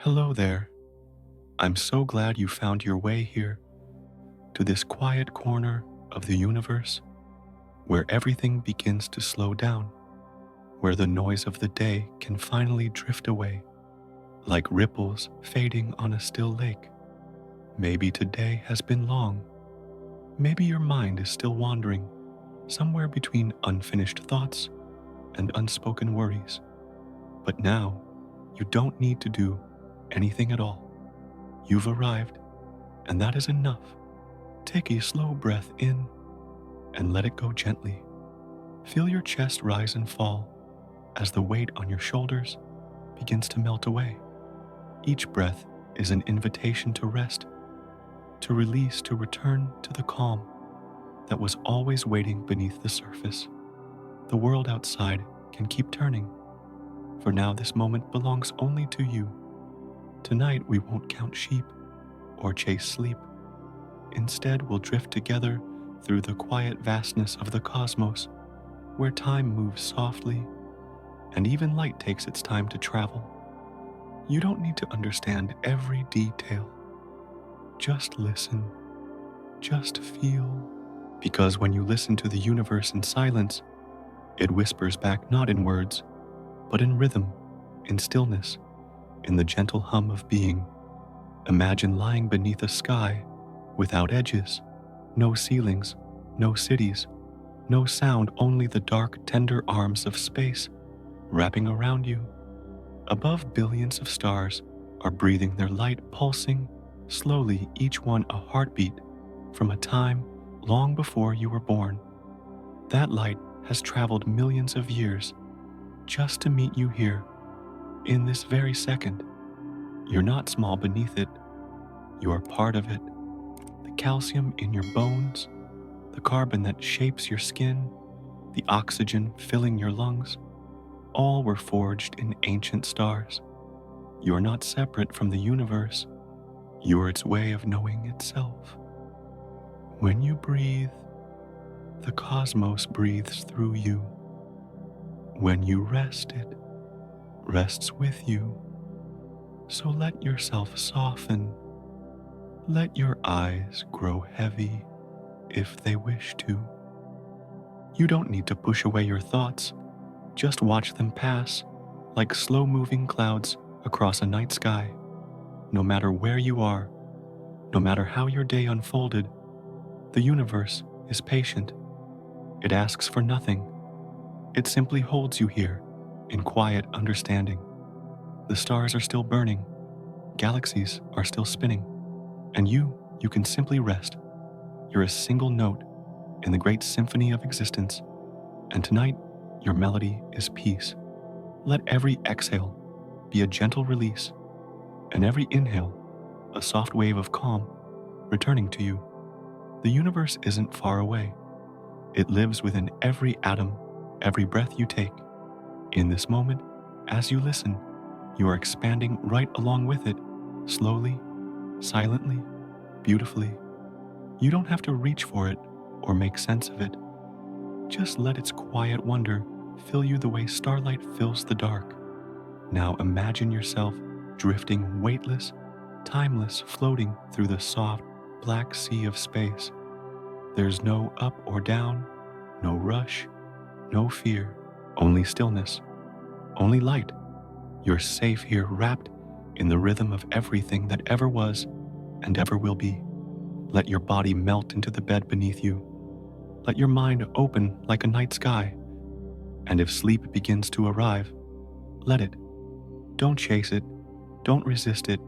Hello there. I'm so glad you found your way here to this quiet corner of the universe where everything begins to slow down, where the noise of the day can finally drift away like ripples fading on a still lake. Maybe today has been long. Maybe your mind is still wandering somewhere between unfinished thoughts and unspoken worries. But now, you don't need to do anything at all. You've arrived, and that is enough. Take a slow breath in and let it go gently. Feel your chest rise and fall as the weight on your shoulders begins to melt away. Each breath is an invitation to rest, to release, to return to the calm that was always waiting beneath the surface. The world outside can keep turning. For now, this moment belongs only to you. Tonight, we won't count sheep or chase sleep. Instead, we'll drift together through the quiet vastness of the cosmos, where time moves softly and even light takes its time to travel. You don't need to understand every detail. Just listen. Just feel. Because when you listen to the universe in silence, it whispers back not in words, but in rhythm, in stillness, in the gentle hum of being. Imagine lying beneath a sky without edges, no ceilings, no cities, no sound, only the dark, tender arms of space wrapping around you. Above, billions of stars are breathing their light, pulsing slowly, each one a heartbeat from a time long before you were born. That light has traveled millions of years just to meet you here, in this very second. You're not small beneath it. You are part of it. The calcium in your bones, the carbon that shapes your skin, the oxygen filling your lungs, all were forged in ancient stars. You are not separate from the universe. You are its way of knowing itself. When you breathe, the cosmos breathes through you. When you rest, it rests with you. So let yourself soften. Let your eyes grow heavy if they wish to. You don't need to push away your thoughts. Just watch them pass like slow-moving clouds across a night sky. No matter where you are, no matter how your day unfolded, the universe is patient. It asks for nothing. It simply holds you here in quiet understanding. The stars are still burning, galaxies are still spinning, and you can simply rest. You're a single note in the great symphony of existence, and tonight, your melody is peace. Let every exhale be a gentle release, and every inhale a soft wave of calm returning to you. The universe isn't far away. It lives within every atom, every breath you take. In this moment, as you listen, you are expanding right along with it, slowly, silently, beautifully. You don't have to reach for it or make sense of it. Just let its quiet wonder fill you the way starlight fills the dark. Now imagine yourself drifting weightless, timeless, floating through the soft, black sea of space. There's no up or down, no rush, no fear, only stillness, only light. You're safe here, wrapped in the rhythm of everything that ever was and ever will be. Let your body melt into the bed beneath you. Let your mind open like a night sky. And if sleep begins to arrive, let it. Don't chase it. Don't resist it.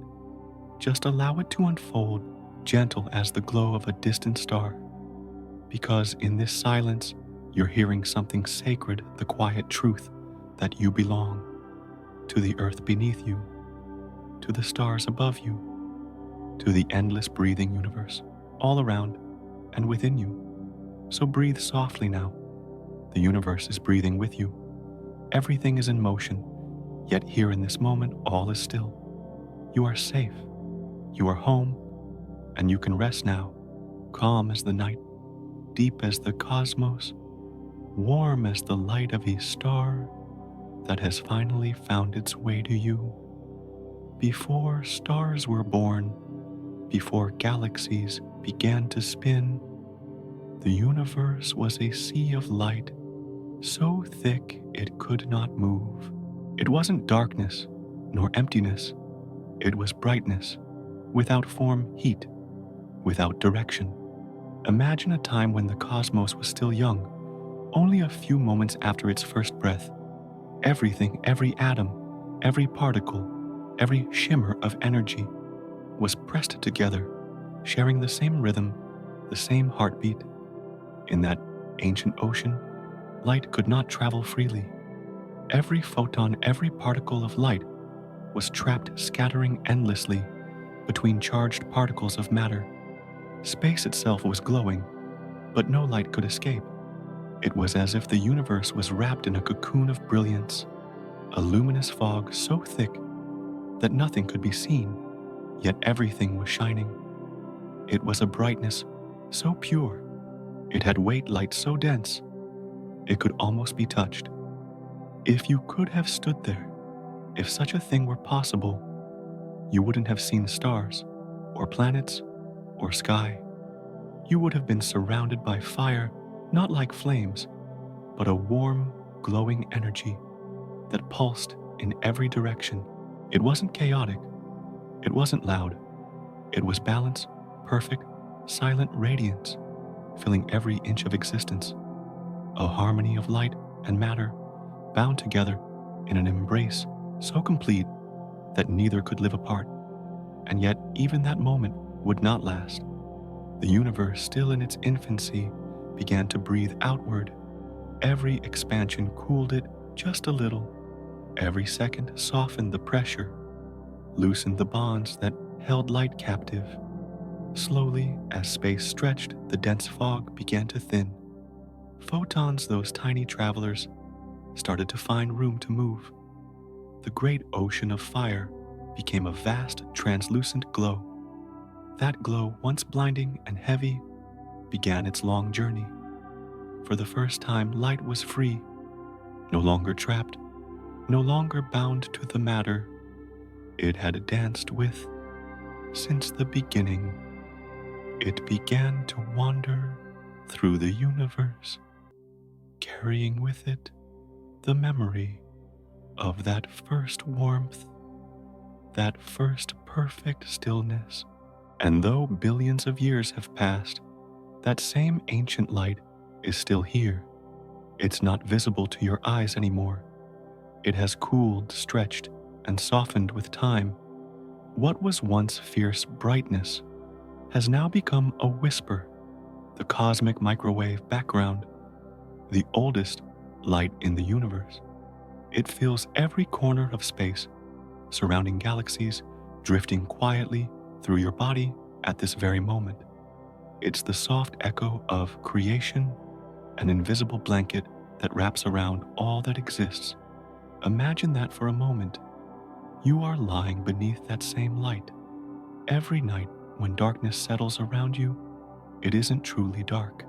Just allow it to unfold, gentle as the glow of a distant star. Because in this silence, you're hearing something sacred, the quiet truth that you belong to the earth beneath you, to the stars above you, to the endless breathing universe all around and within you. So breathe softly now. The universe is breathing with you. Everything is in motion, yet here in this moment, all is still. You are safe. You are home, and you can rest now, calm as the night, deep as the cosmos, warm as the light of a star that has finally found its way to you. Before stars were born, before galaxies began to spin, the universe was a sea of light so thick it could not move. It wasn't darkness nor emptiness, it was brightness, without form, heat, without direction. Imagine a time when the cosmos was still young, only a few moments after its first breath. Everything, every atom, every particle, every shimmer of energy was pressed together, sharing the same rhythm, the same heartbeat. In that ancient ocean, light could not travel freely. Every photon, every particle of light was trapped, scattering endlessly between charged particles of matter. Space itself was glowing, but no light could escape. It was as if the universe was wrapped in a cocoon of brilliance, a luminous fog so thick that nothing could be seen, yet everything was shining. It was a brightness so pure, it had weight light so dense, it could almost be touched. If you could have stood there, if such a thing were possible, you wouldn't have seen stars, or planets, or sky. You would have been surrounded by fire, not like flames, but a warm, glowing energy that pulsed in every direction. It wasn't chaotic, it wasn't loud, it was balance, perfect, silent radiance, filling every inch of existence. A harmony of light and matter bound together in an embrace so complete that neither could live apart. And yet, even that moment would not last. The universe, still in its infancy, began to breathe outward. Every expansion cooled it just a little. Every second softened the pressure, loosened the bonds that held light captive. Slowly, as space stretched, the dense fog began to thin. Photons, those tiny travelers, started to find room to move. The great ocean of fire became a vast, translucent glow. That glow, once blinding and heavy, began its long journey. For the first time, light was free, no longer trapped, no longer bound to the matter it had danced with since the beginning. It began to wander through the universe, carrying with it the memory of that first warmth, that first perfect stillness. And though billions of years have passed, that same ancient light is still here. It's not visible to your eyes anymore. It has cooled, stretched, and softened with time. What was once fierce brightness has now become a whisper, the cosmic microwave background, the oldest light in the universe. It fills every corner of space, surrounding galaxies, drifting quietly through your body at this very moment. It's the soft echo of creation, an invisible blanket that wraps around all that exists. Imagine that for a moment. You are lying beneath that same light. Every night when darkness settles around you, it isn't truly dark.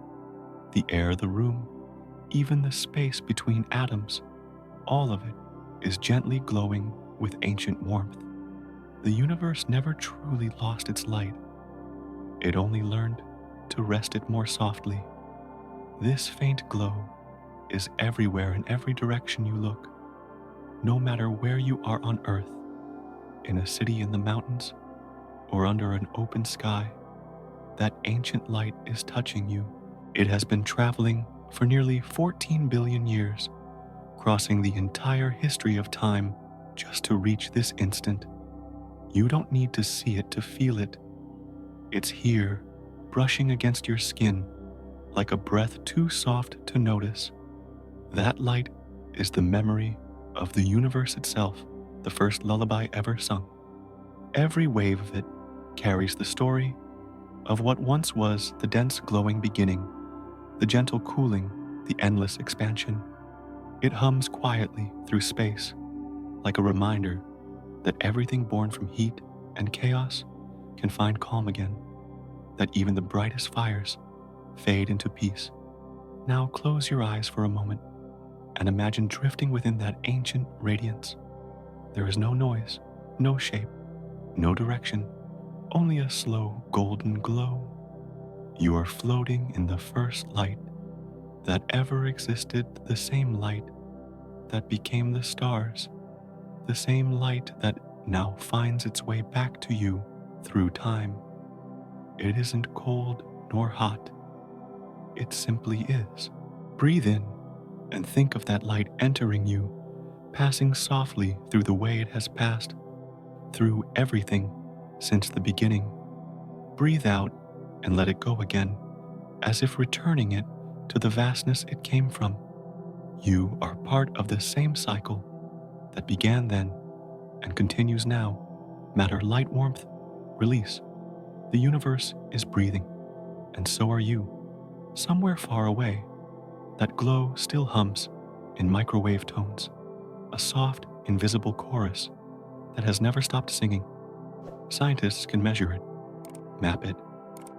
The air, the room, even the space between atoms, all of it is gently glowing with ancient warmth. The universe never truly lost its light. It only learned to rest it more softly. This faint glow is everywhere in every direction you look. No matter where you are on Earth, in a city in the mountains, or under an open sky, that ancient light is touching you. It has been traveling for nearly 14 billion years, crossing the entire history of time just to reach this instant. You don't need to see it to feel it. It's here, brushing against your skin, like a breath too soft to notice. That light is the memory of the universe itself, the first lullaby ever sung. Every wave of it carries the story of what once was the dense glowing beginning, the gentle cooling, the endless expansion. It hums quietly through space, like a reminder that everything born from heat and chaos can find calm again, that even the brightest fires fade into peace. Now close your eyes for a moment and imagine drifting within that ancient radiance. There is no noise, no shape, No direction, only a slow golden glow. You are floating in the first light that ever existed, the same light that became the stars, the same light that now finds its way back to you through time. It isn't cold nor hot, it simply is. Breathe in and think of that light entering you, passing softly through the way it has passed, through everything since the beginning. Breathe out and let it go again, as if returning it to the vastness it came from. You are part of the same cycle that began then and continues now. Matter, light, warmth, release. The universe is breathing, and so are you. Somewhere far away, that glow still hums in microwave tones, a soft, invisible chorus that has never stopped singing. Scientists can measure it, map it,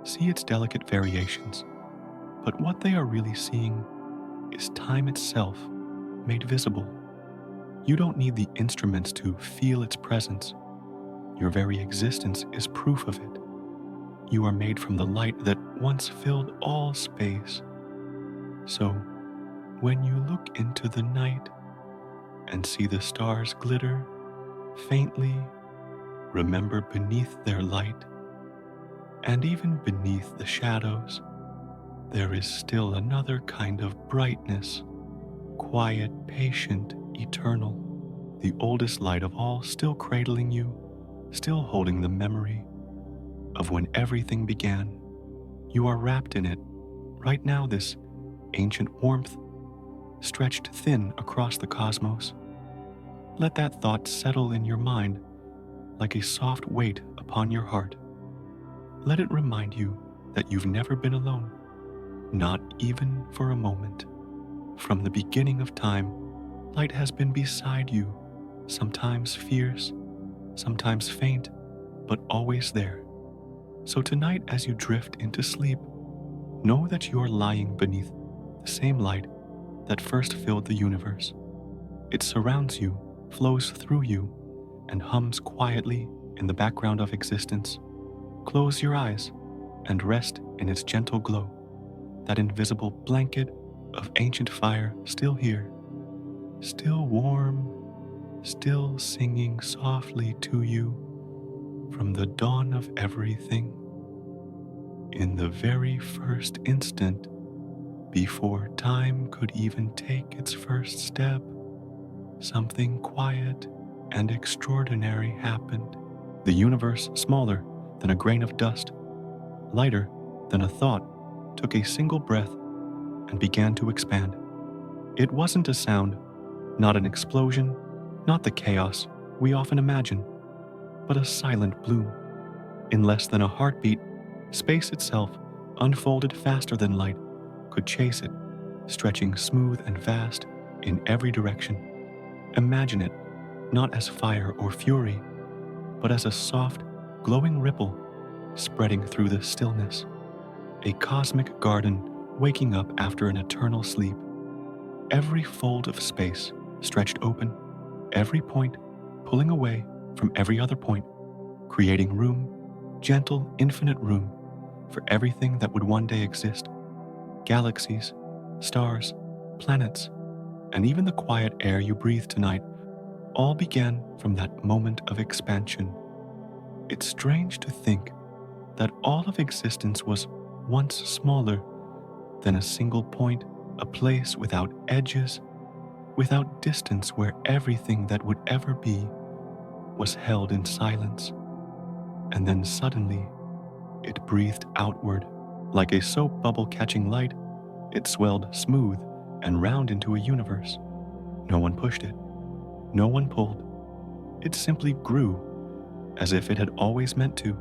see its delicate variations, but what they are really seeing is time itself made visible. You don't need the instruments to feel its presence. Your very existence is proof of it. You are made from the light that once filled all space. So, when you look into the night and see the stars glitter faintly, remember beneath their light, and even beneath the shadows, there is still another kind of brightness, quiet, patient, eternal, the oldest light of all, still cradling you, still holding the memory of when everything began. You are wrapped in it right now, this ancient warmth, stretched thin across the cosmos. Let that thought settle in your mind like a soft weight upon your heart. Let it remind you that you've never been alone, not even for a moment. From the beginning of time, light has been beside you, sometimes fierce, sometimes faint, but always there. So tonight, as you drift into sleep, know that you are lying beneath the same light that first filled the universe. It surrounds you, flows through you, and hums quietly in the background of existence. Close your eyes and rest in its gentle glow, that invisible blanket of ancient fire still here, still warm, still singing softly to you from the dawn of everything. In the very first instant, before time could even take its first step, something quiet and extraordinary happened. The universe, smaller than a grain of dust, lighter than a thought, took a single breath and began to expand. It wasn't a sound, not an explosion, not the chaos we often imagine, but a silent bloom. In less than a heartbeat, space itself, unfolded faster than light, could chase it, stretching smooth and vast in every direction. Imagine it not as fire or fury, but as a soft, glowing ripple spreading through the stillness, a cosmic garden waking up after an eternal sleep. Every fold of space stretched open, every point pulling away from every other point, creating room, gentle, infinite room, for everything that would one day exist. Galaxies, stars, planets, and even the quiet air you breathe tonight all began from that moment of expansion. It's strange to think that all of existence was once smaller than a single point, a place without edges, without distance, where everything that would ever be was held in silence. And then suddenly, it breathed outward. Like a soap bubble catching light, it swelled smooth and round into a universe. No one pushed it. No one pulled. It simply grew, as if it had always meant to.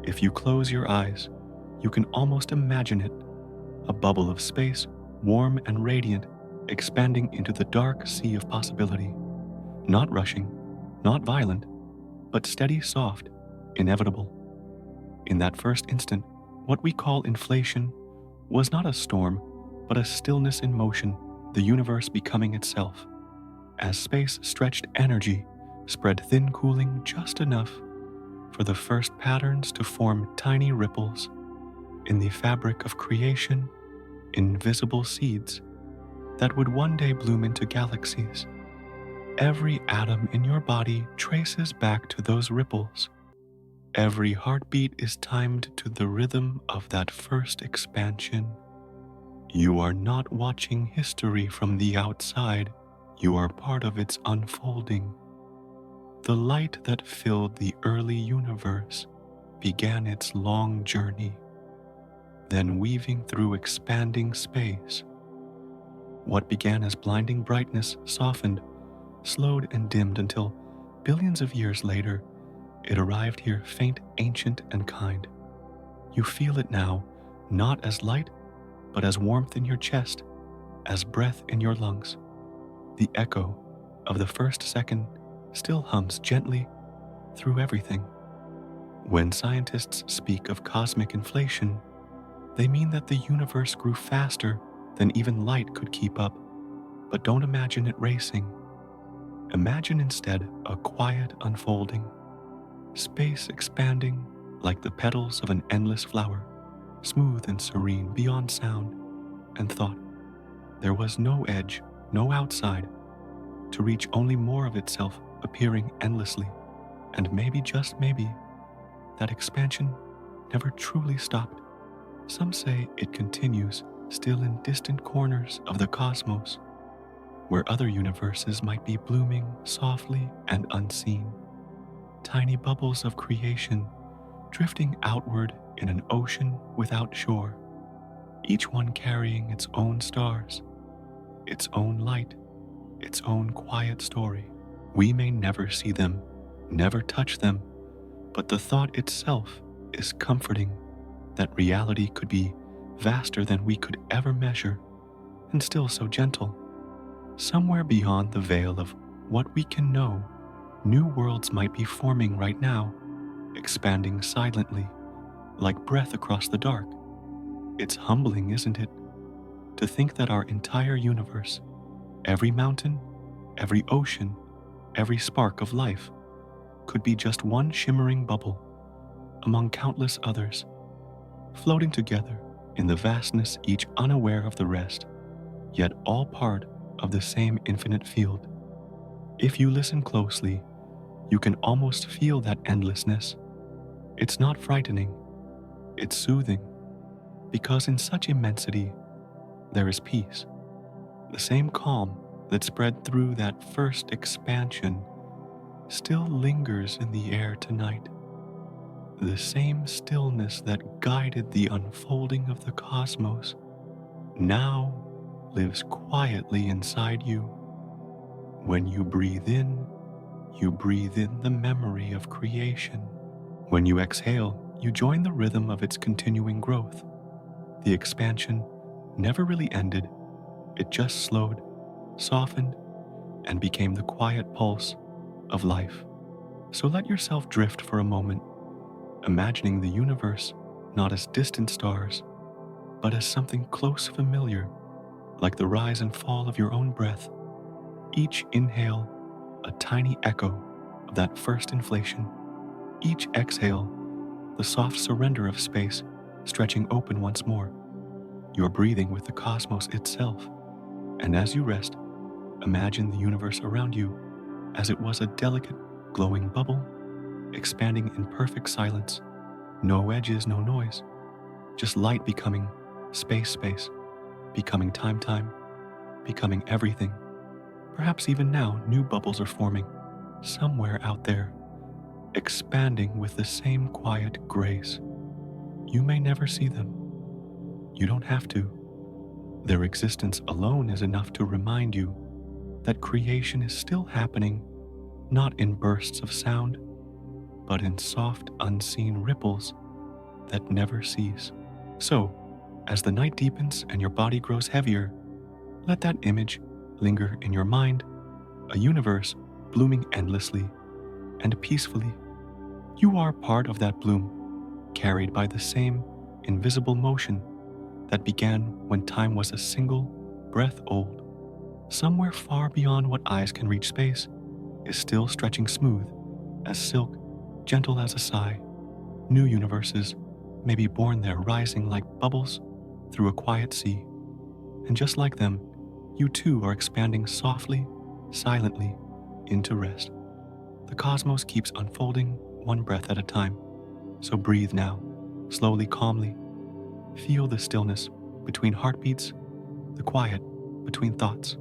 If you close your eyes, you can almost imagine it, a bubble of space, warm and radiant, expanding into the dark sea of possibility. Not rushing, not violent, but steady, soft, inevitable. In that first instant, what we call inflation was not a storm, but a stillness in motion, the universe becoming itself. As space stretched, energy spread thin, cooling just enough for the first patterns to form tiny ripples in the fabric of creation, invisible seeds that would one day bloom into galaxies. Every atom in your body traces back to those ripples. Every heartbeat is timed to the rhythm of that first expansion. You are not watching history from the outside, you are part of its unfolding. The light that filled the early universe began its long journey, then weaving through expanding space. What began as blinding brightness softened, slowed, and dimmed until, billions of years later, it arrived here faint, ancient, and kind. You feel it now, not as light, but as warmth in your chest, as breath in your lungs. The echo of the first second still hums gently through everything. When scientists speak of cosmic inflation, they mean that the universe grew faster than even light could keep up. But don't imagine it racing. Imagine instead a quiet unfolding, space expanding like the petals of an endless flower, smooth and serene beyond sound and thought. There was no edge, no outside, to reach only more of itself appearing endlessly. And maybe, just maybe, that expansion never truly stopped. Some say it continues still in distant corners of the cosmos, where other universes might be blooming softly and unseen. Tiny bubbles of creation drifting outward in an ocean without shore, each one carrying its own stars, its own light, its own quiet story. We may never see them, never touch them, but the thought itself is comforting that reality could be vaster than we could ever measure, and still so gentle. Somewhere beyond the veil of what we can know, new worlds might be forming right now, expanding silently, like breath across the dark. It's humbling, isn't it, to think that our entire universe, every mountain, every ocean, every spark of life, could be just one shimmering bubble among countless others, floating together in the vastness, each unaware of the rest, yet all part of the same infinite field. If you listen closely, you can almost feel that endlessness. It's not frightening, it's soothing, because in such immensity, there is peace. The same calm that spread through that first expansion still lingers in the air tonight. The same stillness that guided the unfolding of the cosmos now lives quietly inside you. When you breathe in the memory of creation. When you exhale, you join the rhythm of its continuing growth. The expansion never really ended, it just slowed, softened, and became the quiet pulse of life. So let yourself drift for a moment, imagining the universe not as distant stars, but as something close, familiar, like the rise and fall of your own breath. Each inhale, a tiny echo of that first inflation. Each exhale, the soft surrender of space stretching open once more. You're breathing with the cosmos itself. And as you rest, imagine the universe around you as it was a delicate, glowing bubble, expanding in perfect silence. No edges, no noise, just light becoming space, becoming time, becoming everything. Perhaps even now, new bubbles are forming, somewhere out there, expanding with the same quiet grace. You may never see them. You don't have to. Their existence alone is enough to remind you that creation is still happening, not in bursts of sound, but in soft, unseen ripples that never cease. So, as the night deepens and your body grows heavier, let that image linger in your mind, a universe blooming endlessly and peacefully. You are part of that bloom, carried by the same invisible motion that began when time was a single breath old. Somewhere far beyond what eyes can reach, space is still stretching smooth as silk, gentle as a sigh, new universes may be born there, rising like bubbles through a quiet sea. And just like them, you too are expanding softly, silently, into rest. The cosmos keeps unfolding one breath at a time. So breathe now, slowly, calmly. Feel the stillness between heartbeats, the quiet between thoughts.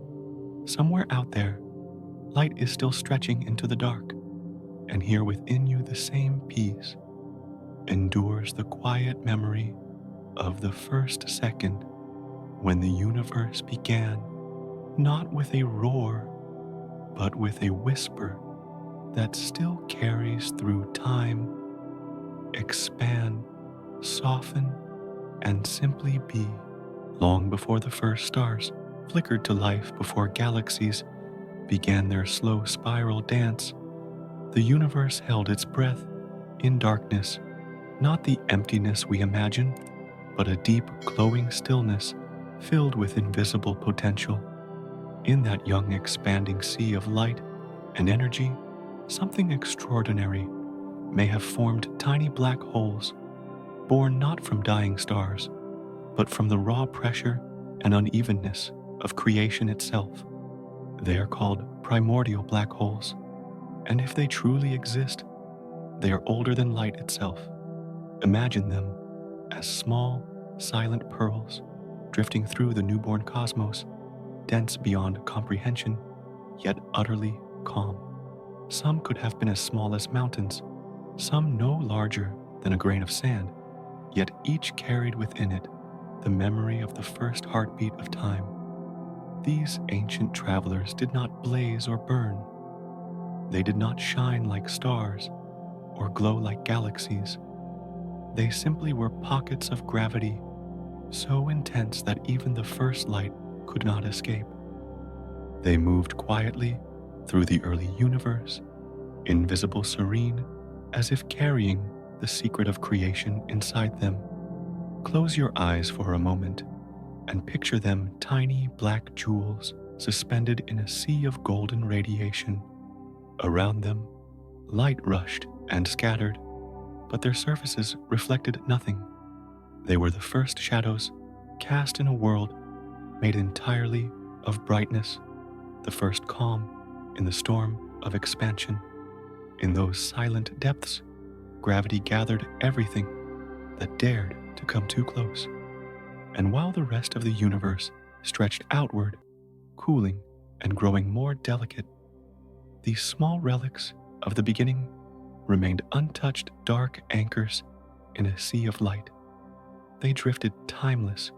Somewhere out there, light is still stretching into the dark, and here within you the same peace endures the quiet memory of the first second when the universe began, not with a roar, but with a whisper that still carries through time. Expand, soften, and simply be. Long before the first stars flickered to life, before galaxies began their slow spiral dance, the universe held its breath in darkness, not the emptiness we imagine, but a deep, glowing stillness filled with invisible potential. In that young, expanding sea of light and energy, something extraordinary may have formed tiny black holes, born not from dying stars, but from the raw pressure and unevenness of creation itself. They are called primordial black holes, and if they truly exist, they are older than light itself. Imagine them as small, silent pearls drifting through the newborn cosmos, dense beyond comprehension, yet utterly calm. Some could have been as small as mountains, some no larger than a grain of sand, yet each carried within it the memory of the first heartbeat of time. These ancient travelers did not blaze or burn. They did not shine like stars or glow like galaxies. They simply were pockets of gravity, so intense that even the first light could not escape. They moved quietly through the early universe, invisible, serene, as if carrying the secret of creation inside them. Close your eyes for a moment and picture them tiny black jewels suspended in a sea of golden radiation. Around them, light rushed and scattered, but their surfaces reflected nothing. They were the first shadows cast in a world made entirely of brightness, the first calm in the storm of expansion. In those silent depths, gravity gathered everything that dared to come too close. And while the rest of the universe stretched outward, cooling and growing more delicate, these small relics of the beginning remained untouched, dark anchors in a sea of light. They drifted timeless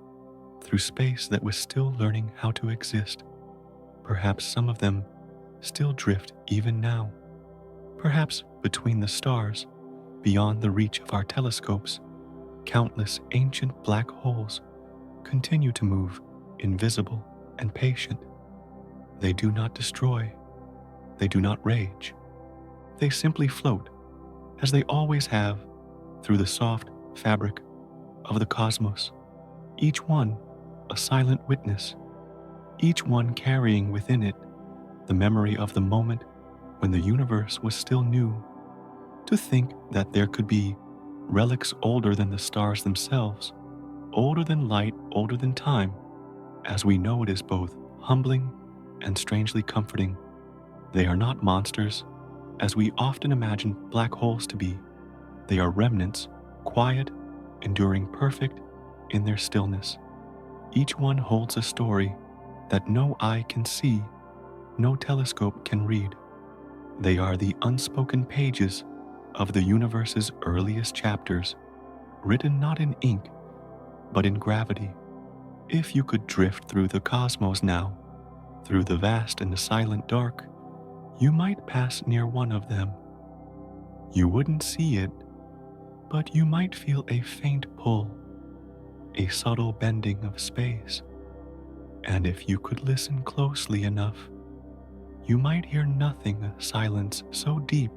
through space that was still learning how to exist. Perhaps some of them still drift even now. Perhaps between the stars, beyond the reach of our telescopes, countless ancient black holes continue to move, invisible and patient. They do not destroy. They do not rage. They simply float, as they always have, through the soft fabric of the cosmos, each one a silent witness, each one carrying within it the memory of the moment when the universe was still new. To think that there could be relics older than the stars themselves, older than light, older than time, as we know it, is both humbling and strangely comforting. They are not monsters, as we often imagine black holes to be. They are remnants, quiet, enduring, perfect in their stillness. Each one holds a story that no eye can see, no telescope can read. They are the unspoken pages of the universe's earliest chapters, written not in ink, but in gravity. If you could drift through the cosmos now, through the vast and silent dark, you might pass near one of them. You wouldn't see it, but you might feel a faint pull, a subtle bending of space. And if you could listen closely enough, you might hear nothing, a silence so deep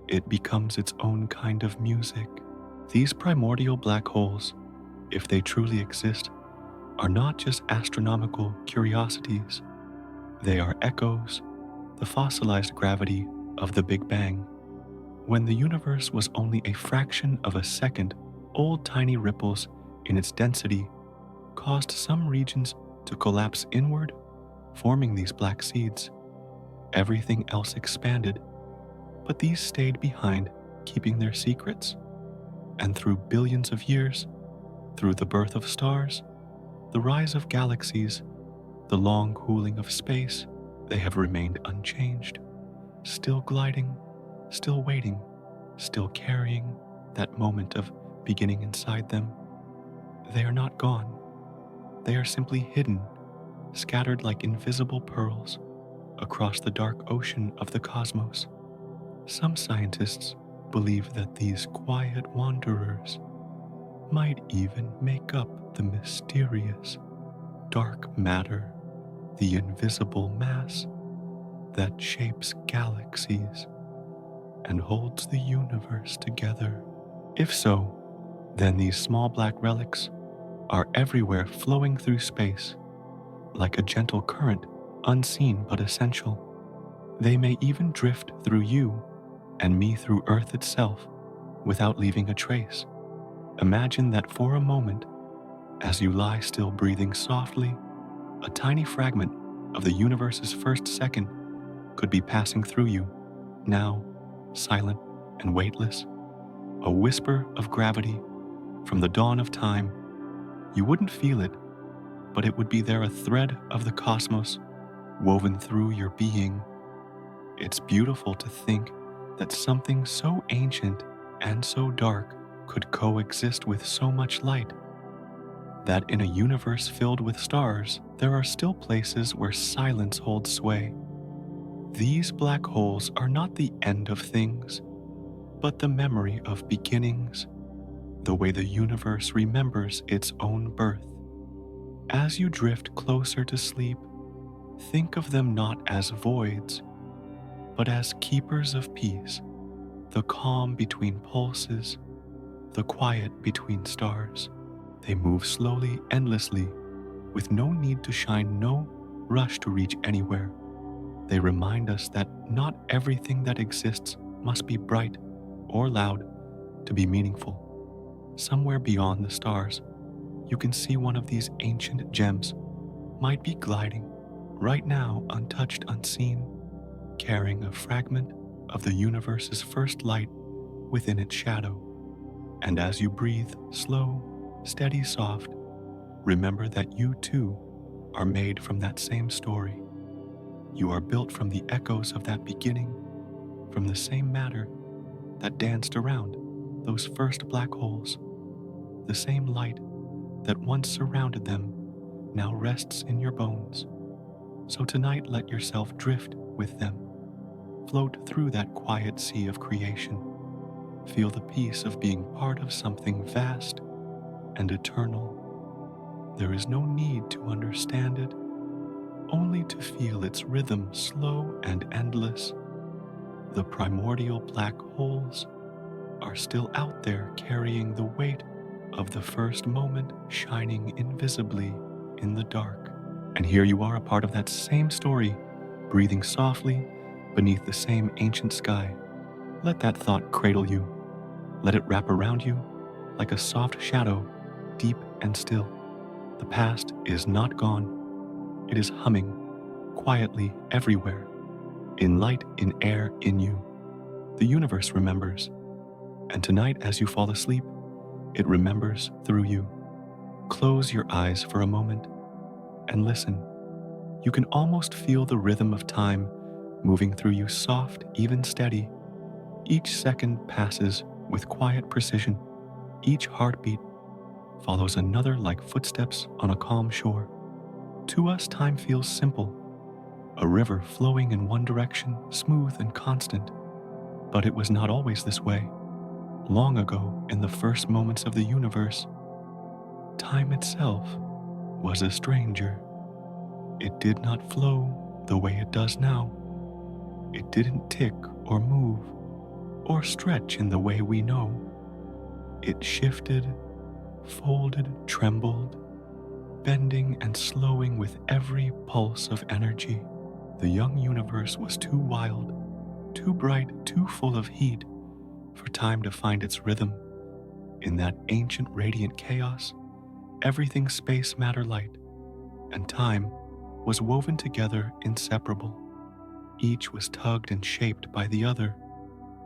it becomes its own kind of music. These primordial black holes, if they truly exist, are not just astronomical curiosities. They are echoes, the fossilized gravity of the Big Bang. When the universe was only a fraction of a second, old tiny ripples in its density caused some regions to collapse inward, forming these black seeds. Everything else expanded, but these stayed behind, keeping their secrets. And through billions of years, through the birth of stars, the rise of galaxies, the long cooling of space, they have remained unchanged, still gliding, still waiting, still carrying that moment of beginning inside them. They are not gone. They are simply hidden, scattered like invisible pearls across the dark ocean of the cosmos. Some scientists believe that these quiet wanderers might even make up the mysterious dark matter, the invisible mass that shapes galaxies and holds the universe together. If so, then these small black relics are everywhere, flowing through space like a gentle current, unseen but essential. They may even drift through you and me, through Earth itself, without leaving a trace. Imagine that for a moment, as you lie still breathing softly, a tiny fragment of the universe's first second could be passing through you, now silent and weightless, a whisper of gravity from the dawn of time. You wouldn't feel it, but it would be there, a thread of the cosmos woven through your being. It's beautiful to think that something so ancient and so dark could coexist with so much light. That in a universe filled with stars, there are still places where silence holds sway. These black holes are not the end of things, but the memory of beginnings, the way the universe remembers its own birth. As you drift closer to sleep, think of them not as voids, but as keepers of peace, the calm between pulses, the quiet between stars. They move slowly, endlessly, with no need to shine, no rush to reach anywhere. They remind us that not everything that exists must be bright or loud to be meaningful. Somewhere beyond the stars, you can see one of these ancient gems might be gliding right now, untouched, unseen, carrying a fragment of the universe's first light within its shadow. And as you breathe, slow, steady, soft, remember that you too are made from that same story. You are built from the echoes of that beginning, from the same matter that danced around those first black holes. The same light that once surrounded them now rests in your bones. So tonight, let yourself drift with them. Float through that quiet sea of creation. Feel the peace of being part of something vast and eternal. There is no need to understand it, only to feel its rhythm, slow and endless. The primordial black holes are still out there, carrying the weight of the first moment, shining invisibly in the dark. And here you are, a part of that same story, breathing softly beneath the same ancient sky. Let that thought cradle you. Let it wrap around you like a soft shadow, deep and still. The past is not gone. It is humming quietly everywhere, in light, in air, in you. The universe remembers. And tonight, as you fall asleep, it remembers through you. Close your eyes for a moment and listen. You can almost feel the rhythm of time moving through you, soft, even steady. Each second passes with quiet precision. Each heartbeat follows another like footsteps on a calm shore. To us, time feels simple, a river flowing in one direction, smooth and constant. But it was not always this way. Long ago, in the first moments of the universe, time itself was a stranger. It did not flow the way it does now. It didn't tick or move or stretch in the way we know. It shifted, folded, trembled, bending and slowing with every pulse of energy. The young universe was too wild, too bright, too full of heat for time to find its rhythm. In that ancient radiant chaos, everything space, matter, light, and time was woven together inseparable. Each was tugged and shaped by the other,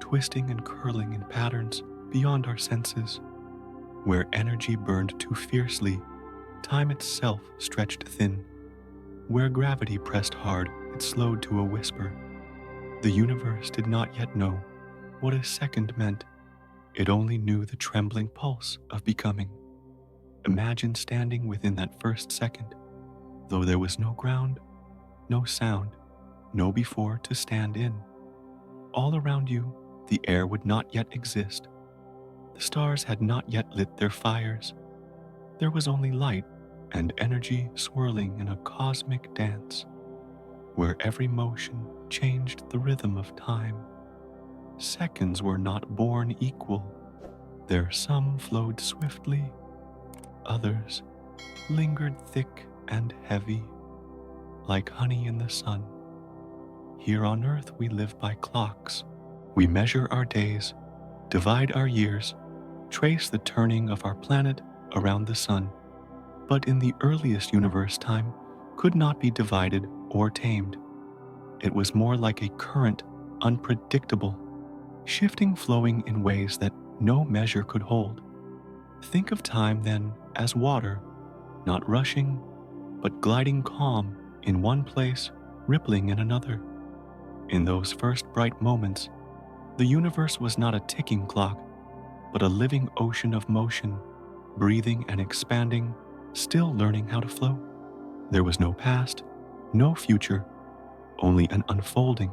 twisting and curling in patterns beyond our senses. Where energy burned too fiercely, time itself stretched thin. Where gravity pressed hard, it slowed to a whisper. The universe did not yet know what a second meant. It only knew the trembling pulse of becoming. Imagine standing within that first second, though there was no ground, no sound, no before to stand in. All around you, the air would not yet exist. The stars had not yet lit their fires. There was only light and energy swirling in a cosmic dance, where every motion changed the rhythm of time. Seconds were not born equal. There some flowed swiftly, others lingered thick and heavy, like honey in the sun. Here on earth we live by clocks. We measure our days, divide our years, trace the turning of our planet around the sun. But in the earliest universe, time could not be divided or tamed. It was more like a current, unpredictable, shifting, flowing in ways that no measure could hold. Think of time then as water, not rushing, but gliding calm in one place, rippling in another. In those first bright moments, the universe was not a ticking clock, but a living ocean of motion, breathing and expanding, still learning how to flow. There was no past, no future, only an unfolding,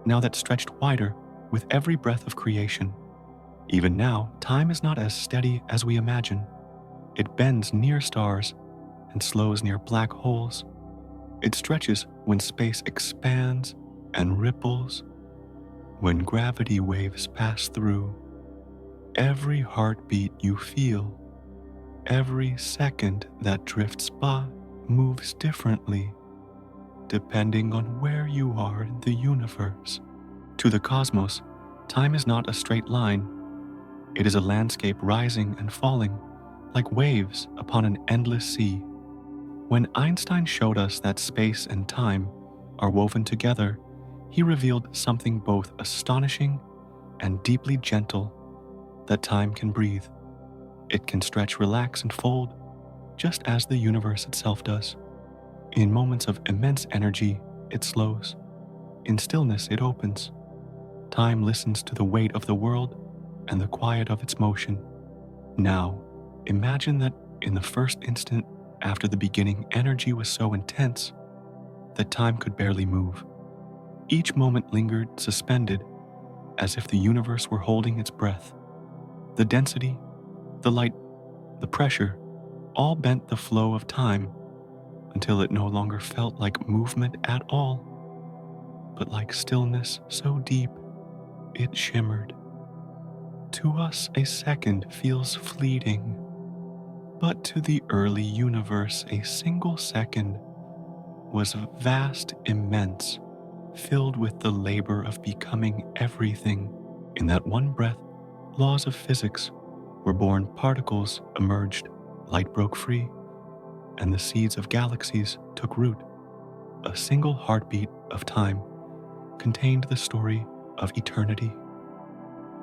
now that stretched wider with every breath of creation. Even now, time is not as steady as we imagine. It bends near stars and slows near black holes. It stretches when space expands and ripples, when gravity waves pass through. Every heartbeat you feel, every second that drifts by, moves differently, depending on where you are in the universe. To the cosmos, time is not a straight line. It is a landscape rising and falling, like waves upon an endless sea. When Einstein showed us that space and time are woven together, he revealed something both astonishing and deeply gentle, that time can breathe. It can stretch, relax, and fold, just as the universe itself does. In moments of immense energy, it slows. In stillness, it opens. Time listens to the weight of the world and the quiet of its motion. Now, imagine that in the first instant after the beginning, energy was so intense that time could barely move. Each moment lingered suspended, as if the universe were holding its breath. The density, the light, the pressure, all bent the flow of time until it no longer felt like movement at all, but like stillness so deep it shimmered. To us, a second feels fleeting, but to the early universe, a single second was vast, immense, filled with the labor of becoming everything. In that one breath, laws of physics were born, particles emerged, light broke free, and the seeds of galaxies took root. A single heartbeat of time contained the story of eternity.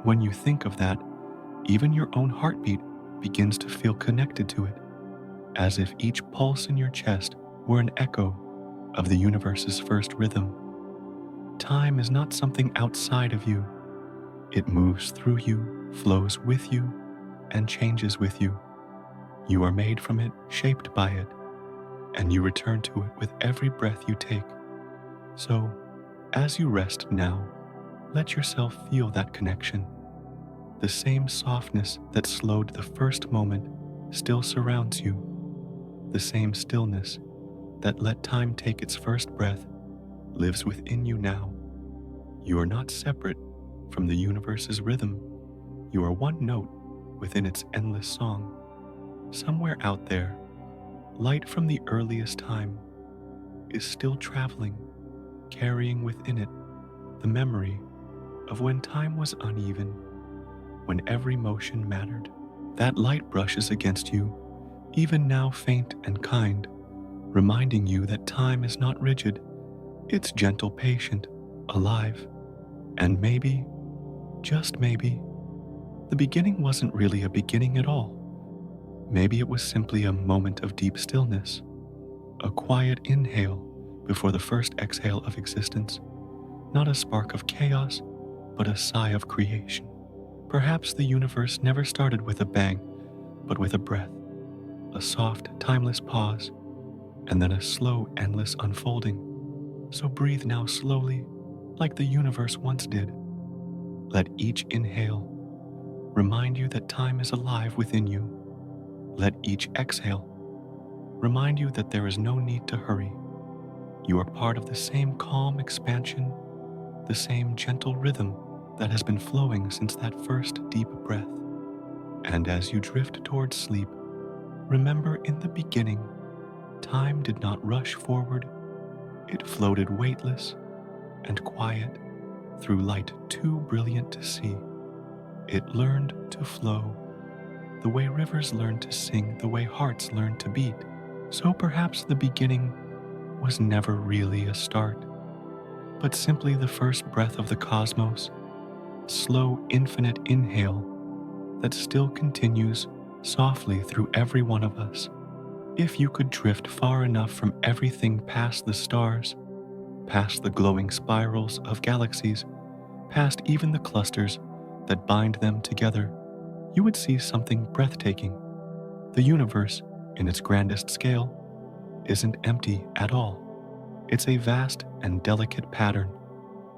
When you think of that, even your own heartbeat begins to feel connected to it, as if each pulse in your chest were an echo of the universe's first rhythm. Time is not something outside of you. It moves through you, flows with you, and changes with you. You are made from it, shaped by it, and you return to it with every breath you take. So, as you rest now, let yourself feel that connection. The same softness that slowed the first moment still surrounds you. The same stillness that let time take its first breath lives within you now. You are not separate from the universe's rhythm. You are one note within its endless song. Somewhere out there, light from the earliest time is still traveling, carrying within it the memory of when time was uneven, when every motion mattered. That light brushes against you, even now faint and kind, reminding you that time is not rigid, it's gentle, patient, alive. And maybe, just maybe, the beginning wasn't really a beginning at all. Maybe it was simply a moment of deep stillness, a quiet inhale before the first exhale of existence, not a spark of chaos, but a sigh of creation. Perhaps the universe never started with a bang, but with a breath, a soft, timeless pause, and then a slow, endless unfolding. So breathe now slowly, like the universe once did. Let each inhale remind you that time is alive within you. Let each exhale remind you that there is no need to hurry. You are part of the same calm expansion, the same gentle rhythm that has been flowing since that first deep breath. And as you drift towards sleep, remember in the beginning, time did not rush forward. It floated weightless and quiet through light too brilliant to see. It learned to flow, the way rivers learn to sing, the way hearts learn to beat. So perhaps the beginning was never really a start, but simply the first breath of the cosmos, slow, infinite inhale that still continues softly through every one of us. If you could drift far enough from everything past the stars, past the glowing spirals of galaxies, past even the clusters that bind them together, you would see something breathtaking. The universe, in its grandest scale, isn't empty at all. It's a vast and delicate pattern,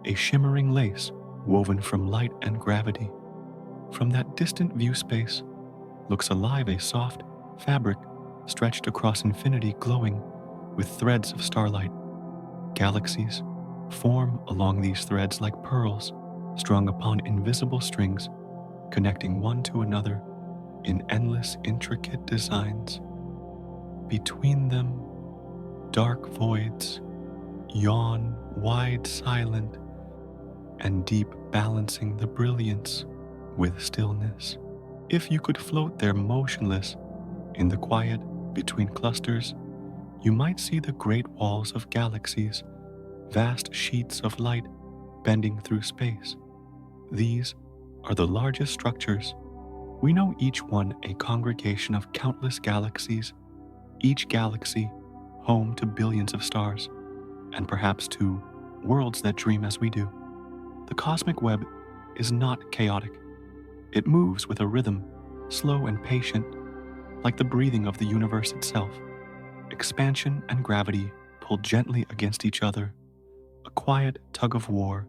a shimmering lace woven from light and gravity. From that distant view space looks alive, a soft fabric stretched across infinity, glowing with threads of starlight. Galaxies form along these threads like pearls strung upon invisible strings, connecting one to another in endless, intricate designs. Between them, dark voids yawn, wide, silent, and deep, balancing the brilliance with stillness. If you could float there motionless in the quiet between clusters, you might see the great walls of galaxies, vast sheets of light bending through space. These are the largest structures. We know each one a congregation of countless galaxies, each galaxy home to billions of stars, and perhaps to worlds that dream as we do. The cosmic web is not chaotic. It moves with a rhythm, slow and patient, like the breathing of the universe itself. Expansion and gravity pull gently against each other, a quiet tug of war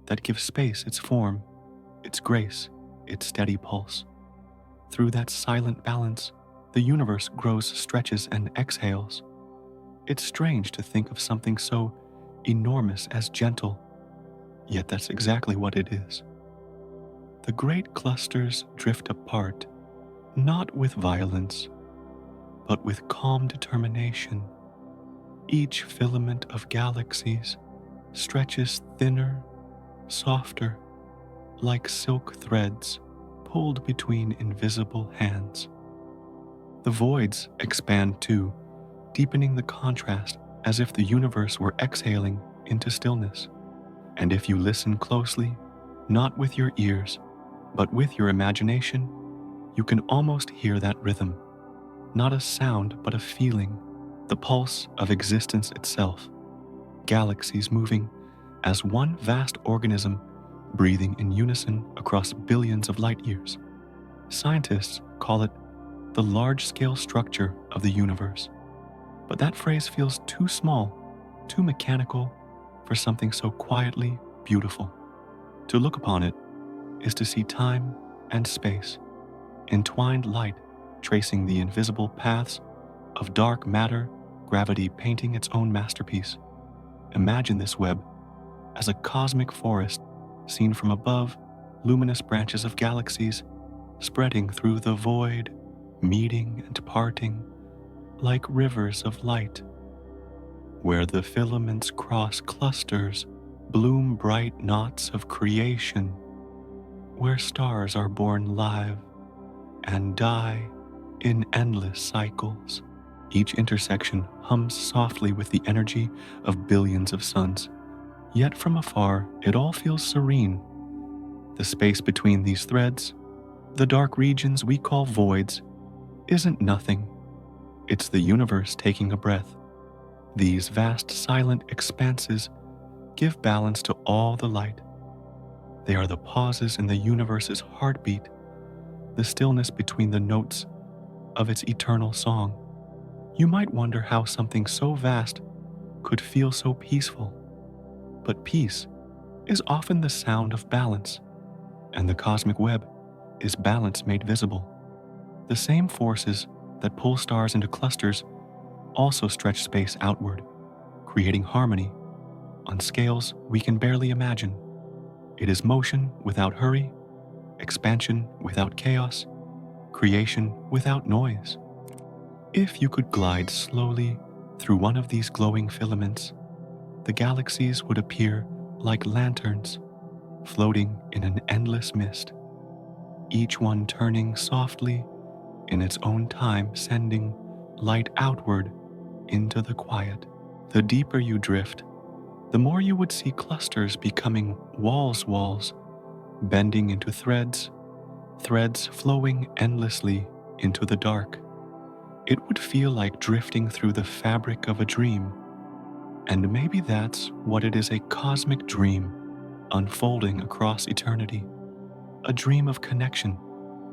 that gives space its form, its grace, its steady pulse. Through that silent balance, the universe grows, stretches, and exhales. It's strange to think of something so enormous as gentle, yet that's exactly what it is. The great clusters drift apart, not with violence, but with calm determination. Each filament of galaxies stretches thinner, softer, like silk threads pulled between invisible hands. The voids expand too, deepening the contrast as if the universe were exhaling into stillness. And if you listen closely, not with your ears, but with your imagination, you can almost hear that rhythm. Not a sound, but a feeling, the pulse of existence itself. Galaxies moving as one vast organism, breathing in unison across billions of light years. Scientists call it the large-scale structure of the universe. But that phrase feels too small, too mechanical for something so quietly beautiful. To look upon it is to see time and space, entwined light tracing the invisible paths of dark matter, gravity painting its own masterpiece. Imagine this web as a cosmic forest seen from above, luminous branches of galaxies spreading through the void, meeting and parting like rivers of light. Where the filaments cross clusters, bloom bright knots of creation. where stars are born live and die in endless cycles. Each intersection hums softly with the energy of billions of suns. Yet from afar, it all feels serene. The space between these threads, the dark regions we call voids, isn't nothing. It's the universe taking a breath. These vast silent expanses give balance to all the light. They are the pauses in the universe's heartbeat, the stillness between the notes of its eternal song. You might wonder how something so vast could feel so peaceful. But peace is often the sound of balance, and the cosmic web is balance made visible. The same forces that pull stars into clusters also stretch space outward, creating harmony on scales we can barely imagine. It is motion without hurry, expansion without chaos, creation without noise. If you could glide slowly through one of these glowing filaments, the galaxies would appear like lanterns floating in an endless mist, each one turning softly in its own time, sending light outward into the quiet. The deeper you drift, the more you would see clusters becoming walls, bending into threads flowing endlessly into the dark. It would feel like drifting through the fabric of a dream. And maybe that's what it is, a cosmic dream unfolding across eternity. A dream of connection,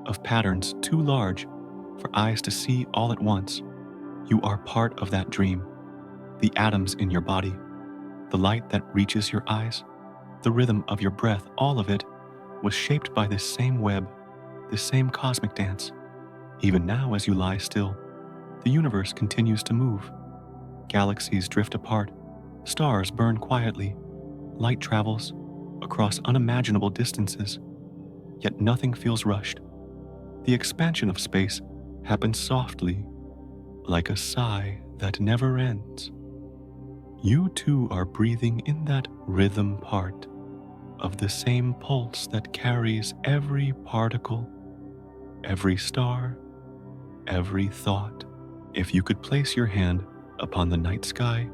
of patterns too large for eyes to see all at once. You are part of that dream. The atoms in your body, the light that reaches your eyes, the rhythm of your breath, all of it was shaped by this same web, this same cosmic dance. Even now, as you lie still, the universe continues to move. Galaxies drift apart, stars burn quietly, light travels across unimaginable distances, yet nothing feels rushed. The expansion of space happens softly, like a sigh that never ends. You too are breathing in that rhythm, part of the same pulse that carries every particle, every star, every thought. If you could place your hand upon the night sky,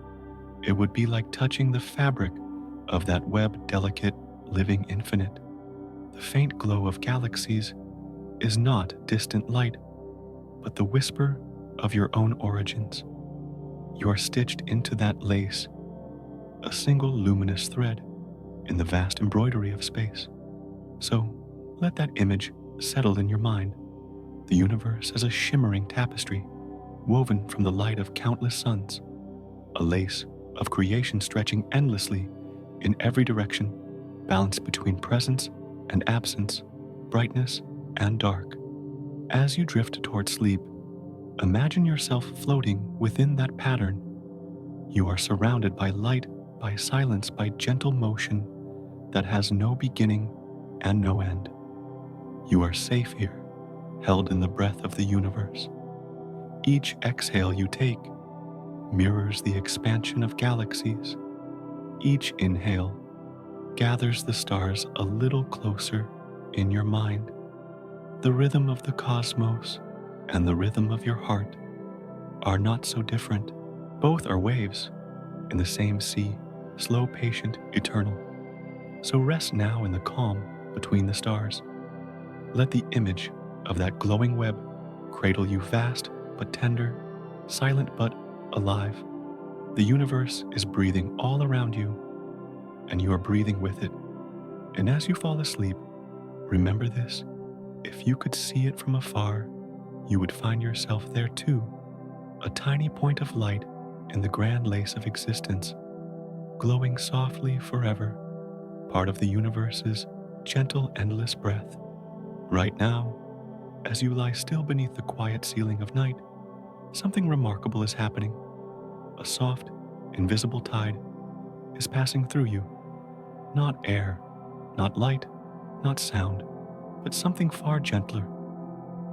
it would be like touching the fabric of that web, delicate, living infinite. The faint glow of galaxies is not distant light, but the whisper of your own origins. You are stitched into that lace, a single luminous thread in the vast embroidery of space. So let that image settle in your mind. The universe as a shimmering tapestry, woven from the light of countless suns, a lace of creation stretching endlessly in every direction, balanced between presence and absence, brightness and dark. As you drift toward sleep, imagine yourself floating within that pattern. You are surrounded by light, by silence, by gentle motion that has no beginning and no end. You are safe here, held in the breath of the universe. Each exhale you take mirrors the expansion of galaxies. Each inhale gathers the stars a little closer in your mind. The rhythm of the cosmos and the rhythm of your heart are not so different. Both are waves in the same sea, slow, patient, eternal. So rest now in the calm between the stars. Let the image of that glowing web cradle you, vast but tender, silent but alive. The universe is breathing all around you, and you are breathing with it. And as you fall asleep, remember this: if you could see it from afar, you would find yourself there too, a tiny point of light in the grand lace of existence, glowing softly forever, part of the universe's gentle, endless breath. Right now, as you lie still beneath the quiet ceiling of night, something remarkable is happening. A soft, invisible tide is passing through you. Not air, not light, not sound, but something far gentler.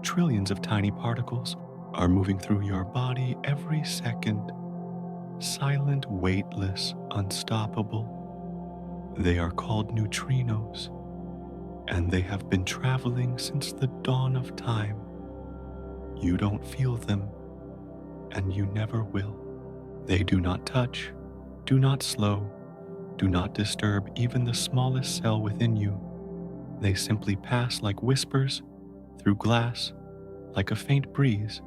Trillions of tiny particles are moving through your body every second. Silent, weightless, unstoppable. They are called neutrinos. and they have been traveling since the dawn of time. You don't feel them, and you never will. They do not touch, do not slow, do not disturb even the smallest cell within you. They simply pass like whispers through glass, like a faint breeze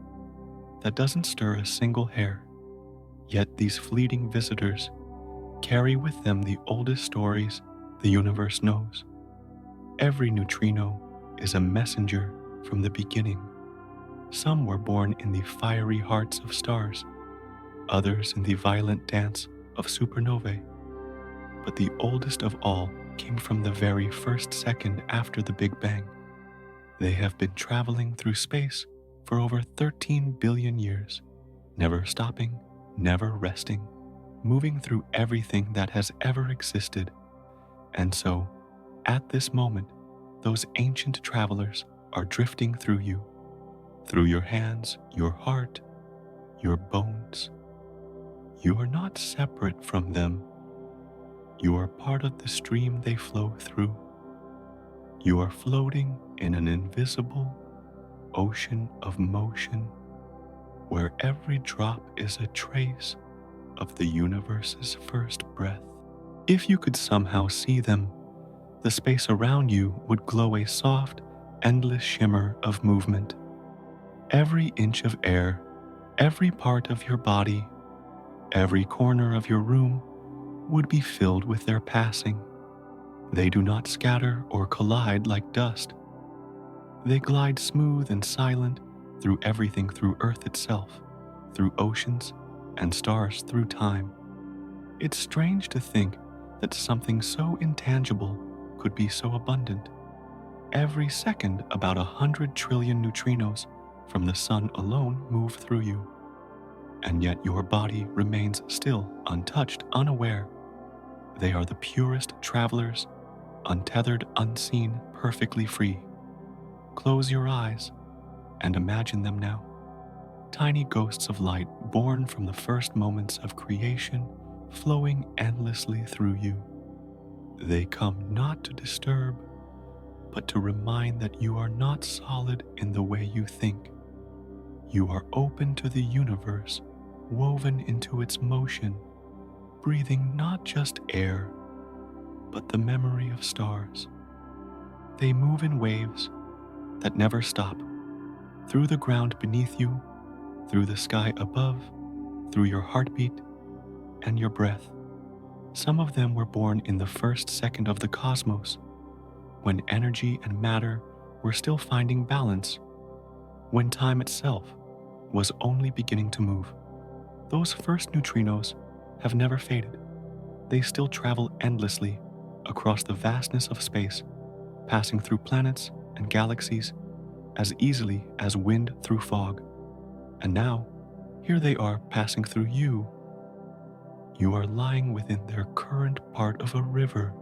that doesn't stir a single hair. Yet these fleeting visitors carry with them the oldest stories the universe knows. Every neutrino is a messenger from the beginning. Some were born in the fiery hearts of stars, others in the violent dance of supernovae. But the oldest of all came from the very first second after the Big Bang. They have been traveling through space for over 13 billion years, never stopping, never resting, moving through everything that has ever existed. And so, at this moment, those ancient travelers are drifting through you, through your hands, your heart, your bones. You are not separate from them. You are part of the stream they flow through. You are floating in an invisible ocean of motion where every drop is a trace of the universe's first breath. If you could somehow see them, the space around you would glow a soft, endless shimmer of movement. Every inch of air, every part of your body, every corner of your room would be filled with their passing. They do not scatter or collide like dust. They glide smooth and silent through everything, through Earth itself, through oceans and stars, through time. It's strange to think that something so intangible could be so abundant. Every second, about 100 trillion neutrinos from the sun alone move through you. And yet your body remains still, untouched, unaware. They are the purest travelers, untethered, unseen, perfectly free. Close your eyes and imagine them now. Tiny ghosts of light born from the first moments of creation, flowing endlessly through you. They come not to disturb, but to remind that you are not solid in the way you think. You are open to the universe, woven into its motion, breathing not just air, but the memory of stars. They move in waves that never stop, through the ground beneath you, through the sky above, through your heartbeat and your breath. Some of them were born in the first second of the cosmos, when energy and matter were still finding balance, when time itself was only beginning to move. Those first neutrinos have never faded. They still travel endlessly across the vastness of space, passing through planets and galaxies as easily as wind through fog. And now, here they are passing through you. You are lying within their current part of a river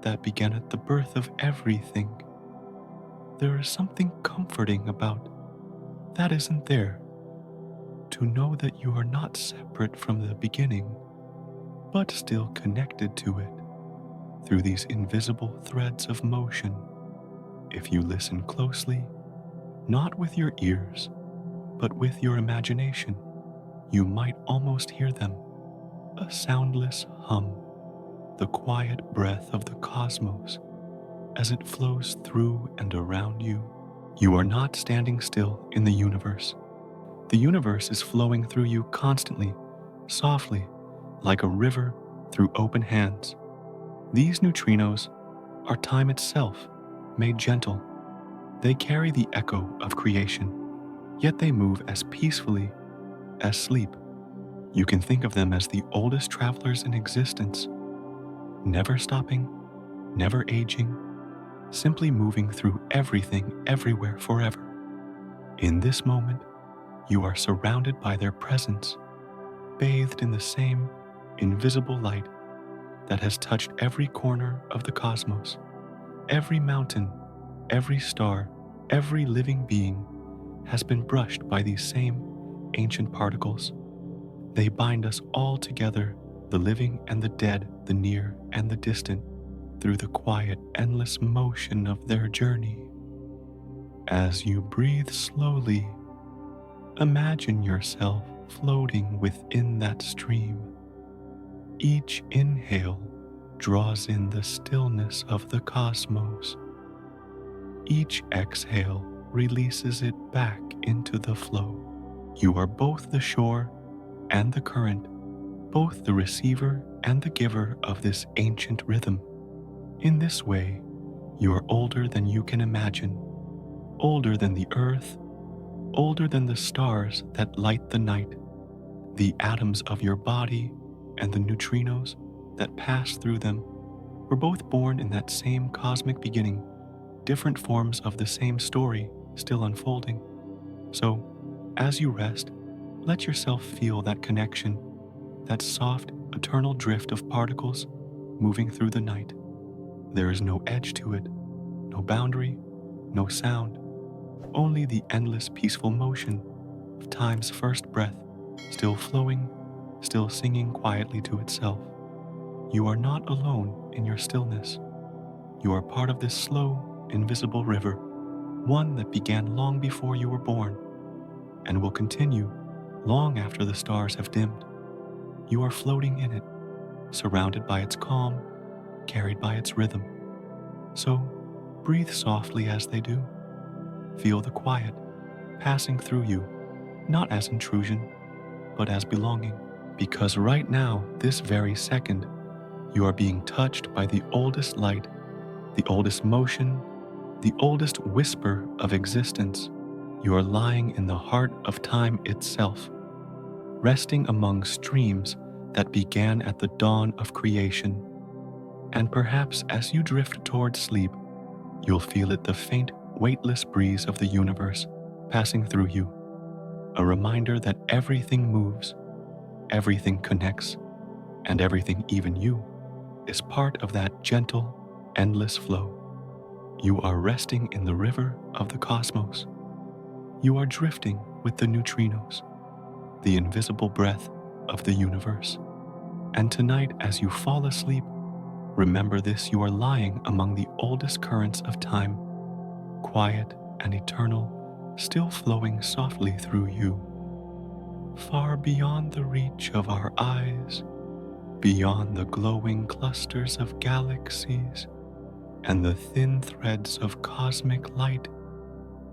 that began at the birth of everything. There is something comforting about that, isn't there? To know that you are not separate from the beginning, but still connected to it through these invisible threads of motion. If you listen closely, not with your ears, but with your imagination, you might almost hear them, a soundless hum, the quiet breath of the cosmos as it flows through and around you. You are not standing still in the universe. The universe is flowing through you constantly, softly, like a river through open hands. These neutrinos are time itself, made gentle. They carry the echo of creation, yet they move as peacefully as sleep. You can think of them as the oldest travelers in existence, never stopping, never aging, simply moving through everything, everywhere, forever. In this moment, you are surrounded by their presence, bathed in the same invisible light that has touched every corner of the cosmos. Every mountain, every star, every living being has been brushed by these same ancient particles. They bind us all together, the living and the dead, the near and the distant, through the quiet, endless motion of their journey. As you breathe slowly, imagine yourself floating within that stream. Each inhale draws in the stillness of the cosmos. Each exhale releases it back into the flow. You are both the shore and the current, both the receiver and the giver of this ancient rhythm. In this way, you are older than you can imagine, older than the earth, older than the stars that light the night, the atoms of your body and the neutrinos that pass through them were both born in that same cosmic beginning, different forms of the same story still unfolding. So, as you rest, let yourself feel that connection, that soft, eternal drift of particles moving through the night. There is no edge to it, no boundary, no sound, only the endless peaceful motion of time's first breath, still flowing, still singing quietly to itself. You are not alone in your stillness. You are part of this slow, invisible river, one that began long before you were born and will continue long after the stars have dimmed. You are floating in it, surrounded by its calm, carried by its rhythm. So, breathe softly as they do. Feel the quiet passing through you, not as intrusion, but as belonging. Because right now, this very second, you are being touched by the oldest light, the oldest motion, the oldest whisper of existence. You are lying in the heart of time itself, resting among streams that began at the dawn of creation. And perhaps as you drift toward sleep, you'll feel it, the faint, weightless breeze of the universe passing through you, a reminder that everything moves, everything connects, and everything, even you, is part of that gentle, endless flow. You are resting in the river of the cosmos. You are drifting with the neutrinos, the invisible breath of the universe. And tonight, as you fall asleep, remember this: you are lying among the oldest currents of time, quiet and eternal, still flowing softly through you, far beyond the reach of our eyes, beyond the glowing clusters of galaxies and the thin threads of cosmic light.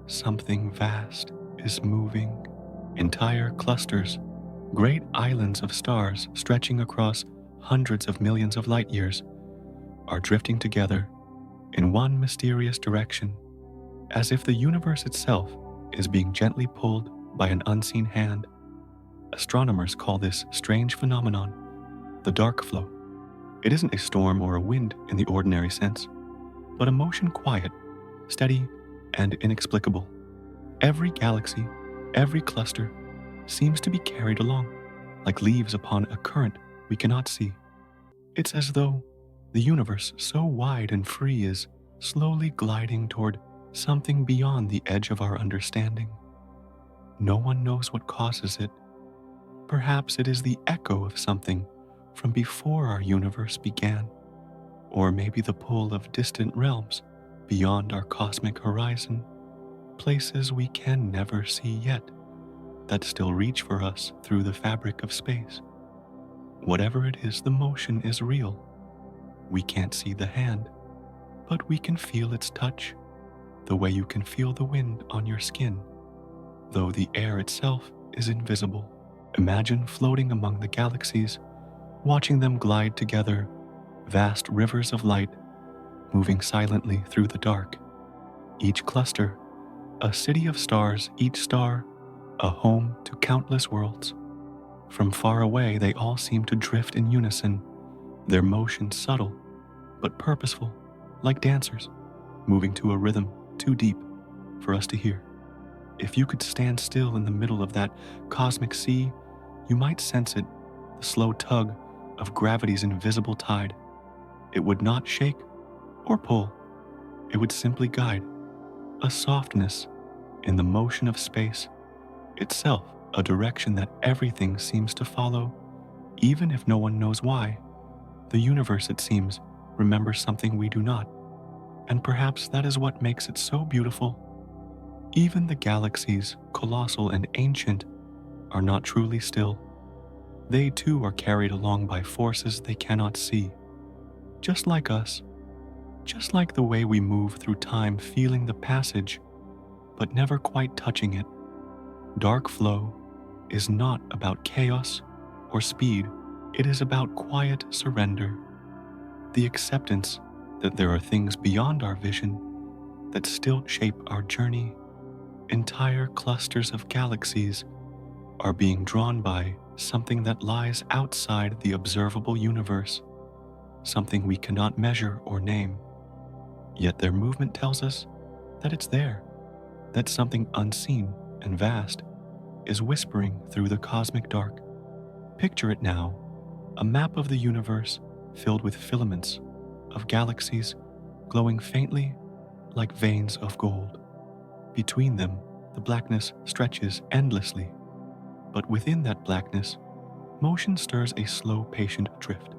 Something vast is moving. Entire clusters, great islands of stars stretching across hundreds of millions of light years, are drifting together in one mysterious direction, as if the universe itself is being gently pulled by an unseen hand. Astronomers call this strange phenomenon the dark flow. It isn't a storm or a wind in the ordinary sense, but a motion quiet, steady, and inexplicable. Every galaxy, every cluster seems to be carried along, like leaves upon a current we cannot see. It's as though the universe, so wide and free, is slowly gliding toward something beyond the edge of our understanding. No one knows what causes it. Perhaps it is the echo of something from before our universe began, or maybe the pull of distant realms beyond our cosmic horizon, places we can never see yet, that still reach for us through the fabric of space. Whatever it is, the motion is real. We can't see the hand, but we can feel its touch, the way you can feel the wind on your skin, though the air itself is invisible. Imagine floating among the galaxies, watching them glide together, vast rivers of light, moving silently through the dark. Each cluster, a city of stars, each star, a home to countless worlds. From far away, they all seem to drift in unison, their motion subtle but purposeful, like dancers, moving to a rhythm too deep for us to hear. If you could stand still in the middle of that cosmic sea, you might sense it, the slow tug of gravity's invisible tide. It would not shake or pull. It would simply guide, a softness in the motion of space, itself a direction that everything seems to follow, even if no one knows why. The universe, it seems, remember something we do not, and perhaps that is what makes it so beautiful. Even the galaxies, colossal and ancient, are not truly still. They too are carried along by forces they cannot see. Just like us, just like the way we move through time feeling the passage, but never quite touching it. Dark flow is not about chaos or speed. It is about quiet surrender, the acceptance that there are things beyond our vision that still shape our journey. Entire clusters of galaxies are being drawn by something that lies outside the observable universe, something we cannot measure or name. Yet their movement tells us that it's there, that something unseen and vast is whispering through the cosmic dark. Picture it now, a map of the universe filled with filaments of galaxies glowing faintly like veins of gold. Between them, the blackness stretches endlessly, but within that blackness, motion stirs a slow, patient drift.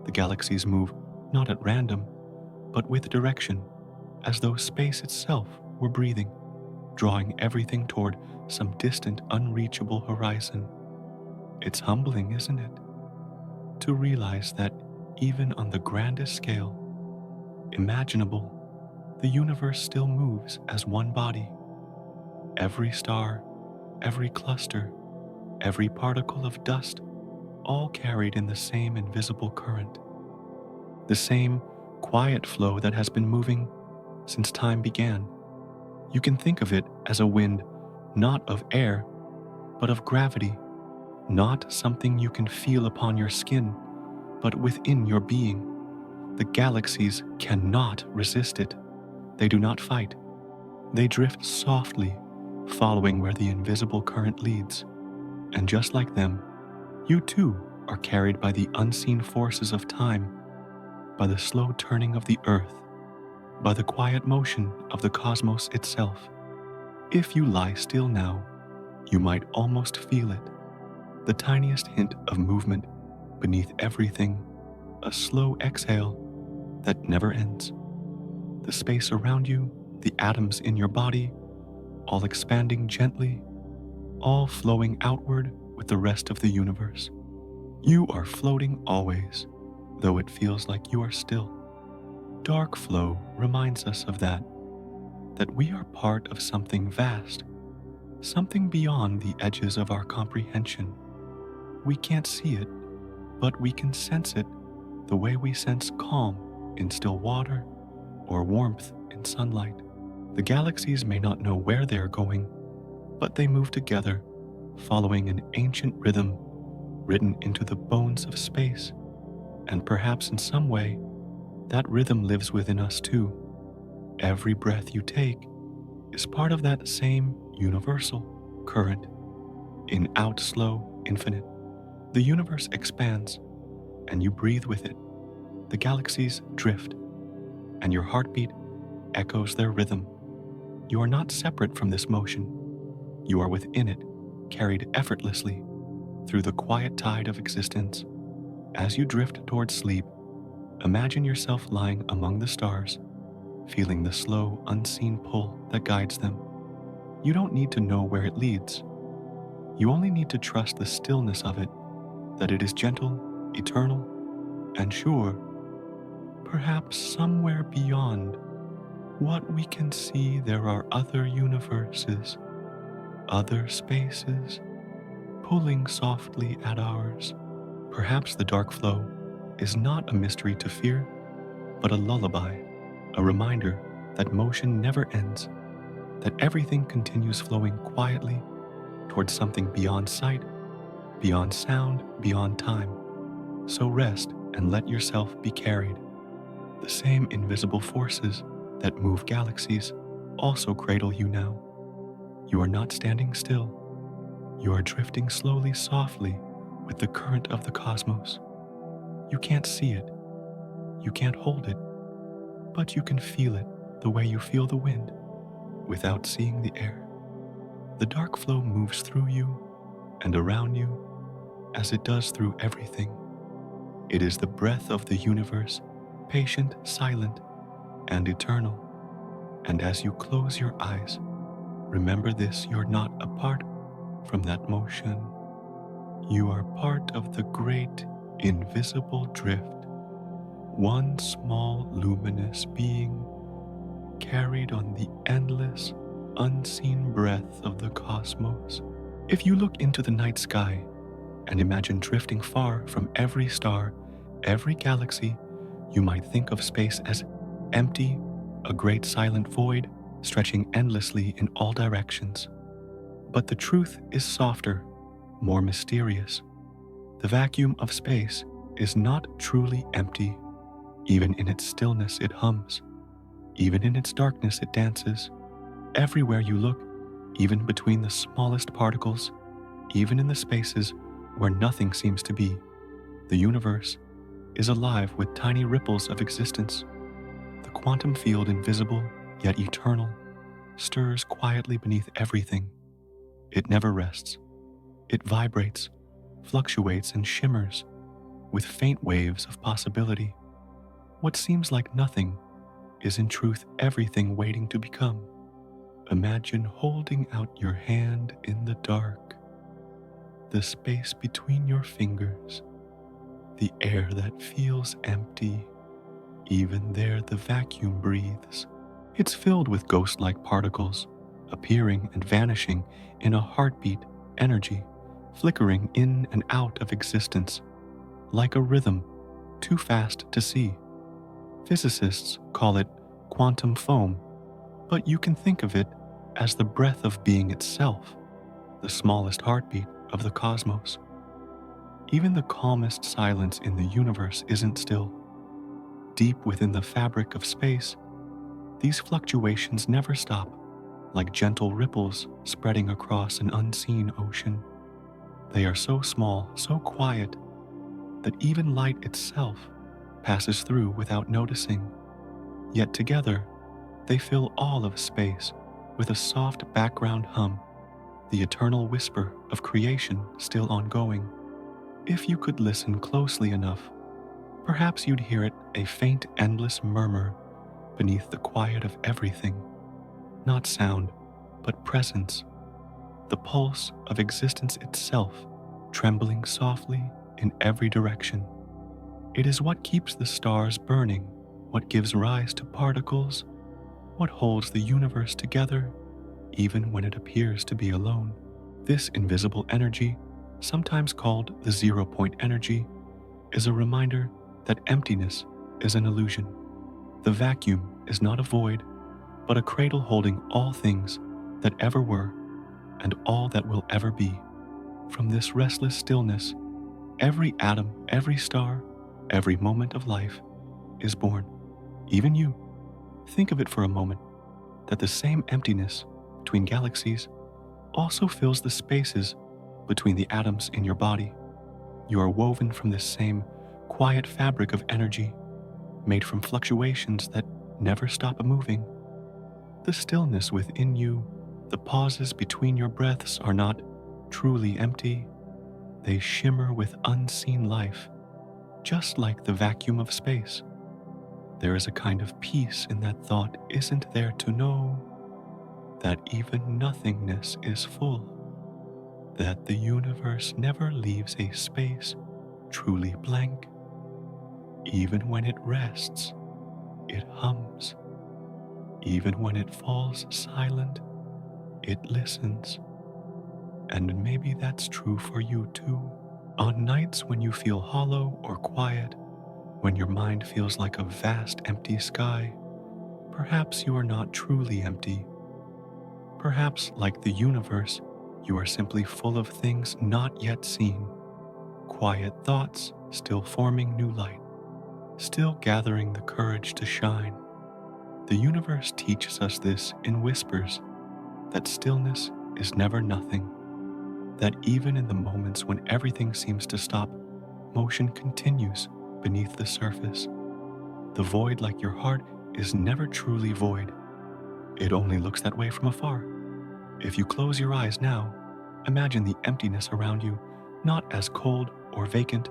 The galaxies move not at random, but with direction, as though space itself were breathing, drawing everything toward some distant, unreachable horizon. It's humbling, isn't it? To realize that even on the grandest scale imaginable, the universe still moves as one body. Every star, every cluster, every particle of dust, all carried in the same invisible current. The same quiet flow that has been moving since time began. You can think of it as a wind not of air, but of gravity, not something you can feel upon your skin, but within your being. The galaxies cannot resist it. They do not fight. They drift softly, following where the invisible current leads. And just like them, you too are carried by the unseen forces of time, by the slow turning of the earth, by the quiet motion of the cosmos itself. If you lie still now, you might almost feel it, the tiniest hint of movement beneath everything, a slow exhale that never ends. The space around you, the atoms in your body, all expanding gently, all flowing outward with the rest of the universe. You are floating always, though it feels like you are still. Dark flow reminds us of that we are part of something vast, something beyond the edges of our comprehension. We can't see it, but we can sense it the way we sense calm in still water or warmth in sunlight. The galaxies may not know where they are going, but they move together, following an ancient rhythm written into the bones of space. And perhaps in some way, that rhythm lives within us too. Every breath you take is part of that same universal current. In out slow, infinite, the universe expands, and you breathe with it. The galaxies drift, and your heartbeat echoes their rhythm. You are not separate from this motion. You are within it, carried effortlessly through the quiet tide of existence. As you drift towards sleep, imagine yourself lying among the stars, feeling the slow, unseen pull that guides them. You don't need to know where it leads. You only need to trust the stillness of it, that it is gentle, eternal, and sure. Perhaps somewhere beyond what we can see, there are other universes, other spaces, pulling softly at ours. Perhaps the dark flow is not a mystery to fear, but a lullaby, a reminder that motion never ends, that everything continues flowing quietly towards something beyond sight, beyond sound, beyond time. So rest and let yourself be carried. The same invisible forces that move galaxies also cradle you now. You are not standing still. You are drifting slowly, softly with the current of the cosmos. You can't see it. You can't hold it, but you can feel it the way you feel the wind without seeing the air. The dark flow moves through you and around you as it does through everything. It is the breath of the universe patient, silent, and eternal. And as you close your eyes, remember this: you're not apart from that motion. You are part of the great invisible drift, one small luminous being carried on the endless, unseen breath of the cosmos. If you look into the night sky and imagine drifting far from every star, every galaxy, you might think of space as empty, a great silent void stretching endlessly in all directions. But the truth is softer, more mysterious. The vacuum of space is not truly empty. Even in its stillness, it hums. Even in its darkness, it dances. Everywhere you look, even between the smallest particles, even in the spaces where nothing seems to be, the universe is alive with tiny ripples of existence. The quantum field, invisible yet eternal, stirs quietly beneath everything. It never rests. It vibrates, fluctuates, and shimmers with faint waves of possibility. What seems like nothing is in truth everything waiting to become. Imagine holding out your hand in the dark, the space between your fingers, the air that feels empty. Even there, the vacuum breathes. It's filled with ghost-like particles, appearing and vanishing in a heartbeat energy, flickering in and out of existence, like a rhythm too fast to see. Physicists call it quantum foam, but you can think of it as the breath of being itself, the smallest heartbeat of the cosmos. Even the calmest silence in the universe isn't still. Deep within the fabric of space, these fluctuations never stop, like gentle ripples spreading across an unseen ocean. They are so small, so quiet, that even light itself passes through without noticing. Yet together, they fill all of space with a soft background hum, the eternal whisper of creation still ongoing. If you could listen closely enough, perhaps you'd hear it, a faint, endless murmur beneath the quiet of everything. Not sound, but presence, the pulse of existence itself, trembling softly in every direction. It is what keeps the stars burning, what gives rise to particles, what holds the universe together, even when it appears to be alone. This invisible energy, sometimes called the zero-point energy, is a reminder that emptiness is an illusion. The vacuum is not a void, but a cradle holding all things that ever were and all that will ever be. From this restless stillness, every atom, every star, every moment of life is born. Even you. Think of it for a moment, that the same emptiness between galaxies also fills the spaces between the atoms in your body. You are woven from this same quiet fabric of energy, made from fluctuations that never stop moving. The stillness within you, the pauses between your breaths are not truly empty. They shimmer with unseen life, just like the vacuum of space. There is a kind of peace in that thought, isn't there, to know that even nothingness is full, that the universe never leaves a space truly blank. Even when it rests, it hums. Even when it falls silent, it listens. And maybe that's true for you too. On nights when you feel hollow or quiet, when your mind feels like a vast empty sky, perhaps you are not truly empty. Perhaps, like the universe, you are simply full of things not yet seen, quiet thoughts still forming new light, still gathering the courage to shine. The universe teaches us this in whispers, that stillness is never nothing, that even in the moments when everything seems to stop, motion continues beneath the surface. The void, like your heart, is never truly void. It only looks that way from afar. If you close your eyes now, imagine the emptiness around you, not as cold or vacant,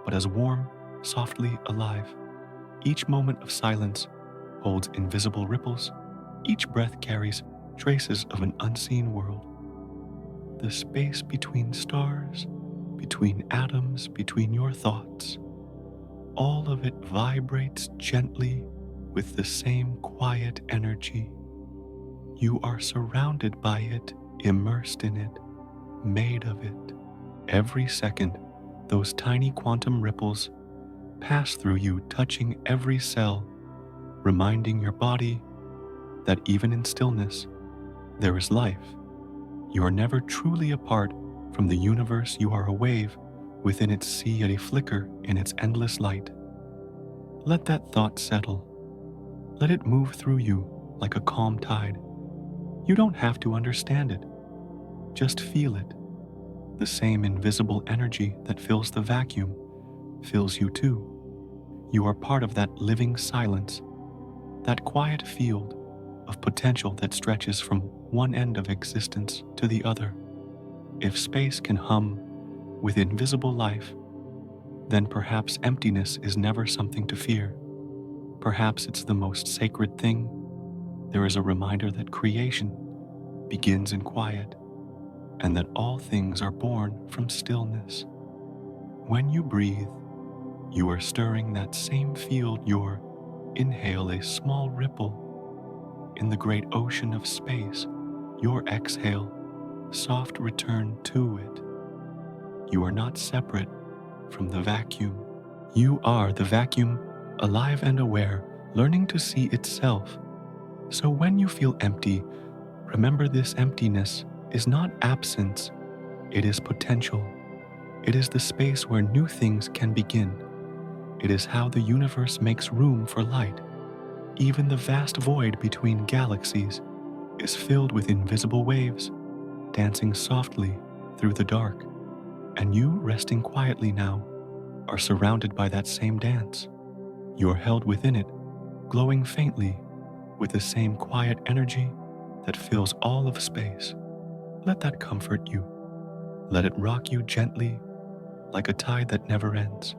but as warm, softly alive. Each moment of silence holds invisible ripples. Each breath carries traces of an unseen world. The space between stars, between atoms, between your thoughts, all of it vibrates gently with the same quiet energy. You are surrounded by it, immersed in it, made of it. Every second, those tiny quantum ripples pass through you, touching every cell, reminding your body that even in stillness, there is life. You are never truly apart from the universe. You are a wave within its sea, a flicker in its endless light. Let that thought settle. Let it move through you like a calm tide. You don't have to understand it. Just feel it. The same invisible energy that fills the vacuum fills you too. You are part of that living silence, that quiet field of potential that stretches from one end of existence to the other. If space can hum with invisible life, then perhaps emptiness is never something to fear. Perhaps it's the most sacred thing. There is a reminder that creation begins in quiet, and that all things are born from stillness. When you breathe, you are stirring that same field. Your inhale, a small ripple in the great ocean of space. Your exhale, soft return to it. You are not separate from the vacuum. You are the vacuum, alive and aware, learning to see itself. So when you feel empty, remember this emptiness is not absence, it is potential. It is the space where new things can begin. It is how the universe makes room for light. Even the vast void between galaxies is filled with invisible waves, dancing softly through the dark. And you, resting quietly now, are surrounded by that same dance. You are held within it, glowing faintly with the same quiet energy that fills all of space. Let that comfort you. Let it rock you gently like a tide that never ends.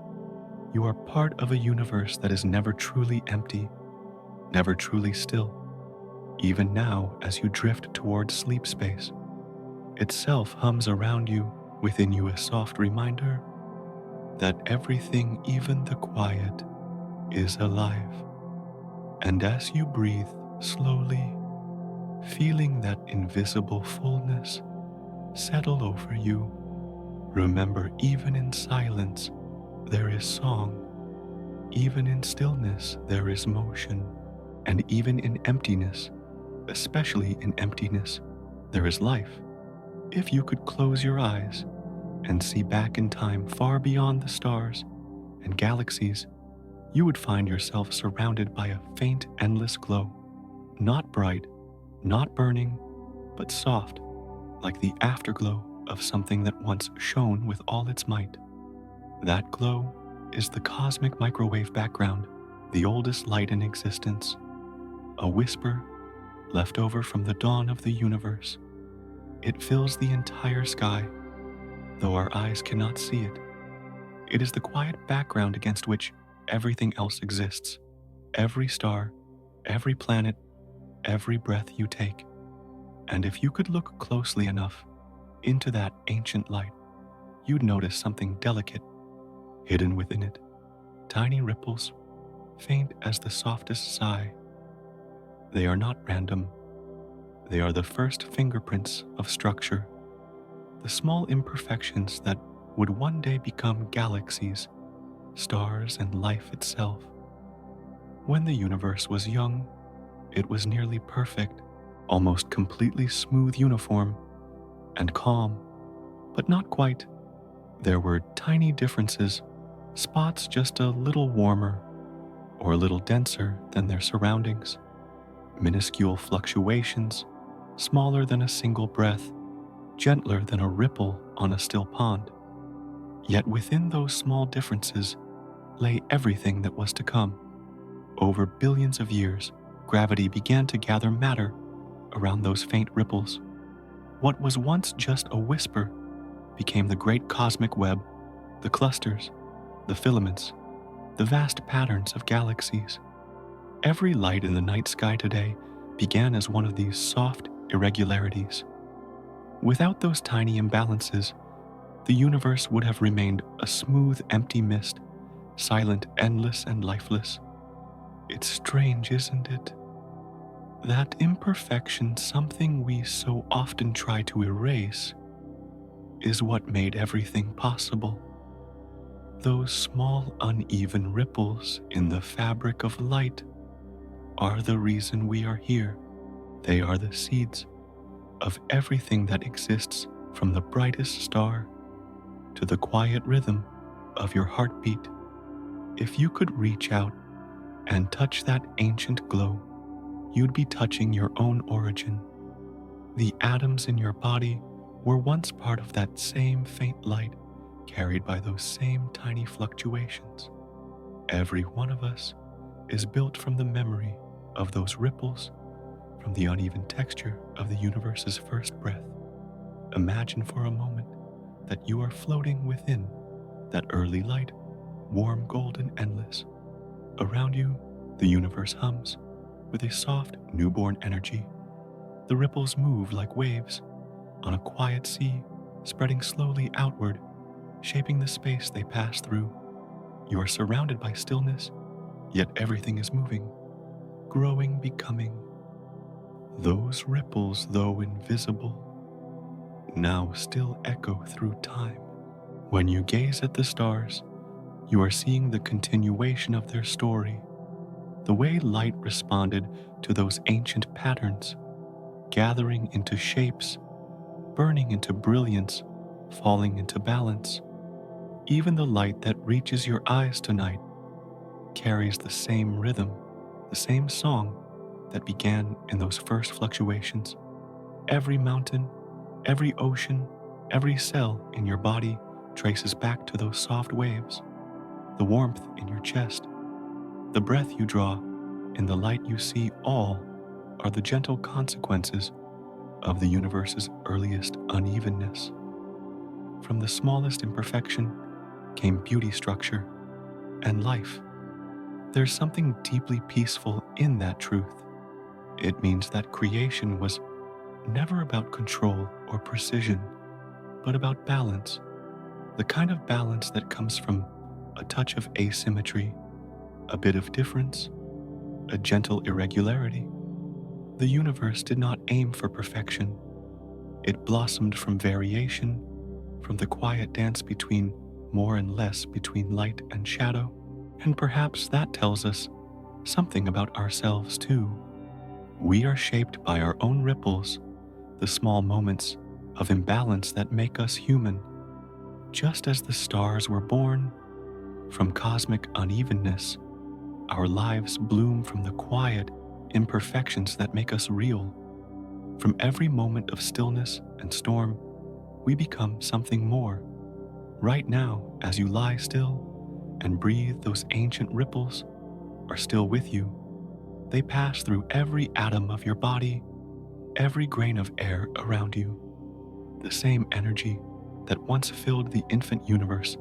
You are part of a universe that is never truly empty, never truly still. Even now, as you drift towards sleep space, itself hums around you, within you a soft reminder that everything, even the quiet, is alive. And as you breathe slowly, feeling that invisible fullness settle over you, remember, even in silence, there is song. Even in stillness, there is motion. And even in emptiness, especially in emptiness, there is life. If you could close your eyes and see back in time far beyond the stars and galaxies, you would find yourself surrounded by a faint, endless glow. Not bright, not burning, but soft, like the afterglow of something that once shone with all its might. That glow is the cosmic microwave background, the oldest light in existence, a whisper left over from the dawn of the universe. It fills the entire sky, though our eyes cannot see it. It is the quiet background against which everything else exists. Every star, every planet, every breath you take. And if you could look closely enough into that ancient light, you'd notice something delicate hidden within it. Tiny ripples, faint as the softest sigh. They are not random. They are the first fingerprints of structure, the small imperfections that would one day become galaxies, stars, and life itself. When the universe was young, it was nearly perfect, almost completely smooth, uniform, and calm, but not quite. There were tiny differences, spots just a little warmer or a little denser than their surroundings, minuscule fluctuations, smaller than a single breath, gentler than a ripple on a still pond. Yet within those small differences lay everything that was to come. Over billions of years, gravity began to gather matter around those faint ripples. What was once just a whisper became the great cosmic web, the clusters, the filaments, the vast patterns of galaxies. Every light in the night sky today began as one of these soft irregularities. Without those tiny imbalances, the universe would have remained a smooth, empty mist, silent, endless, and lifeless. It's strange, isn't it? That imperfection, something we so often try to erase, is what made everything possible. Those small, uneven ripples in the fabric of light are the reason we are here. They are the seeds of everything that exists, from the brightest star to the quiet rhythm of your heartbeat. If you could reach out and touch that ancient glow, you'd be touching your own origin. The atoms in your body were once part of that same faint light carried by those same tiny fluctuations. Every one of us is built from the memory of those ripples, from the uneven texture of the universe's first breath. Imagine for a moment that you are floating within that early light, warm, golden, endless. Around you, the universe hums with a soft, newborn energy. The ripples move like waves on a quiet sea, spreading slowly outward, shaping the space they pass through. You are surrounded by stillness, yet everything is moving, growing, becoming. Those ripples, though invisible, now still echo through time. When you gaze at the stars, you are seeing the continuation of their story, the way light responded to those ancient patterns, gathering into shapes, burning into brilliance, falling into balance. Even the light that reaches your eyes tonight carries the same rhythm, the same song that began in those first fluctuations. Every mountain, every ocean, every cell in your body traces back to those soft waves. The warmth in your chest, the breath you draw, and the light you see, all are the gentle consequences of the universe's earliest unevenness. From the smallest imperfection came beauty, structure, and life. There's something deeply peaceful in that truth. It means that creation was never about control or precision, but about balance, the kind of balance that comes from a touch of asymmetry, a bit of difference, a gentle irregularity. The universe did not aim for perfection. It blossomed from variation, from the quiet dance between more and less, between light and shadow. And perhaps that tells us something about ourselves too. We are shaped by our own ripples, the small moments of imbalance that make us human. Just as the stars were born from cosmic unevenness, our lives bloom from the quiet imperfections that make us real. From every moment of stillness and storm, we become something more. Right now, as you lie still and breathe, those ancient ripples are still with you. They pass through every atom of your body, every grain of air around you. The same energy that once filled the infant universe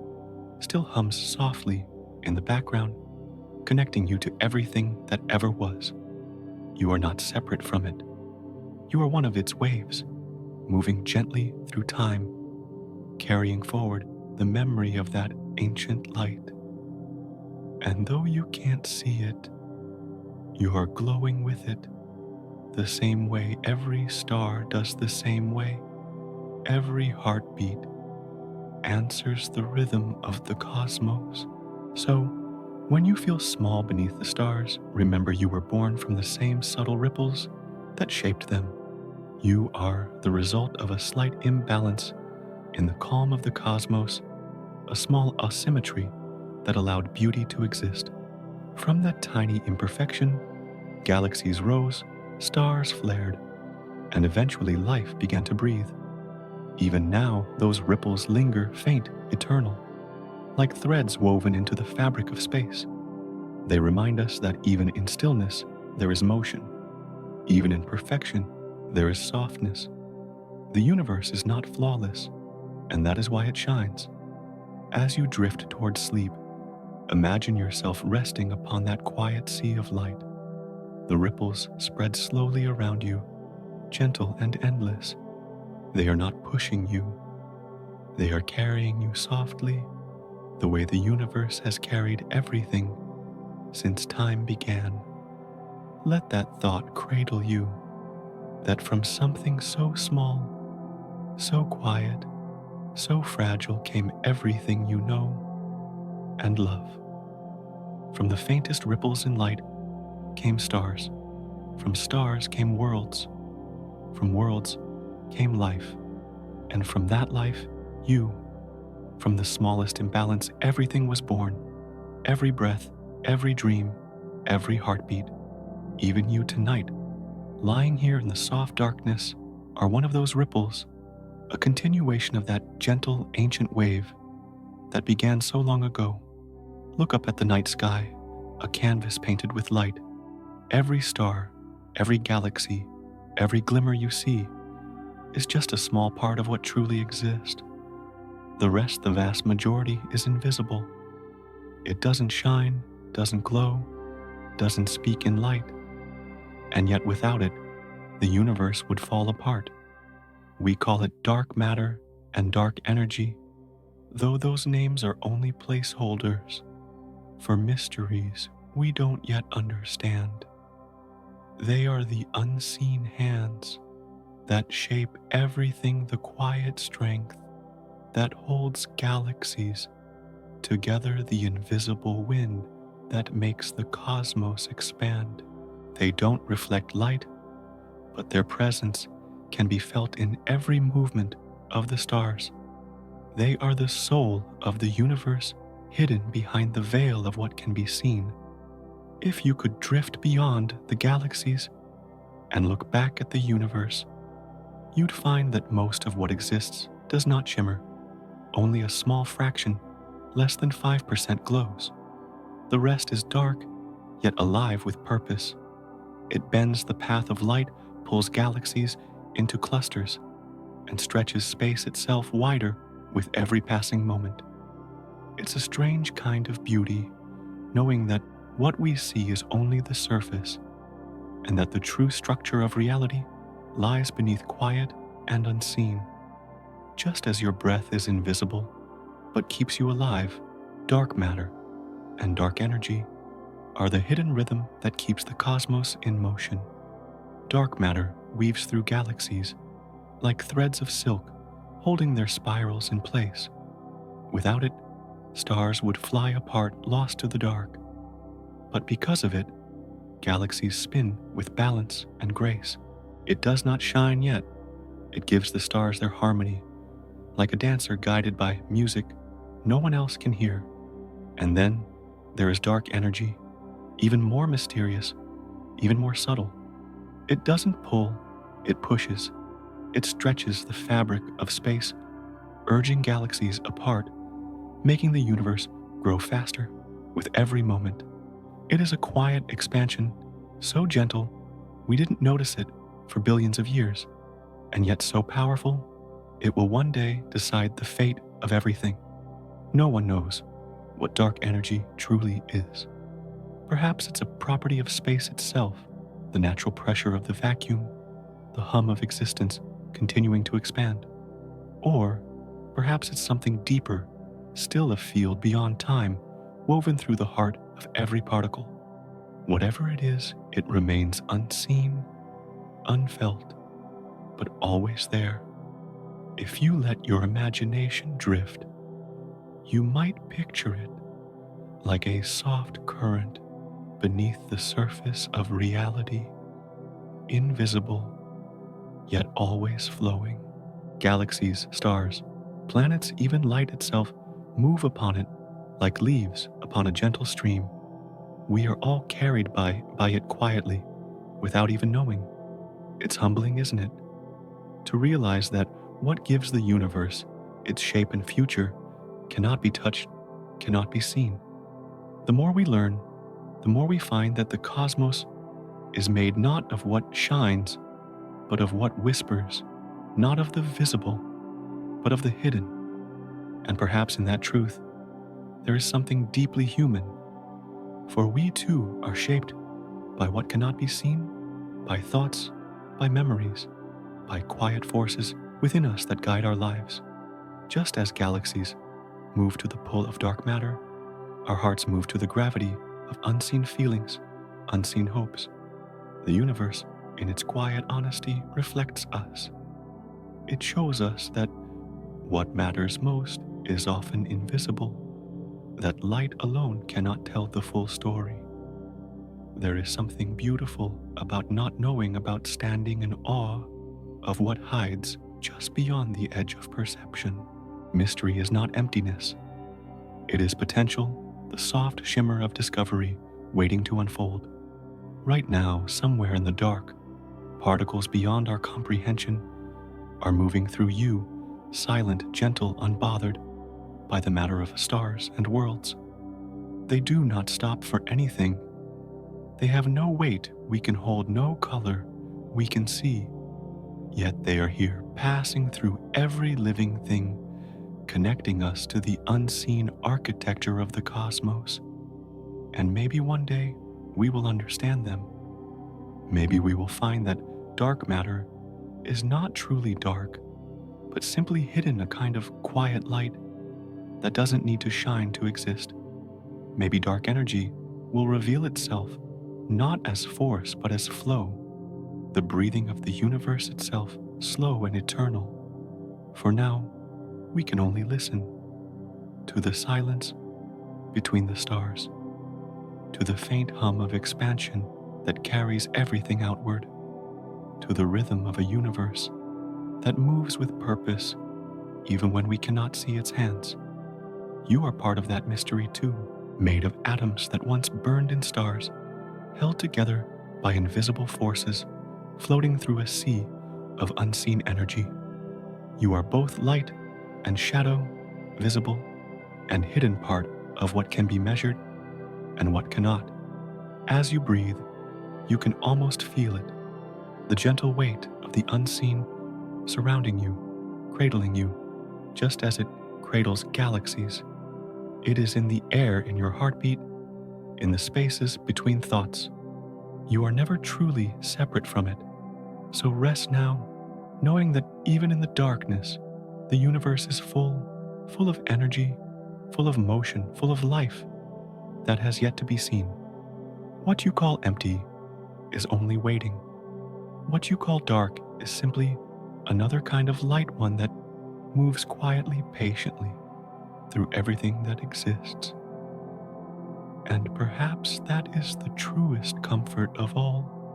still hums softly in the background, connecting you to everything that ever was. You are not separate from it. You are one of its waves, moving gently through time, carrying forward the memory of that ancient light. And though you can't see it, you are glowing with it, the same way every star does, the same way every heartbeat answers the rhythm of the cosmos. So, when you feel small beneath the stars, remember you were born from the same subtle ripples that shaped them. You are the result of a slight imbalance in the calm of the cosmos, a small asymmetry that allowed beauty to exist. From that tiny imperfection, galaxies rose, stars flared, and eventually life began to breathe. Even now, those ripples linger, faint, eternal, like threads woven into the fabric of space. They remind us that even in stillness, there is motion. Even in perfection, there is softness. The universe is not flawless, and that is why it shines. As you drift towards sleep, Imagine yourself resting upon that quiet sea of light. The ripples spread slowly around you, gentle and endless. They are not pushing you, they are carrying you softly, the way the universe has carried everything since time began. Let that thought cradle you, that from something so small, so quiet, so fragile came everything you know and love. From the faintest ripples in light came stars. From stars came worlds. From worlds came life. And from that life, you. From the smallest imbalance, everything was born. Every breath, every dream, every heartbeat. Even you tonight, lying here in the soft darkness, are one of those ripples, a continuation of that gentle ancient wave that began so long ago. Look up at the night sky, a canvas painted with light. Every star, every galaxy, every glimmer you see is just a small part of what truly exists. The rest, the vast majority, is invisible. It doesn't shine, doesn't glow, doesn't speak in light. And yet without it, the universe would fall apart. We call it dark matter and dark energy, though those names are only placeholders for mysteries we don't yet understand. They are the unseen hands that shape everything, the quiet strength that holds galaxies together, the invisible wind that makes the cosmos expand. They don't reflect light, but their presence can be felt in every movement of the stars. They are the soul of the universe, hidden behind the veil of what can be seen. If you could drift beyond the galaxies and look back at the universe, you'd find that most of what exists does not shimmer. Only a small fraction, less than 5%, glows. The rest is dark, yet alive with purpose. It bends the path of light, pulls galaxies into clusters, and stretches space itself wider with every passing moment. It's a strange kind of beauty, knowing that what we see is only the surface, and that the true structure of reality lies beneath quiet and unseen. Just as your breath is invisible, but keeps you alive, dark matter and dark energy are the hidden rhythm that keeps the cosmos in motion. Dark matter weaves through galaxies like threads of silk, holding their spirals in place. Without it, stars would fly apart, lost to the dark. But because of it, galaxies spin with balance and grace. It does not shine yet. It gives the stars their harmony, like a dancer guided by music no one else can hear. And then there is dark energy, even more mysterious, even more subtle. It doesn't pull, it pushes. It stretches the fabric of space, urging galaxies apart, making the universe grow faster with every moment. It is a quiet expansion, so gentle we didn't notice it for billions of years, and yet so powerful, it will one day decide the fate of everything. No one knows what dark energy truly is. Perhaps it's a property of space itself, the natural pressure of the vacuum, the hum of existence continuing to expand. Or perhaps it's something deeper, still a field beyond time, woven through the heart of every particle. Whatever it is, it remains unseen, unfelt, but always there. If you let your imagination drift, you might picture it like a soft current beneath the surface of reality, invisible, yet always flowing. Galaxies, stars, planets, even light itself move upon it like leaves upon a gentle stream. We are all carried by it quietly, without even knowing. It's humbling, isn't it? To realize that what gives the universe its shape and future cannot be touched, cannot be seen. The more we learn, the more we find that the cosmos is made not of what shines, but of what whispers, not of the visible, but of the hidden. And perhaps in that truth, there is something deeply human, for we too are shaped by what cannot be seen, by thoughts, by memories, by quiet forces within us that guide our lives. Just as galaxies move to the pull of dark matter, our hearts move to the gravity of unseen feelings, unseen hopes. The universe, in its quiet honesty, reflects us. It shows us that what matters most is often invisible, that light alone cannot tell the full story. There is something beautiful about not knowing, about standing in awe of what hides just beyond the edge of perception. Mystery is not emptiness. It is potential, the soft shimmer of discovery waiting to unfold. Right now, somewhere in the dark, particles beyond our comprehension are moving through you, silent, gentle, unbothered by the matter of stars and worlds. They do not stop for anything. They have no weight we can hold, no color we can see. Yet they are here, passing through every living thing, connecting us to the unseen architecture of the cosmos. And maybe one day we will understand them. Maybe we will find that dark matter is not truly dark, but simply hidden, a kind of quiet light that doesn't need to shine to exist. Maybe dark energy will reveal itself not as force but as flow, the breathing of the universe itself, slow and eternal. For now, we can only listen to the silence between the stars, to the faint hum of expansion that carries everything outward, to the rhythm of a universe that moves with purpose even when we cannot see its hands. You are part of that mystery too, made of atoms that once burned in stars, held together by invisible forces, floating through a sea of unseen energy. You are both light and shadow, visible and hidden part of what can be measured and what cannot. As you breathe, you can almost feel it, the gentle weight of the unseen surrounding you, cradling you, just as it cradles galaxies. It is in the air, in your heartbeat, in the spaces between thoughts. You are never truly separate from it. So rest now, knowing that even in the darkness, the universe is full of energy, full of motion, full of life that has yet to be seen. What you call empty is only waiting. What you call dark is simply another kind of light, one that moves quietly, patiently through everything that exists. And perhaps that is the truest comfort of all,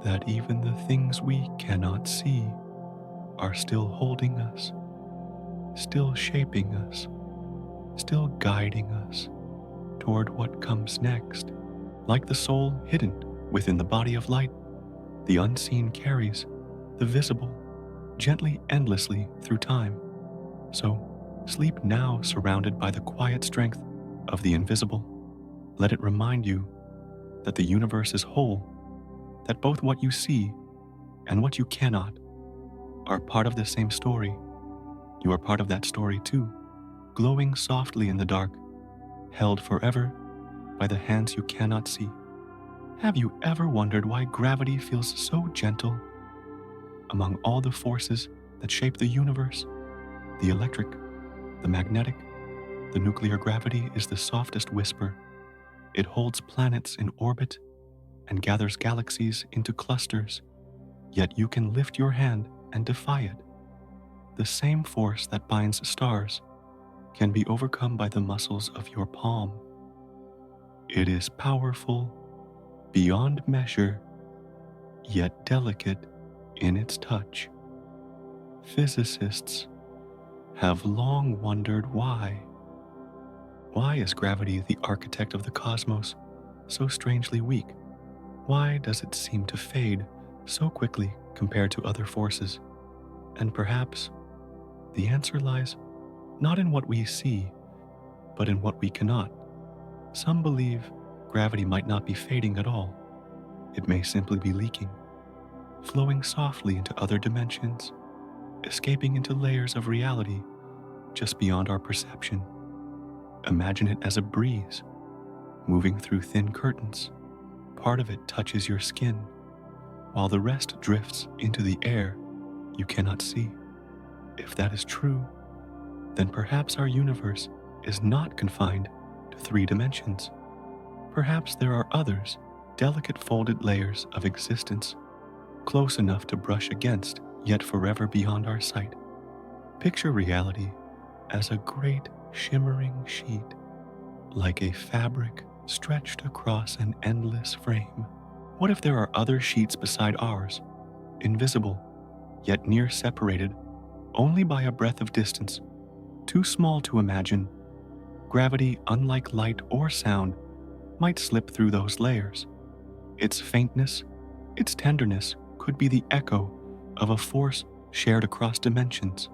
that even the things we cannot see are still holding us, still shaping us, still guiding us toward what comes next. Like the soul hidden within the body of light, the unseen carries the visible gently, endlessly through time. So sleep now, surrounded by the quiet strength of the invisible. Let it remind you that the universe is whole, that both what you see and what you cannot are part of the same story. You are part of that story too, glowing softly in the dark, held forever by the hands you cannot see. Have you ever wondered why gravity feels so gentle among all the forces that shape the universe? The electric, the magnetic, the nuclear gravity is the softest whisper. It holds planets in orbit and gathers galaxies into clusters, yet you can lift your hand and defy it. The same force that binds stars can be overcome by the muscles of your palm. It is powerful beyond measure, yet delicate in its touch. Physicists have long wondered why. Why is gravity, the architect of the cosmos, so strangely weak? Why does it seem to fade so quickly compared to other forces? And perhaps the answer lies not in what we see, but in what we cannot. Some believe gravity might not be fading at all. It may simply be leaking, flowing softly into other dimensions, escaping into layers of reality just beyond our perception. Imagine it as a breeze moving through thin curtains. Part of it touches your skin, while the rest drifts into the air you cannot see. If that is true, then perhaps our universe is not confined to 3 dimensions. Perhaps there are others, delicate folded layers of existence, close enough to brush against, yet forever beyond our sight. Picture reality as a great shimmering sheet, like a fabric stretched across an endless frame. What if there are other sheets beside ours, invisible, yet near separated only by a breath of distance, too small to imagine? Gravity, unlike light or sound, might slip through those layers. Its faintness, its tenderness could be the echo of a force shared across dimensions.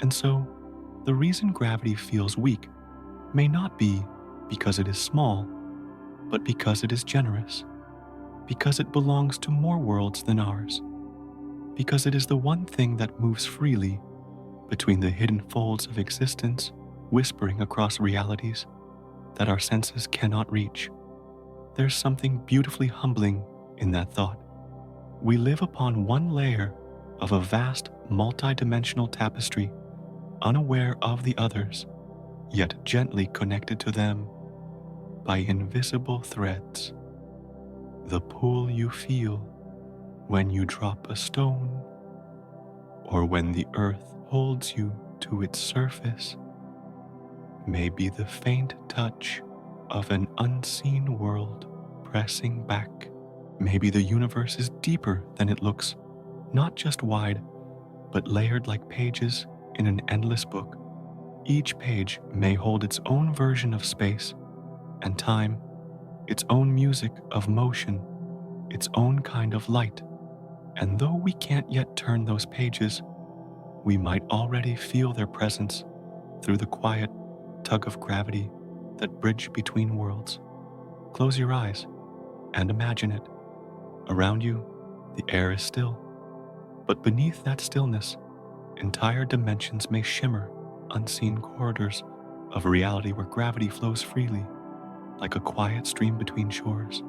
And so, the reason gravity feels weak may not be because it is small, but because it is generous, because it belongs to more worlds than ours, because it is the one thing that moves freely between the hidden folds of existence, whispering across realities that our senses cannot reach. There's something beautifully humbling in that thought. We live upon one layer of a vast, multi-dimensional tapestry, unaware of the others, yet gently connected to them by invisible threads. The pull you feel when you drop a stone, or when the earth holds you to its surface, may be the faint touch of an unseen world pressing back. Maybe the universe is deeper than it looks, not just wide, but layered like pages in an endless book. Each page may hold its own version of space and time, its own music of motion, its own kind of light. And though we can't yet turn those pages, we might already feel their presence through the quiet tug of gravity that bridge between worlds. Close your eyes and imagine it. Around you, the air is still, but beneath that stillness, entire dimensions may shimmer, unseen corridors of reality where gravity flows freely, like a quiet stream between shores.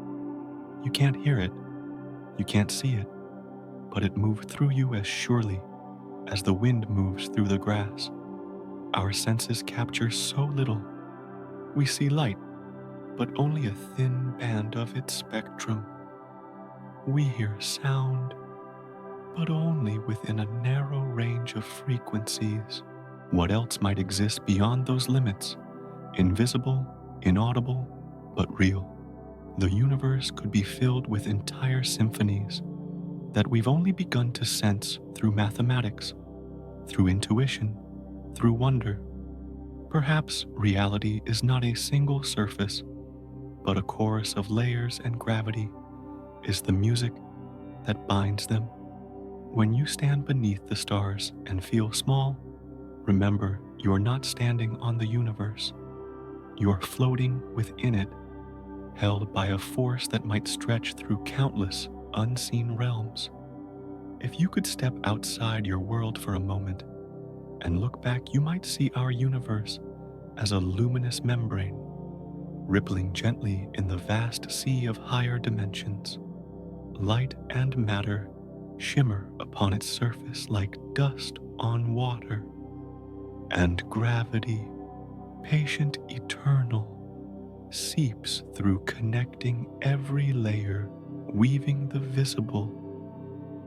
You can't hear it, you can't see it, but it moved through you as surely as the wind moves through the grass. Our senses capture so little. We see light, but only a thin band of its spectrum. We hear sound, but only within a narrow range of frequencies. What else might exist beyond those limits? Invisible, inaudible, but real. The universe could be filled with entire symphonies that we've only begun to sense through mathematics, through intuition, through wonder. Perhaps reality is not a single surface, but a chorus of layers, and gravity is the music that binds them. When you stand beneath the stars and feel small, remember you are not standing on the universe. You are floating within it, held by a force that might stretch through countless unseen realms. If you could step outside your world for a moment and look back, you might see our universe as a luminous membrane, rippling gently in the vast sea of higher dimensions. Light and matter shimmer upon its surface like dust on water, and gravity, patient, eternal, seeps through, connecting every layer, weaving the visible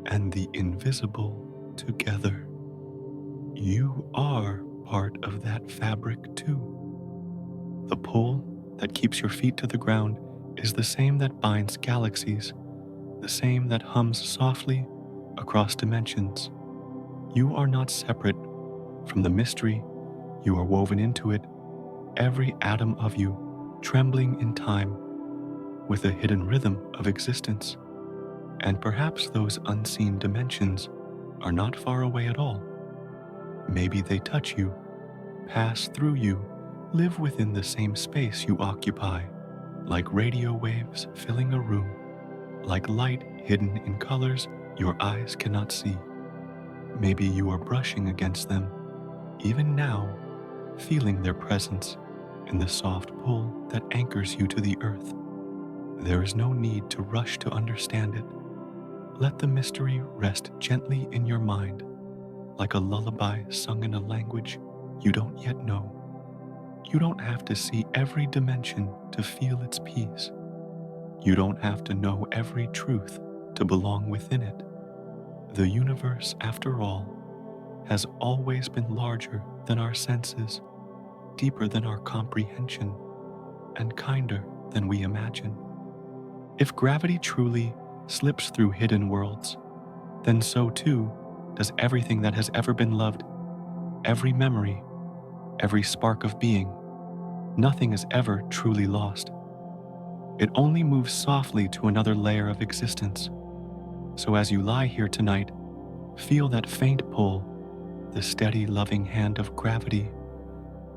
and the invisible together. You are part of that fabric too. The pull that keeps your feet to the ground is the same that binds galaxies, the same that hums softly across dimensions. You are not separate from the mystery, you are woven into it, every atom of you trembling in time with a hidden rhythm of existence. And perhaps those unseen dimensions are not far away at all. Maybe they touch you, pass through you, live within the same space you occupy, like radio waves filling a room, like light hidden in colors your eyes cannot see. Maybe you are brushing against them, even now, feeling their presence, in the soft pull that anchors you to the earth. There is no need to rush to understand it. Let the mystery rest gently in your mind, like a lullaby sung in a language you don't yet know. You don't have to see every dimension to feel its peace. You don't have to know every truth to belong within it. The universe, after all, has always been larger than our senses, deeper than our comprehension, and kinder than we imagine. If gravity truly slips through hidden worlds, then so too does everything that has ever been loved, every memory, every spark of being. Nothing is ever truly lost. It only moves softly to another layer of existence. So as you lie here tonight, feel that faint pull, the steady, loving hand of gravity,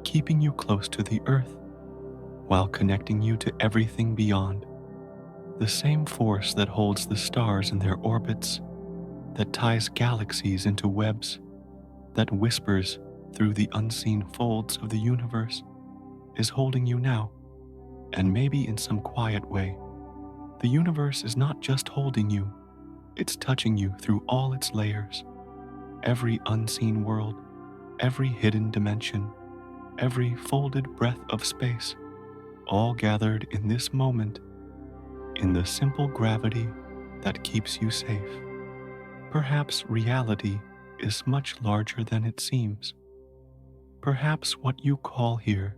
keeping you close to the earth, while connecting you to everything beyond. The same force that holds the stars in their orbits, that ties galaxies into webs, that whispers through the unseen folds of the universe, is holding you now. And maybe in some quiet way, the universe is not just holding you, it's touching you through all its layers. Every unseen world, every hidden dimension, every folded breath of space, all gathered in this moment, in the simple gravity that keeps you safe. Perhaps reality is much larger than it seems. Perhaps what you call here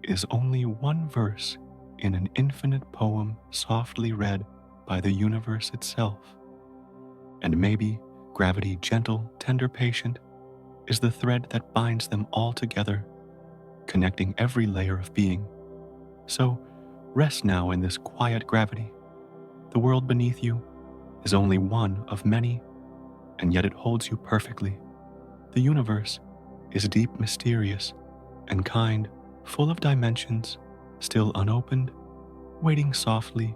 is only one verse in an infinite poem softly read by the universe itself. And maybe gravity, gentle, tender, patient, is the thread that binds them all together, connecting every layer of being. So rest now in this quiet gravity. The world beneath you is only one of many, and yet it holds you perfectly. The universe is deep, mysterious, and kind, full of dimensions, still unopened, waiting softly,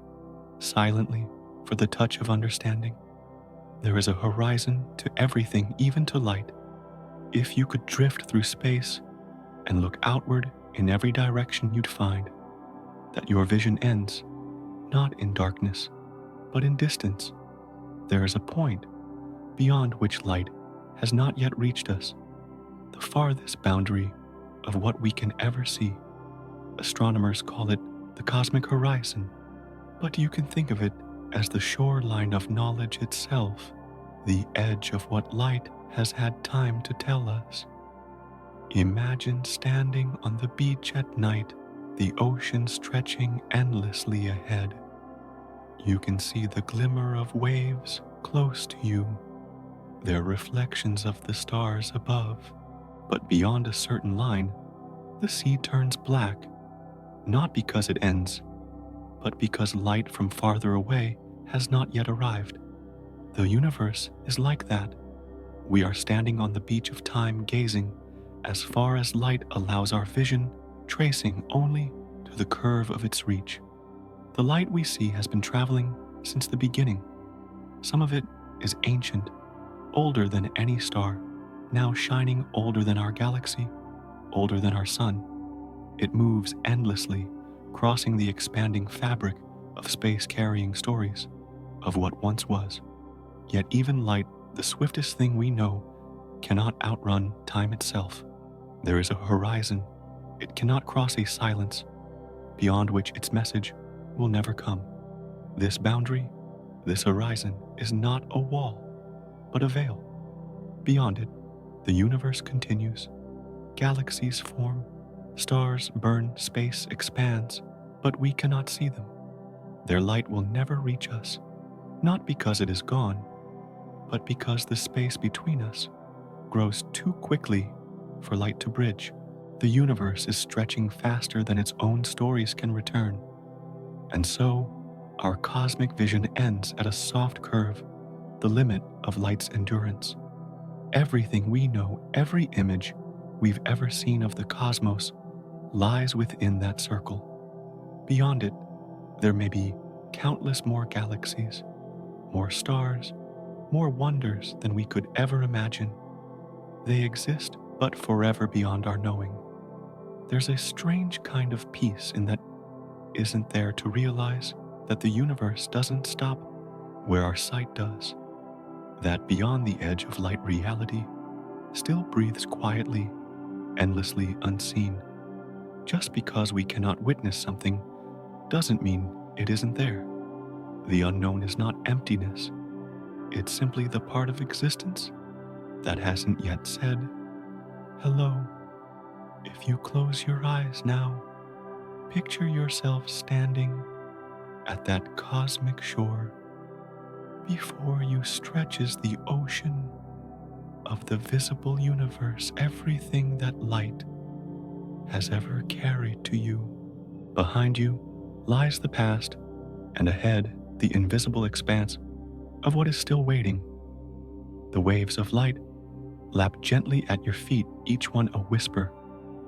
silently for the touch of understanding. There is a horizon to everything, even to light. If you could drift through space and look outward in every direction, you'd find that your vision ends not in darkness, but in distance. There is a point beyond which light has not yet reached us, the farthest boundary of what we can ever see. Astronomers call it the cosmic horizon, but you can think of it as the shoreline of knowledge itself, the edge of what light has had time to tell us. Imagine standing on the beach at night, the ocean stretching endlessly ahead. You can see the glimmer of waves close to you, their reflections of the stars above. But beyond a certain line, the sea turns black, not because it ends, but because light from farther away has not yet arrived. The universe is like that. We are standing on the beach of time, gazing as far as light allows our vision, tracing only to the curve of its reach. The light we see has been traveling since the beginning. Some of it is ancient, older than any star, now shining older than our galaxy, older than our sun. It moves endlessly, crossing the expanding fabric of space, carrying stories of what once was. Yet even light, the swiftest thing we know, cannot outrun time itself. There is a horizon. It cannot cross a silence beyond which its message will never come. This boundary, this horizon, is not a wall, but a veil. Beyond it, the universe continues. Galaxies form, stars burn, space expands, but we cannot see them. Their light will never reach us, not because it is gone, but because the space between us grows too quickly for light to bridge. The universe is stretching faster than its own stories can return. And so, our cosmic vision ends at a soft curve, the limit of light's endurance. Everything we know, every image we've ever seen of the cosmos, lies within that circle. Beyond it, there may be countless more galaxies, more stars, more wonders than we could ever imagine. They exist, but forever beyond our knowing. There's a strange kind of peace in that isn't there to realize that the universe doesn't stop where our sight does, that beyond the edge of light reality still breathes quietly, endlessly unseen. Just because we cannot witness something doesn't mean it isn't there. The unknown is not emptiness, it's simply the part of existence that hasn't yet said, hello. If you close your eyes now, picture yourself standing at that cosmic shore. Before you stretches the ocean of the visible universe, everything that light has ever carried to you. Behind you lies the past, and ahead the invisible expanse of what is still waiting. The waves of light lap gently at your feet, each one a whisper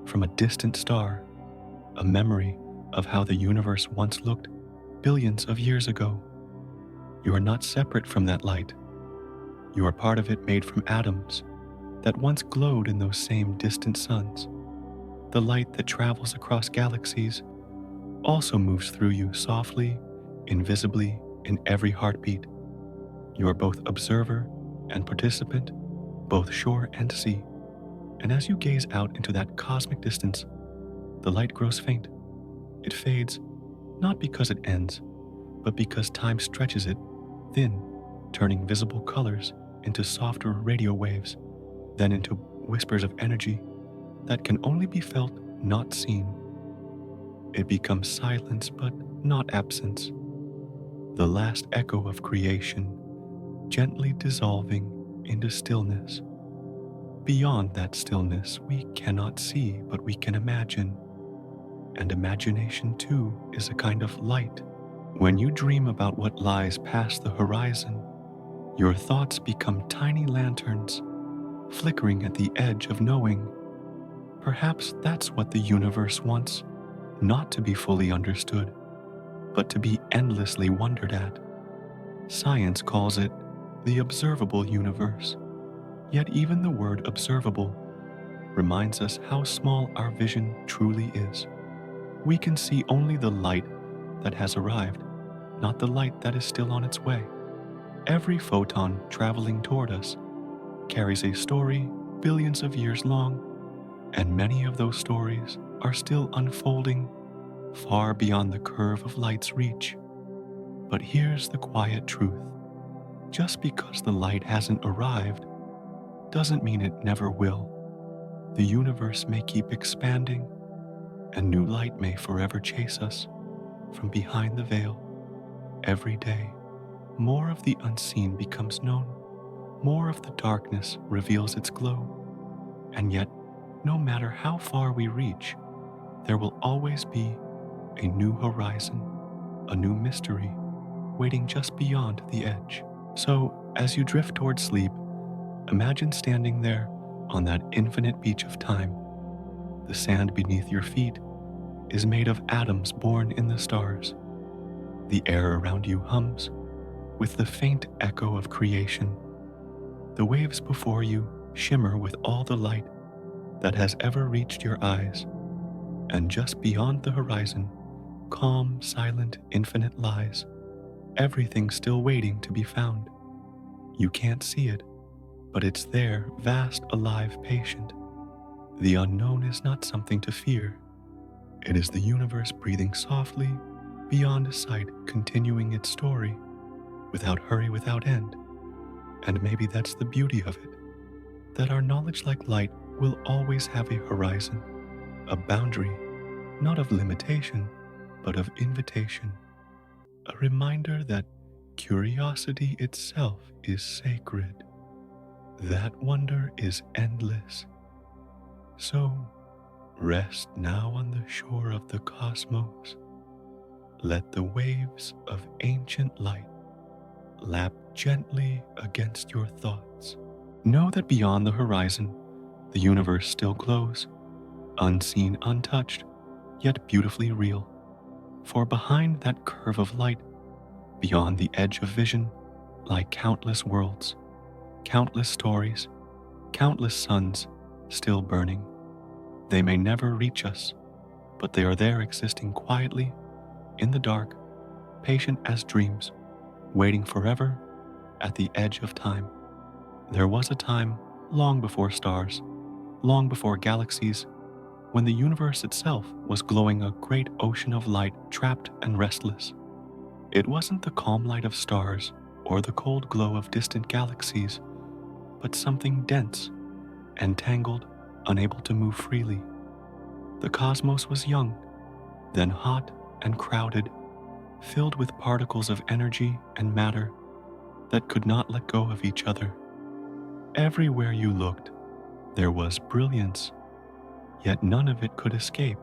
from a distant star, a memory of how the universe once looked billions of years ago. You are not separate from that light. You are part of it, made from atoms that once glowed in those same distant suns. The light that travels across galaxies also moves through you softly, invisibly, in every heartbeat. You are both observer and participant, both shore and sea. And as you gaze out into that cosmic distance, the light grows faint. It fades, not because it ends, but because time stretches it thin, turning visible colors into softer radio waves, then into whispers of energy that can only be felt, not seen. It becomes silence, but not absence. The last echo of creation, gently dissolving into stillness. Beyond that stillness, we cannot see, but we can imagine. And imagination, too, is a kind of light. When you dream about what lies past the horizon, your thoughts become tiny lanterns, flickering at the edge of knowing. Perhaps that's what the universe wants, not to be fully understood, but to be endlessly wondered at. Science calls it the observable universe. Yet even the word observable reminds us how small our vision truly is. We can see only the light that has arrived, not the light that is still on its way. Every photon traveling toward us carries a story billions of years long, and many of those stories are still unfolding far beyond the curve of light's reach. But here's the quiet truth. Just because the light hasn't arrived doesn't mean it never will. The universe may keep expanding, and new light may forever chase us from behind the veil. Every day, more of the unseen becomes known, more of the darkness reveals its glow, and yet, no matter how far we reach, there will always be a new horizon, a new mystery, waiting just beyond the edge. So, as you drift toward sleep, imagine standing there on that infinite beach of time. The sand beneath your feet is made of atoms born in the stars. The air around you hums with the faint echo of creation. The waves before you shimmer with all the light that has ever reached your eyes. And just beyond the horizon, calm, silent, infinite lies, everything still waiting to be found. You can't see it, but it's there, vast, alive, patient. The unknown is not something to fear. It is the universe breathing softly, beyond sight, continuing its story, without hurry, without end. And maybe that's the beauty of it, that our knowledge, like light, will always have a horizon, a boundary, not of limitation, but of invitation. A reminder that curiosity itself is sacred. That wonder is endless. So, rest now on the shore of the cosmos. Let the waves of ancient light lap gently against your thoughts. Know that beyond the horizon, the universe still glows, unseen, untouched, yet beautifully real. For behind that curve of light, beyond the edge of vision, lie countless worlds, countless stories, countless suns still burning. They may never reach us, but they are there existing quietly, in the dark, patient as dreams, waiting forever at the edge of time. There was a time long before stars, long before galaxies, when the universe itself was glowing a great ocean of light, trapped and restless. It wasn't the calm light of stars or the cold glow of distant galaxies, but something dense, entangled, unable to move freely. The cosmos was young, then hot and crowded, filled with particles of energy and matter that could not let go of each other. Everywhere you looked, there was brilliance, yet none of it could escape.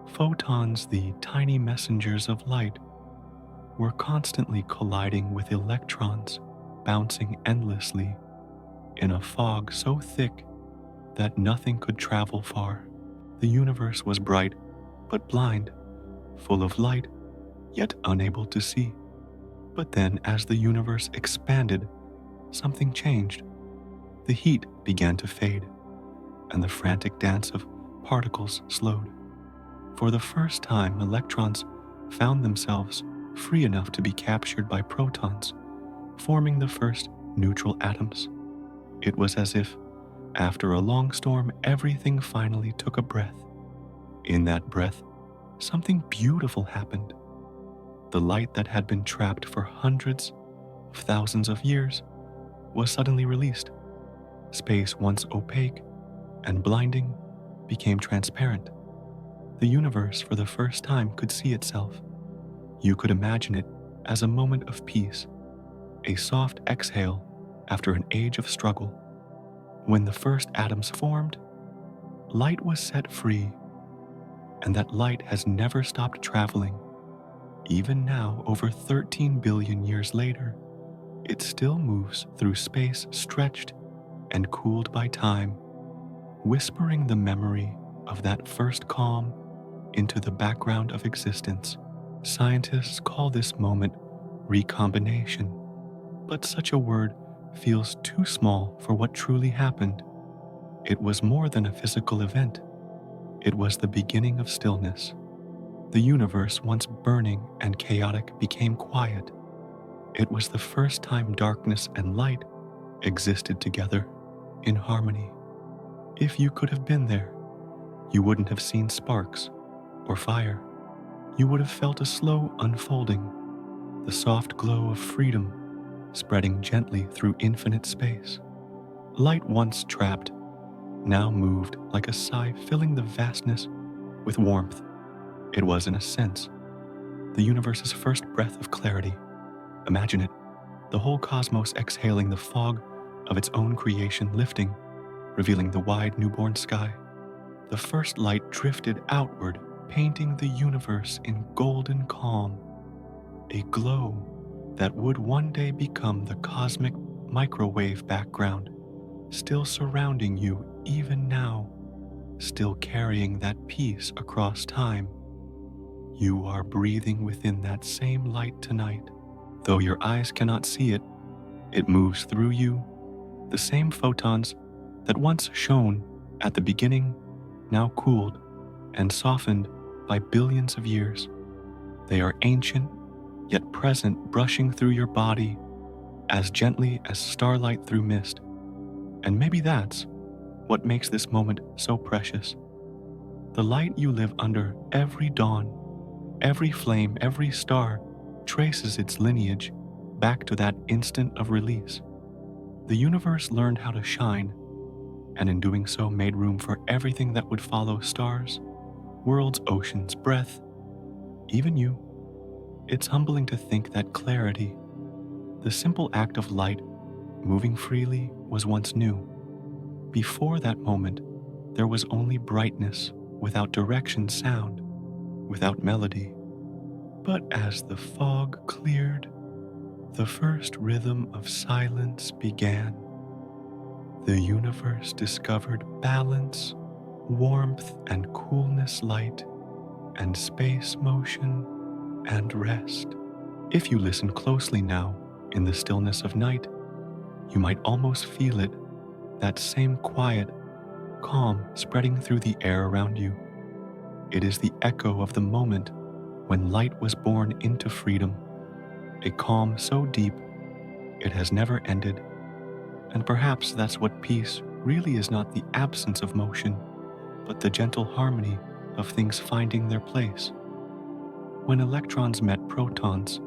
Photons, the tiny messengers of light, were constantly colliding with electrons, bouncing endlessly in a fog so thick that nothing could travel far. The universe was bright, but blind, full of light, yet unable to see. But then, as the universe expanded, something changed. The heat began to fade, and the frantic dance of particles slowed. For the first time, electrons found themselves free enough to be captured by protons, forming the first neutral atoms. It was as if, after a long storm, everything finally took a breath. In that breath, something beautiful happened. The light that had been trapped for hundreds of thousands of years was suddenly released. Space, once opaque and blinding, became transparent. The universe, for the first time, could see itself. You could imagine it as a moment of peace, a soft exhale after an age of struggle. When the first atoms formed, light was set free, and that light has never stopped traveling. Even now, over 13 billion years later, it still moves through space, stretched and cooled by time, whispering the memory of that first calm into the background of existence. Scientists call this moment recombination, but such a word feels too small for what truly happened. It was more than a physical event. It was the beginning of stillness. The universe, once burning and chaotic, became quiet. It was the first time darkness and light existed together in harmony. If you could have been there, you wouldn't have seen sparks or fire. You would have felt a slow unfolding, the soft glow of freedom spreading gently through infinite space. Light once trapped, now moved like a sigh, filling the vastness with warmth. It was, in a sense, the universe's first breath of clarity. Imagine it, the whole cosmos exhaling the fog of its own creation, lifting, revealing the wide newborn sky. The first light drifted outward, painting the universe in golden calm, a glow that would one day become the cosmic microwave background, still surrounding you even now, still carrying that peace across time. You are breathing within that same light tonight. Though your eyes cannot see it, it moves through you. The same photons that once shone at the beginning, now cooled and softened by billions of years. They are ancient, yet present, brushing through your body as gently as starlight through mist. And maybe that's what makes this moment so precious. The light you live under, every dawn, every flame, every star, traces its lineage back to that instant of release. The universe learned how to shine, and in doing so made room for everything that would follow: stars, worlds, oceans, breath, even you. It's humbling to think that clarity, the simple act of light moving freely, was once new. Before that moment, there was only brightness, without direction, sound, without melody. But as the fog cleared, the first rhythm of silence began. The universe discovered balance, warmth and coolness, light and space, motion and rest. If you listen closely now, in the stillness of night, you might almost feel it, that same quiet, calm spreading through the air around you. It is the echo of the moment when light was born into freedom, a calm so deep it has never ended. And perhaps that's what peace really is, not the absence of motion, but the gentle harmony of things finding their place. When electrons met protons,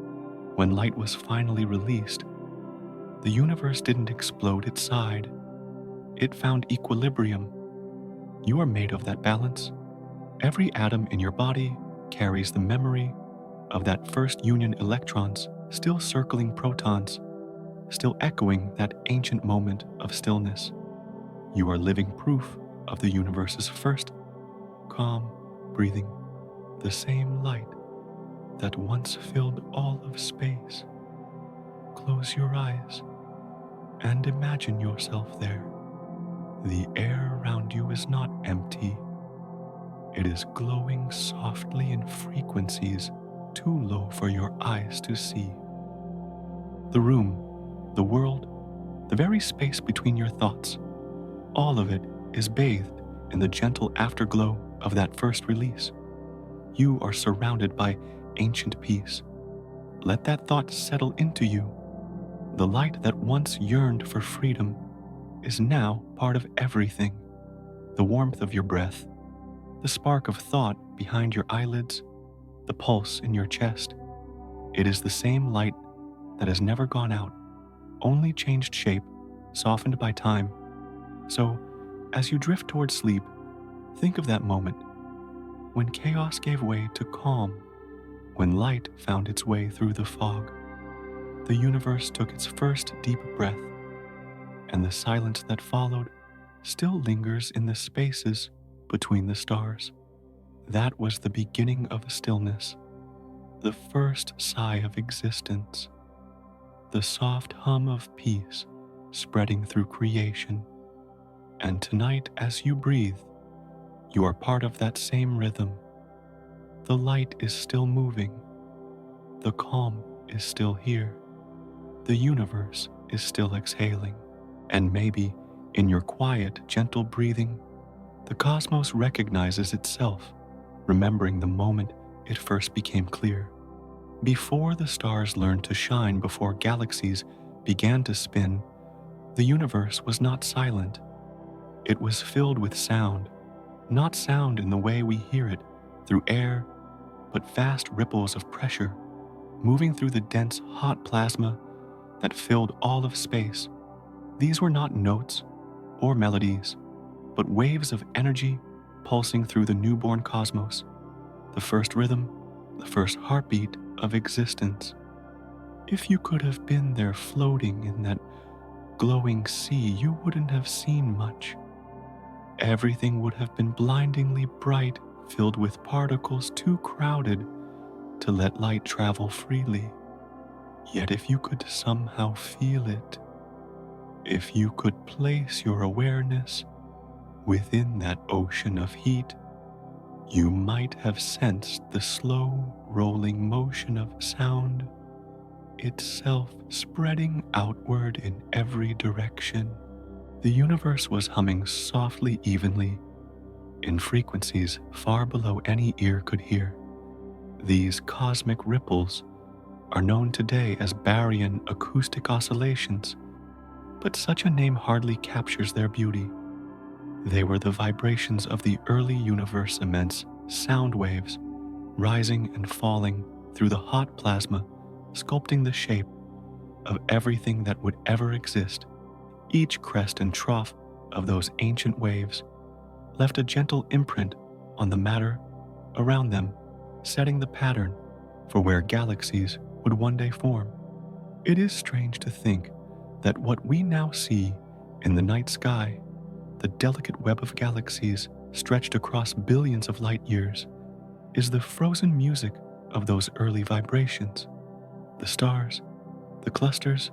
when light was finally released, the universe didn't explode, it sighed. It found equilibrium. You are made of that balance. Every atom in your body carries the memory of that first union electrons still circling protons, still echoing that ancient moment of stillness. You are living proof of the universe's first calm breathing, the same light that once filled all of space. Close your eyes and imagine yourself there. The air around you is not empty. It is glowing softly in frequencies too low for your eyes to see. The room, the world, the very space between your thoughts, all of it is bathed in the gentle afterglow of that first release. You are surrounded by ancient peace. Let that thought settle into you. The light that once yearned for freedom is now part of everything. The warmth of your breath, the spark of thought behind your eyelids, the pulse in your chest. It is the same light that has never gone out, only changed shape, softened by time. So, as you drift toward sleep, think of that moment when chaos gave way to calm, when light found its way through the fog. The universe took its first deep breath, and the silence that followed still lingers in the spaces between the stars. That was the beginning of stillness, the first sigh of existence, the soft hum of peace spreading through creation. And tonight, as you breathe, you are part of that same rhythm. The light is still moving. The calm is still here. The universe is still exhaling. And maybe, in your quiet, gentle breathing, the cosmos recognizes itself, remembering the moment it first became clear. Before the stars learned to shine, before galaxies began to spin, the universe was not silent. It was filled with sound, not sound in the way we hear it through air, but vast ripples of pressure moving through the dense, hot plasma that filled all of space. These were not notes or melodies, but waves of energy pulsing through the newborn cosmos, the first rhythm, the first heartbeat of existence. If you could have been there floating in that glowing sea, you wouldn't have seen much. Everything would have been blindingly bright, filled with particles too crowded to let light travel freely. Yet if you could somehow feel it, if you could place your awareness within that ocean of heat, you might have sensed the slow rolling motion of sound, itself spreading outward in every direction. The universe was humming softly, evenly, in frequencies far below any ear could hear. These cosmic ripples are known today as baryon acoustic oscillations, but such a name hardly captures their beauty. They were the vibrations of the early universe, immense sound waves, rising and falling through the hot plasma, sculpting the shape of everything that would ever exist. Each crest and trough of those ancient waves left a gentle imprint on the matter around them, setting the pattern for where galaxies would one day form. It is strange to think that what we now see in the night sky, the delicate web of galaxies stretched across billions of light years, is the frozen music of those early vibrations. The stars, the clusters,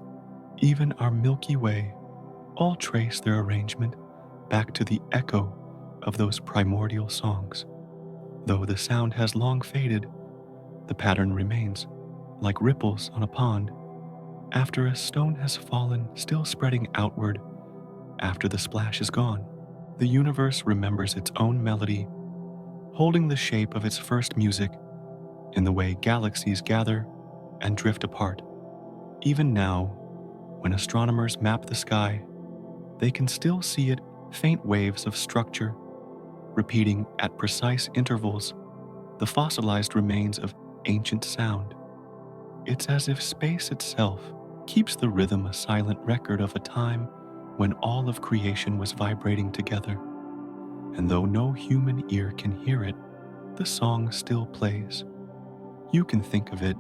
even our Milky Way, all trace their arrangement back to the echo of those primordial songs. Though the sound has long faded, the pattern remains, like ripples on a pond, after a stone has fallen, still spreading outward after the splash is gone. The universe remembers its own melody, holding the shape of its first music in the way galaxies gather and drift apart. Even now, when astronomers map the sky, they can still see it faint waves of structure, repeating at precise intervals the fossilized remains of ancient sound. It's as if space itself keeps the rhythm a silent record of a time when all of creation was vibrating together. And though no human ear can hear it, the song still plays. You can think of it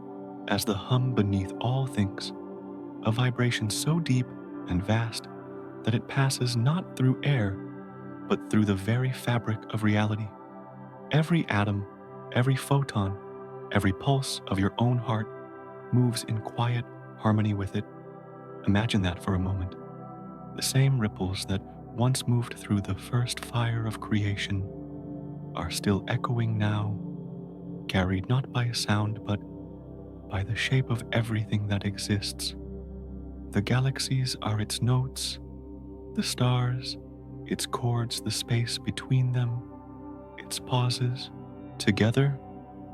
as the hum beneath all things, a vibration so deep and vast that it passes not through air, but through the very fabric of reality. Every atom, every photon, every pulse of your own heart moves in quiet harmony with it. Imagine that for a moment. The same ripples that once moved through the first fire of creation are still echoing now, carried not by sound but by the shape of everything that exists. The galaxies are its notes, the stars, its chords, the space between them, its pauses. Together,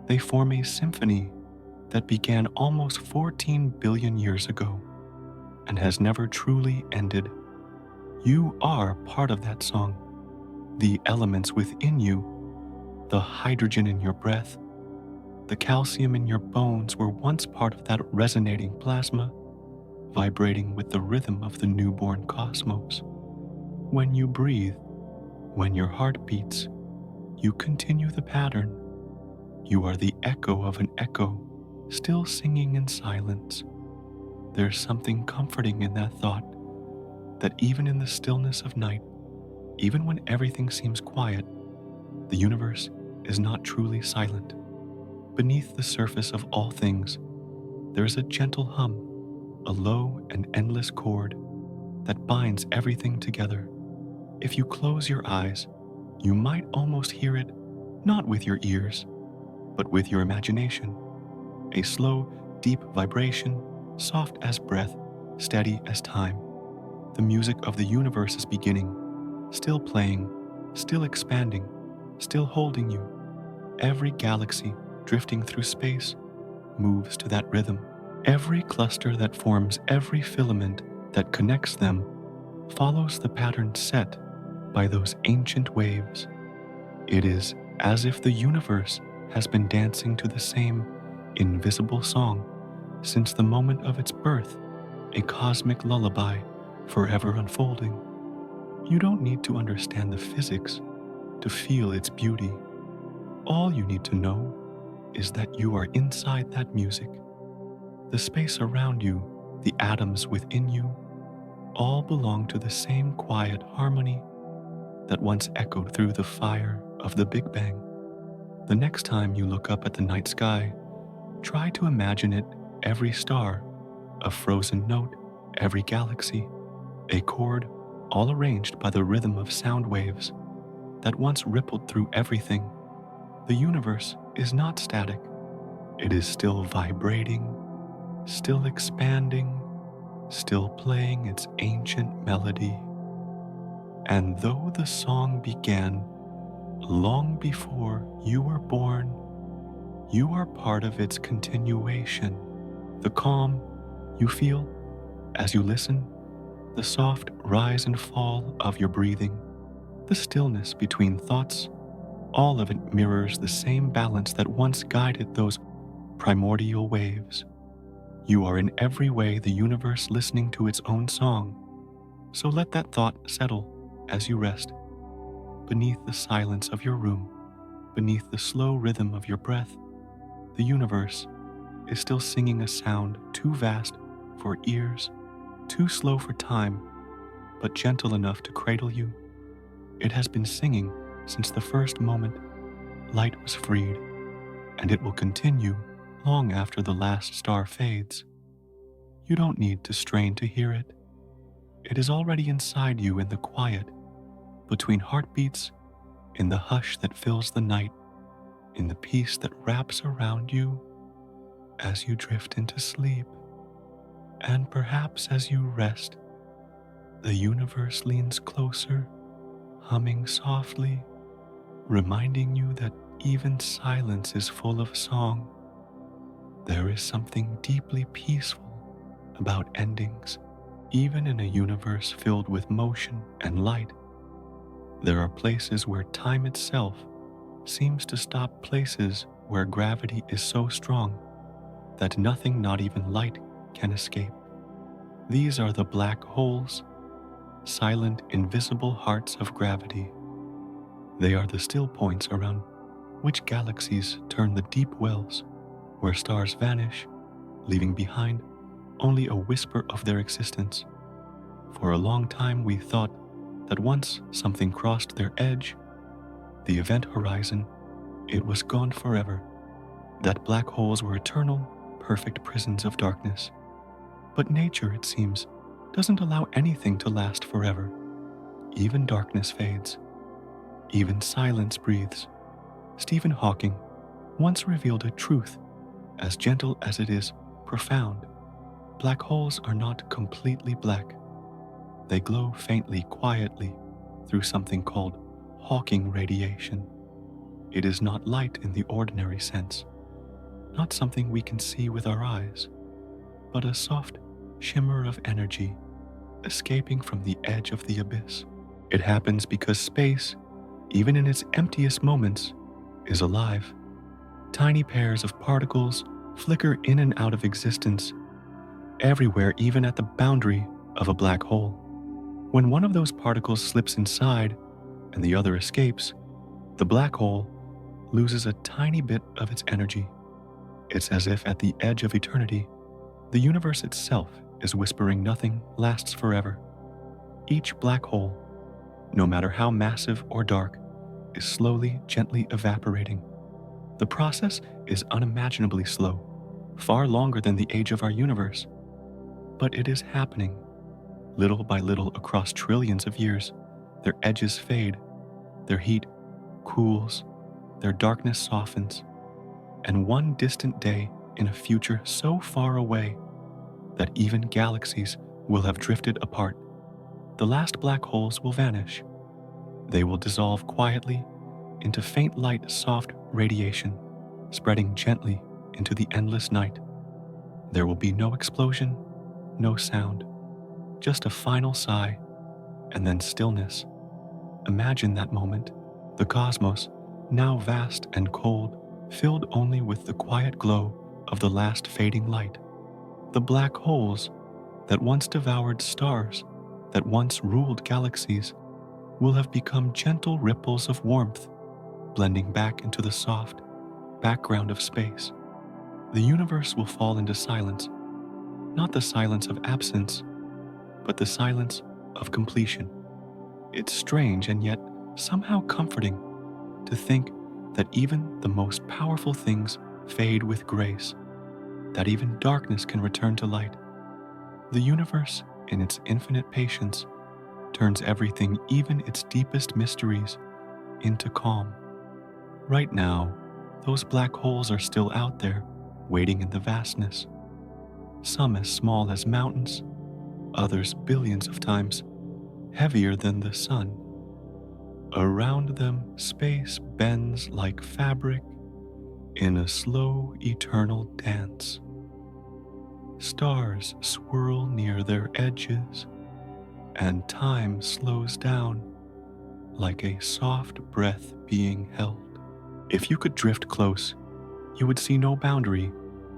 they form a symphony that began almost 14 billion years ago and has never truly ended. You are part of that song. The elements within you, the hydrogen in your breath, the calcium in your bones were once part of that resonating plasma, vibrating with the rhythm of the newborn cosmos. When you breathe, when your heart beats, you continue the pattern. You are the echo of an echo, still singing in silence. There's something comforting in that thought, that even in the stillness of night, even when everything seems quiet, the universe is not truly silent. Beneath the surface of all things, there is a gentle hum, a low and endless chord that binds everything together. If you close your eyes, you might almost hear it, not with your ears, but with your imagination. A slow, deep vibration, soft as breath, steady as time. The music of the universe is beginning, still playing, still expanding, still holding you. Every galaxy drifting through space moves to that rhythm. Every cluster that forms, every filament that connects them follows the pattern set by those ancient waves. It is as if the universe has been dancing to the same invisible song since the moment of its birth, a cosmic lullaby forever unfolding. You don't need to understand the physics to feel its beauty. All you need to know is that you are inside that music. The space around you, the atoms within you, all belong to the same quiet harmony that once echoed through the fire of the Big Bang. The next time you look up at the night sky, try to imagine it every star, a frozen note, every galaxy, a chord all arranged by the rhythm of sound waves that once rippled through everything. The universe is not static. It is still vibrating, still expanding, still playing its ancient melody. And though the song began long before you were born, you are part of its continuation. The calm you feel as you listen, the soft rise and fall of your breathing, the stillness between thoughts, all of it mirrors the same balance that once guided those primordial waves. You are in every way the universe listening to its own song. So let that thought settle as you rest. Beneath the silence of your room, beneath the slow rhythm of your breath, the universe is still singing a sound too vast for ears, too slow for time, but gentle enough to cradle you. It has been singing since the first moment light was freed, and it will continue long after the last star fades. You don't need to strain to hear it. It is already inside you in the quiet, between heartbeats, in the hush that fills the night, in the peace that wraps around you as you drift into sleep. And perhaps as you rest, the universe leans closer, humming softly, reminding you that even silence is full of song. There is something deeply peaceful about endings, even in a universe filled with motion and light. There are places where time itself seems to stop, places where gravity is so strong that nothing, not even light, can escape. These are the black holes, silent, invisible hearts of gravity. They are the still points around which galaxies turn, the deep wells where stars vanish, leaving behind only a whisper of their existence. For a long time, we thought that once something crossed their edge, the event horizon, it was gone forever, that black holes were eternal, perfect prisons of darkness. But nature, it seems, doesn't allow anything to last forever. Even darkness fades. Even silence breathes. Stephen Hawking once revealed a truth as gentle as it is profound. Black holes are not completely black. They glow faintly, quietly, through something called Hawking radiation. It is not light in the ordinary sense, not something we can see with our eyes, but a soft shimmer of energy escaping from the edge of the abyss. It happens because space, even in its emptiest moments, is alive. Tiny pairs of particles flicker in and out of existence, everywhere, even at the boundary of a black hole. When one of those particles slips inside and the other escapes, the black hole loses a tiny bit of its energy. It's as if at the edge of eternity, the universe itself is whispering nothing lasts forever. Each black hole, no matter how massive or dark, is slowly, gently evaporating. The process is unimaginably slow, far longer than the age of our universe. But it is happening. Little by little, across trillions of years, their edges fade, their heat cools, their darkness softens, and one distant day in a future so far away that even galaxies will have drifted apart, the last black holes will vanish. They will dissolve quietly into faint light, soft radiation, spreading gently into the endless night. There will be no explosion, no sound, just a final sigh, and then stillness. Imagine that moment, the cosmos, now vast and cold, filled only with the quiet glow of the last fading light. The black holes that once devoured stars, that once ruled galaxies, will have become gentle ripples of warmth, blending back into the soft background of space. The universe will fall into silence, not the silence of absence, but the silence of completion. It's strange and yet somehow comforting to think that even the most powerful things fade with grace, that even darkness can return to light. The universe, in its infinite patience, turns everything, even its deepest mysteries, into calm. Right now, those black holes are still out there, waiting in the vastness. Some as small as mountains, others billions of times heavier than the sun. Around them, space bends like fabric in a slow, eternal dance. Stars swirl near their edges, and time slows down like a soft breath being held. If you could drift close, you would see no boundary,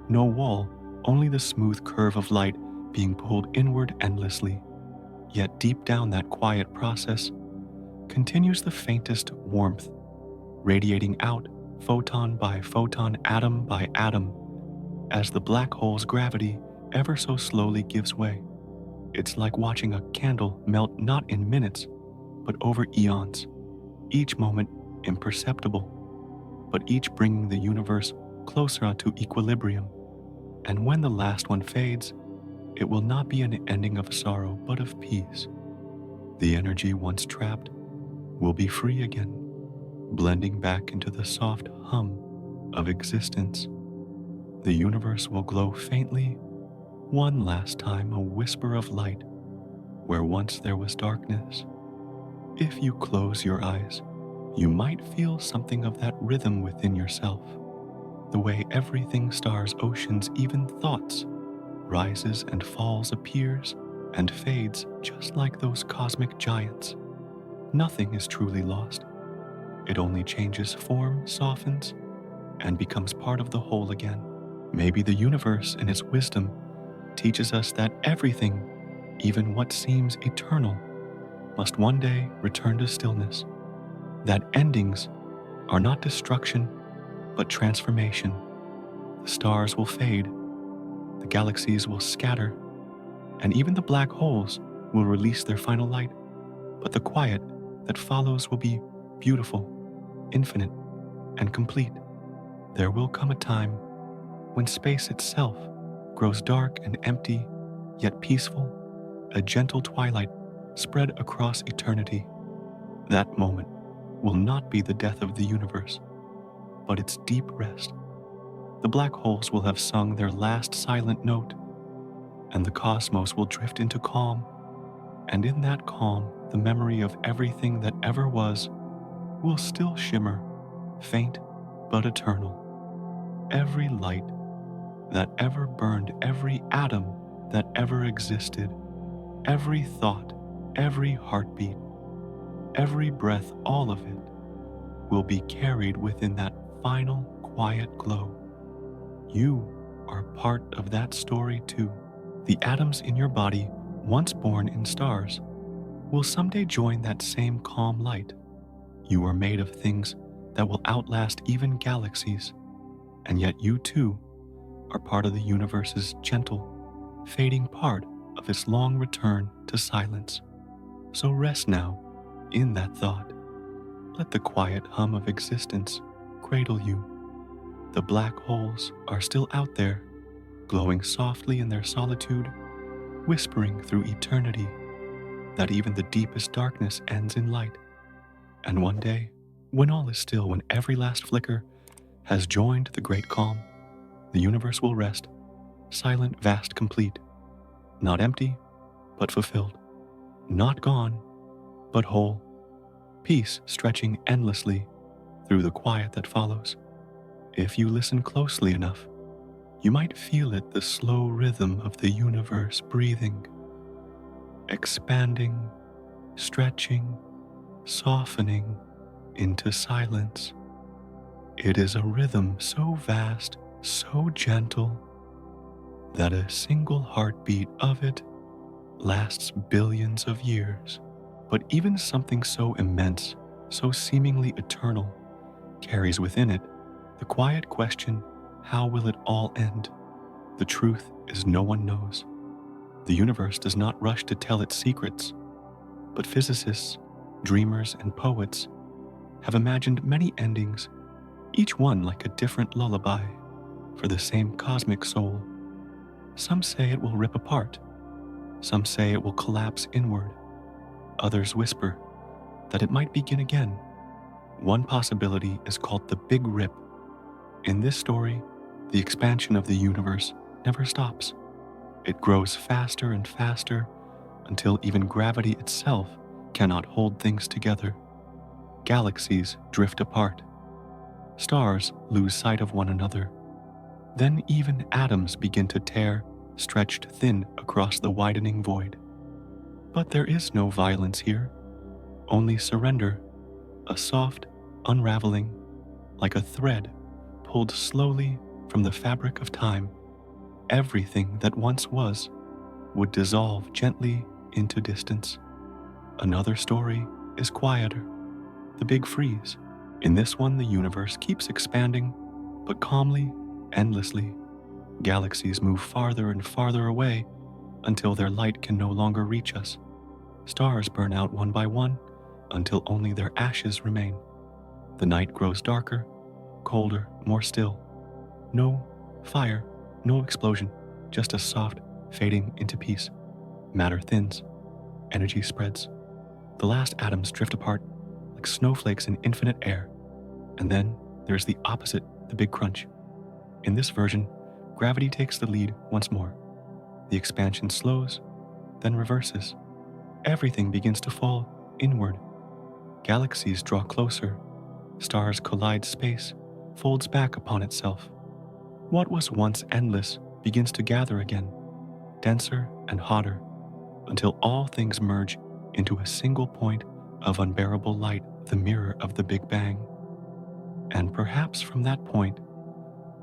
no wall, only the smooth curve of light being pulled inward endlessly. Yet deep down that quiet process continues the faintest warmth, radiating out photon by photon, atom by atom, as the black hole's gravity ever so slowly gives way. It's like watching a candle melt, not in minutes, but over eons, each moment imperceptible, but each bringing the universe closer to equilibrium. And when the last one fades, it will not be an ending of sorrow, but of peace. The energy once trapped will be free again, blending back into the soft hum of existence. The universe will glow faintly, one last time, a whisper of light where once there was darkness. If you close your eyes, you might feel something of that rhythm within yourself, the way everything, stars, oceans, even thoughts, rises and falls, appears and fades just like those cosmic giants. Nothing is truly lost. It only changes form, softens, and becomes part of the whole again. Maybe the universe, in its wisdom, teaches us that everything, even what seems eternal, must one day return to stillness, that endings are not destruction, but transformation. The stars will fade, the galaxies will scatter, and even the black holes will release their final light, but the quiet that follows will be beautiful, infinite, and complete. There will come a time when space itself grows dark and empty, yet peaceful, a gentle twilight spread across eternity. That moment will not be the death of the universe, but its deep rest. The black holes will have sung their last silent note, and the cosmos will drift into calm, and in that calm, the memory of everything that ever was will still shimmer, faint but eternal. Every light that ever burned, every atom that ever existed, every thought, every heartbeat, every breath, all of it will be carried within that final quiet glow. You are part of that story too. The atoms in your body, once born in stars, will someday join that same calm light. You are made of things that will outlast even galaxies, and yet you too are part of the universe's gentle, fading part of its long return to silence. So rest now in that thought. Let the quiet hum of existence cradle you. The black holes are still out there, glowing softly in their solitude, whispering through eternity that even the deepest darkness ends in light. And one day, when all is still, when every last flicker has joined the great calm, the universe will rest, silent, vast, complete, not empty, but fulfilled, not gone, but whole, peace stretching endlessly through the quiet that follows. If you listen closely enough, you might feel it, the slow rhythm of the universe breathing, expanding, stretching, softening into silence. It is a rhythm so vast, so gentle, that a single heartbeat of it lasts billions of years. But even something so immense, so seemingly eternal, carries within it the quiet question, how will it all end? The truth is no one knows. The universe does not rush to tell its secrets, but physicists, dreamers, and poets have imagined many endings, each one like a different lullaby for the same cosmic soul. Some say it will rip apart. Some say it will collapse inward. Others whisper that it might begin again. One possibility is called the Big Rip. In this story, the expansion of the universe never stops. It grows faster and faster until even gravity itself cannot hold things together. Galaxies drift apart. Stars lose sight of one another. Then even atoms begin to tear, stretched thin across the widening void. But there is no violence here, only surrender, a soft unraveling, like a thread pulled slowly from the fabric of time. Everything that once was would dissolve gently into distance. Another story is quieter, the Big Freeze. In this one, the universe keeps expanding, but calmly, endlessly. Galaxies move farther and farther away until their light can no longer reach us. Stars burn out one by one until only their ashes remain. The night grows darker, colder, more still. No fire, no explosion, just a soft fading into peace. Matter thins, energy spreads. The last atoms drift apart like snowflakes in infinite air. And then there's the opposite, the Big Crunch. In this version, gravity takes the lead once more. The expansion slows, then reverses. Everything begins to fall inward, Galaxies draw closer, stars collide, space folds back upon itself. What was once endless begins to gather again, denser and hotter, until all things merge into a single point of unbearable light, the mirror of the Big Bang. And perhaps from that point,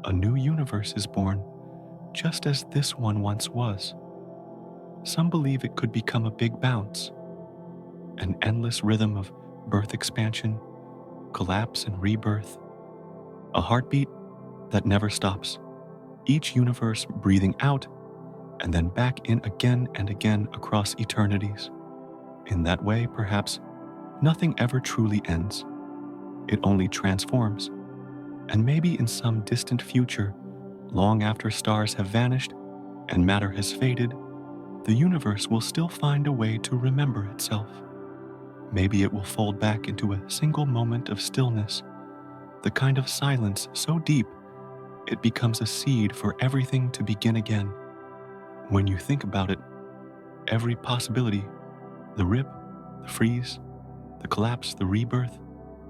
a new universe is born, just as this one once was. Some believe it could become a big bounce, an endless rhythm of birth, expansion, collapse, and rebirth, a heartbeat that never stops, each universe breathing out and then back in again and again across eternities. In that way, perhaps, nothing ever truly ends. It only transforms, and maybe in some distant future, long after stars have vanished and matter has faded, the universe will still find a way to remember itself. Maybe it will fold back into a single moment of stillness, the kind of silence so deep it becomes a seed for everything to begin again. When you think about it, every possibility, the rip, the freeze, the collapse, the rebirth,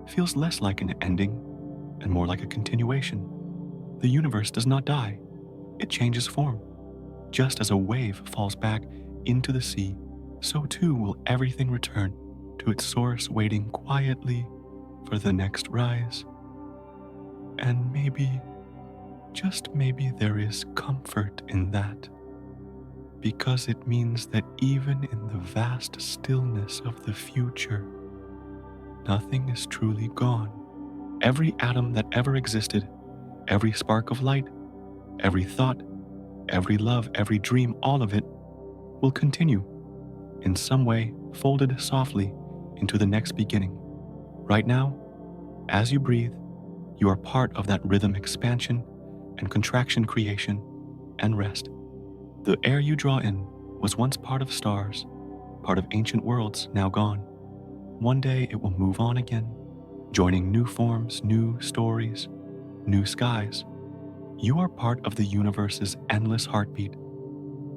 feels less like an ending and more like a continuation. The universe does not die, it changes form. Just as a wave falls back into the sea, so too will everything return to its source, waiting quietly for the next rise. And maybe, just maybe, there is comfort in that, because it means that even in the vast stillness of the future, nothing is truly gone. Every atom that ever existed, every spark of light, every thought, every love, every dream, all of it will continue, in some way folded softly into the next beginning. Right now, as you breathe, you are part of that rhythm, expansion and contraction, creation and rest. The air you draw in was once part of stars, part of ancient worlds now gone. One day it will move on again, joining new forms, new stories, new skies. You are part of the universe's endless heartbeat,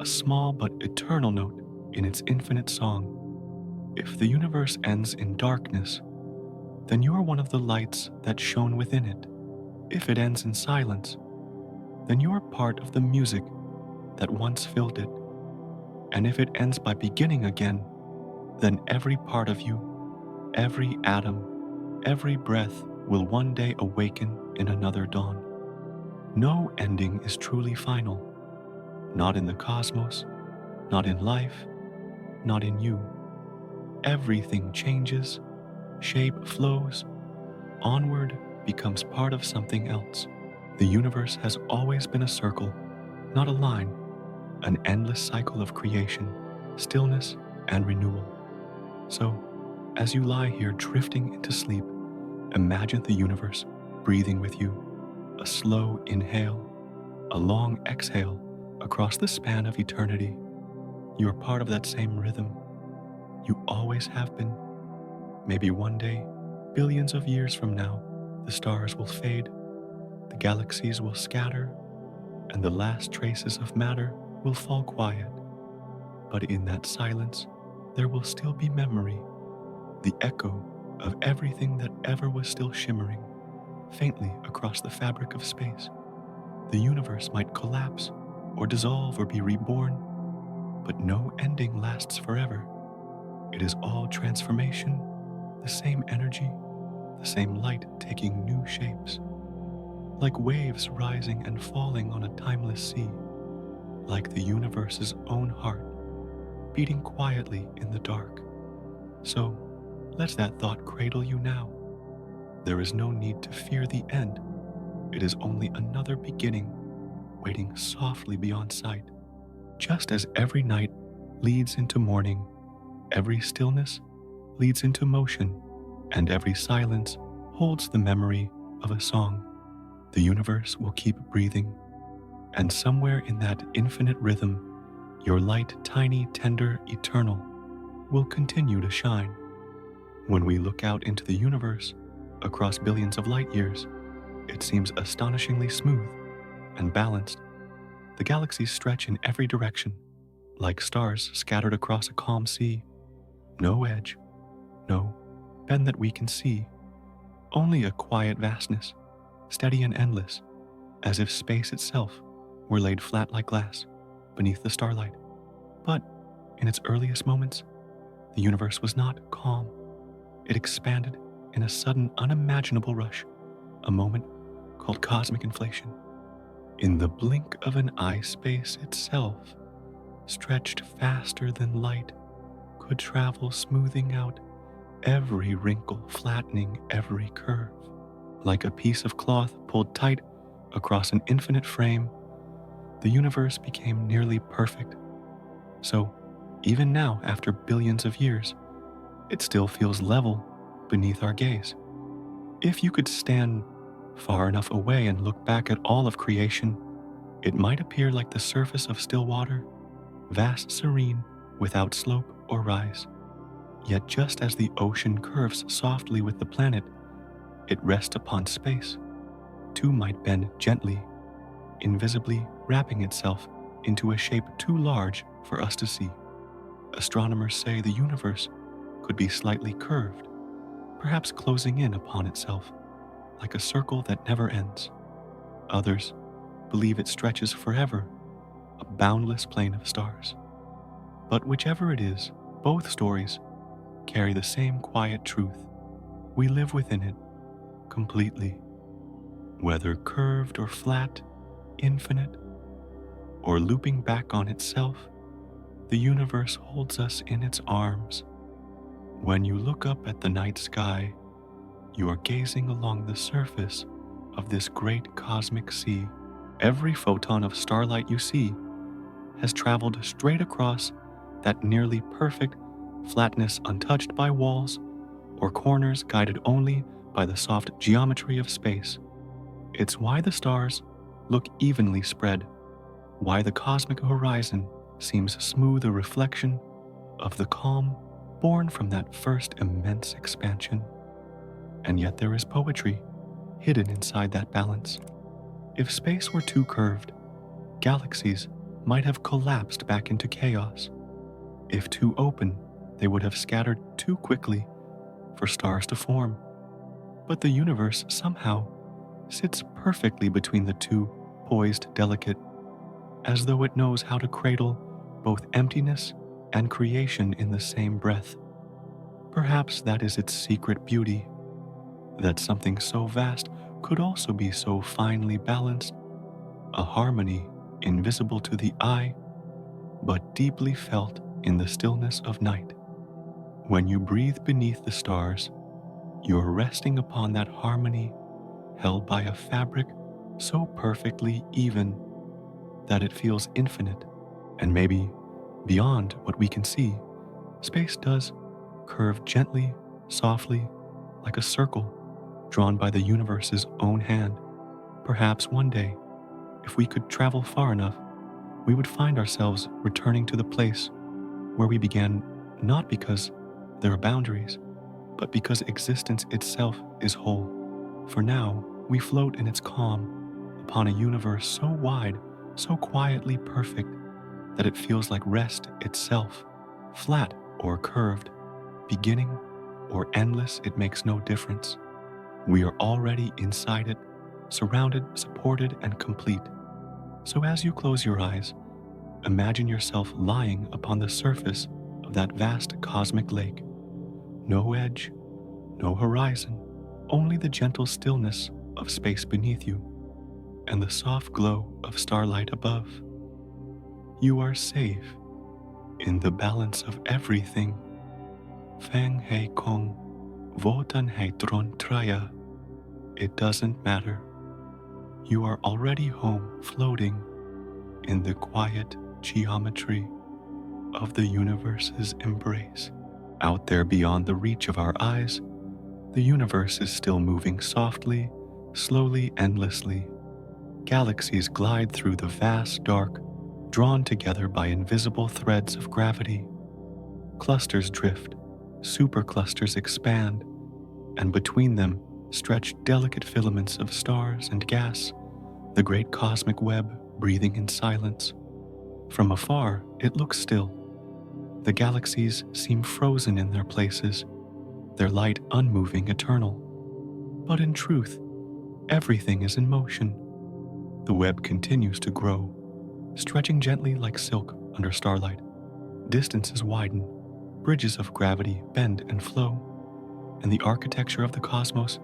a small but eternal note in its infinite song. If the universe ends in darkness, then you are one of the lights that shone within it. If it ends in silence, then you are part of the music that once filled it. And if it ends by beginning again, then every part of you, every atom, every breath will one day awaken in another dawn. No ending is truly final, not in the cosmos, not in life, not in you. Everything changes, shape flows, onward becomes part of something else. The universe has always been a circle, not a line, an endless cycle of creation, stillness, and renewal. So, as you lie here drifting into sleep, imagine the universe breathing with you, a slow inhale, a long exhale across the span of eternity. You are part of that same rhythm. You always have been. Maybe one day, billions of years from now, the stars will fade, the galaxies will scatter, and the last traces of matter will fall quiet. But in that silence, there will still be memory, the echo of everything that ever was still shimmering, faintly across the fabric of space. The universe might collapse or dissolve or be reborn, but no ending lasts forever. It is all transformation, the same energy, the same light taking new shapes, like waves rising and falling on a timeless sea, like the universe's own heart, beating quietly in the dark. So, let that thought cradle you now. There is no need to fear the end. It is only another beginning, waiting softly beyond sight. Just as every night leads into morning, every stillness leads into motion, and every silence holds the memory of a song. The universe will keep breathing, and somewhere in that infinite rhythm, your light, tiny, tender, eternal, will continue to shine. When we look out into the universe, across billions of light years, it seems astonishingly smooth and balanced. The galaxies stretch in every direction, like stars scattered across a calm sea. No edge, no, bend that we can see, only a quiet vastness, steady and endless, as if space itself were laid flat like glass beneath the starlight. But in its earliest moments, the universe was not calm. It expanded in a sudden, unimaginable rush, a moment called cosmic inflation. In the blink of an eye, space itself stretched faster than light could travel, smoothing out every wrinkle, flattening every curve. Like a piece of cloth pulled tight across an infinite frame, the universe became nearly perfect. So, even now, after billions of years, it still feels level beneath our gaze. If you could stand far enough away and look back at all of creation, it might appear like the surface of still water, vast, serene, without slope or rise. Yet just as the ocean curves softly with the planet, it rests upon space, too might bend gently, invisibly wrapping itself into a shape too large for us to see. Astronomers say the universe could be slightly curved, perhaps closing in upon itself, like a circle that never ends. Others believe it stretches forever, a boundless plain of stars. But whichever it is, both stories carry the same quiet truth. We live within it, completely. Whether curved or flat, infinite, or looping back on itself, the universe holds us in its arms. When you look up at the night sky, you are gazing along the surface of this great cosmic sea. Every photon of starlight you see has traveled straight across that nearly perfect flatness, untouched by walls or corners, guided only by the soft geometry of space. It's why the stars look evenly spread, why the cosmic horizon seems smooth, a reflection of the calm born from that first immense expansion. And yet there is poetry hidden inside that balance. If space were too curved, galaxies might have collapsed back into chaos. If too open, they would have scattered too quickly for stars to form. But the universe somehow sits perfectly between the two, poised, delicate, as though it knows how to cradle both emptiness and creation in the same breath. Perhaps that is its secret beauty, that something so vast could also be so finely balanced, a harmony invisible to the eye, but deeply felt in the stillness of night. When you breathe beneath the stars, you're resting upon that harmony held by a fabric so perfectly even that it feels infinite, and maybe beyond what we can see. Space does curve gently, softly, like a circle drawn by the universe's own hand. Perhaps one day, if we could travel far enough, we would find ourselves returning to the place where we began, not because there are boundaries, but because existence itself is whole. For now, we float in its calm upon a universe so wide, so quietly perfect, that it feels like rest itself, flat or curved, beginning or endless, it makes no difference. We are already inside it, surrounded, supported, and complete. So as you close your eyes, imagine yourself lying upon the surface of that vast cosmic lake. No edge, no horizon, only the gentle stillness of space beneath you and the soft glow of starlight above. You are safe in the balance of everything. Feng Hei Kong, Votan Hei Tron Traya. It doesn't matter. You are already home, floating in the quiet geometry of the universe's embrace. Out there beyond the reach of our eyes, the universe is still moving softly, slowly, endlessly. Galaxies glide through the vast dark, drawn together by invisible threads of gravity. Clusters drift, superclusters expand, and between them stretch delicate filaments of stars and gas, the great cosmic web breathing in silence. From afar, it looks still. The galaxies seem frozen in their places, their light unmoving, eternal. But in truth, everything is in motion. The web continues to grow, stretching gently like silk under starlight. Distances widen, bridges of gravity bend and flow, and the architecture of the cosmos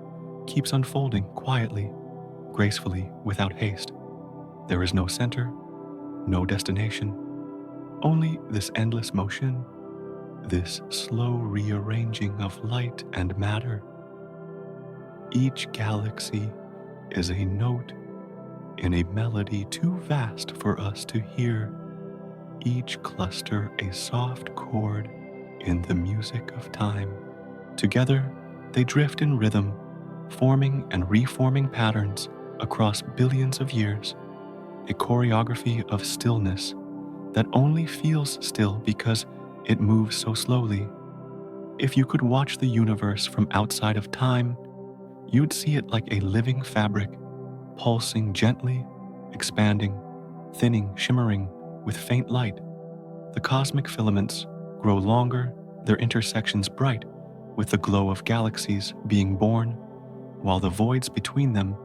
keeps unfolding quietly, gracefully, without haste. There is no center, no destination, only this endless motion, this slow rearranging of light and matter. Each galaxy is a note in a melody too vast for us to hear, each cluster a soft chord in the music of time. Together, they drift in rhythm, forming and reforming patterns across billions of years, a choreography of stillness that only feels still because it moves so slowly. If you could watch the universe from outside of time, you'd see it like a living fabric, pulsing gently, expanding, thinning, shimmering with faint light. The cosmic filaments grow longer, their intersections bright, with the glow of galaxies being born, while the voids between them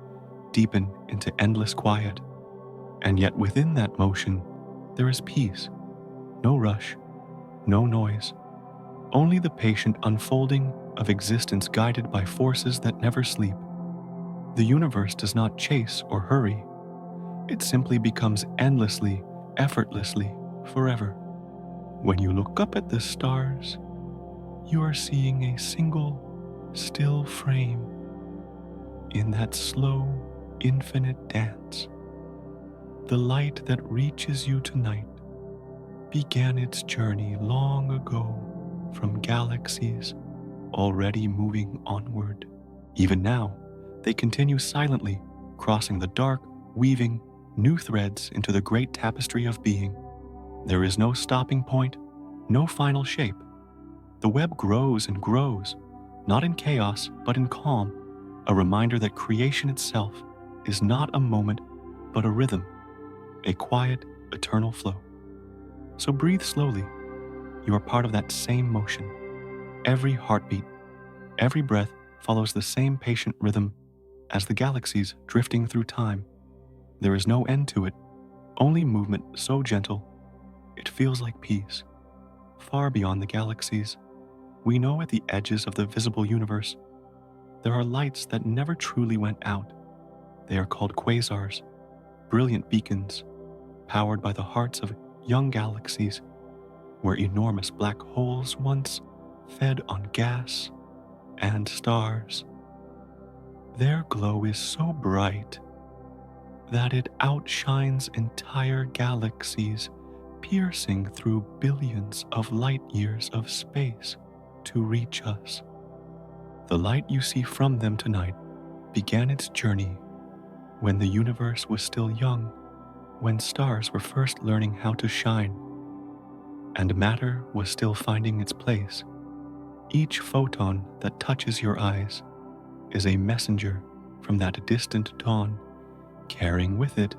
deepen into endless quiet. And yet within that motion, there is peace. No rush, no noise, only the patient unfolding of existence guided by forces that never sleep. The universe does not chase or hurry. It simply becomes endlessly, effortlessly, forever. When you look up at the stars, you are seeing a single, still frame in that slow, infinite dance. The light that reaches you tonight began its journey long ago from galaxies already moving onward. Even now, they continue silently, crossing the dark, weaving new threads into the great tapestry of being. There is no stopping point, no final shape. The web grows and grows, not in chaos, but in calm, a reminder that creation itself is not a moment, but a rhythm, a quiet, eternal flow. So breathe slowly. You are part of that same motion. Every heartbeat, every breath follows the same patient rhythm as the galaxies drifting through time. There is no end to it, only movement so gentle, it feels like peace. Far beyond the galaxies, we know at the edges of the visible universe, there are lights that never truly went out. They are called quasars, brilliant beacons, powered by the hearts of young galaxies, where enormous black holes once fed on gas and stars. Their glow is so bright that it outshines entire galaxies, piercing through billions of light years of space to reach us. The light you see from them tonight began its journey when the universe was still young, when stars were first learning how to shine, and matter was still finding its place. Each photon that touches your eyes is a messenger from that distant dawn, carrying with it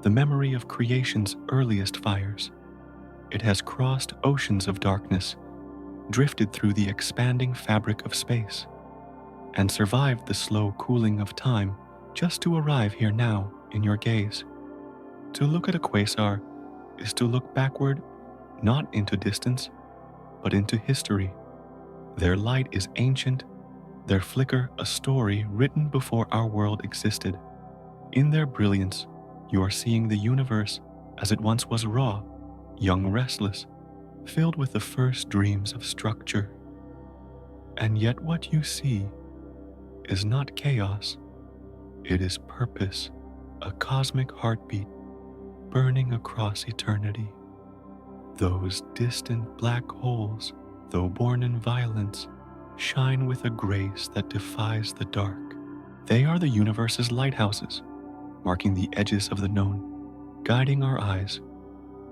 the memory of creation's earliest fires. It has crossed oceans of darkness, drifted through the expanding fabric of space, and survived the slow cooling of time just to arrive here now in your gaze. To look at a quasar is to look backward, not into distance, but into history. Their light is ancient, their flicker a story written before our world existed. In their brilliance, you are seeing the universe as it once was raw, young, restless, filled with the first dreams of structure. And yet what you see is not chaos, it is purpose, a cosmic heartbeat burning across eternity. Those distant black holes, though born in violence, shine with a grace that defies the dark. They are the universe's lighthouses, marking the edges of the known, guiding our eyes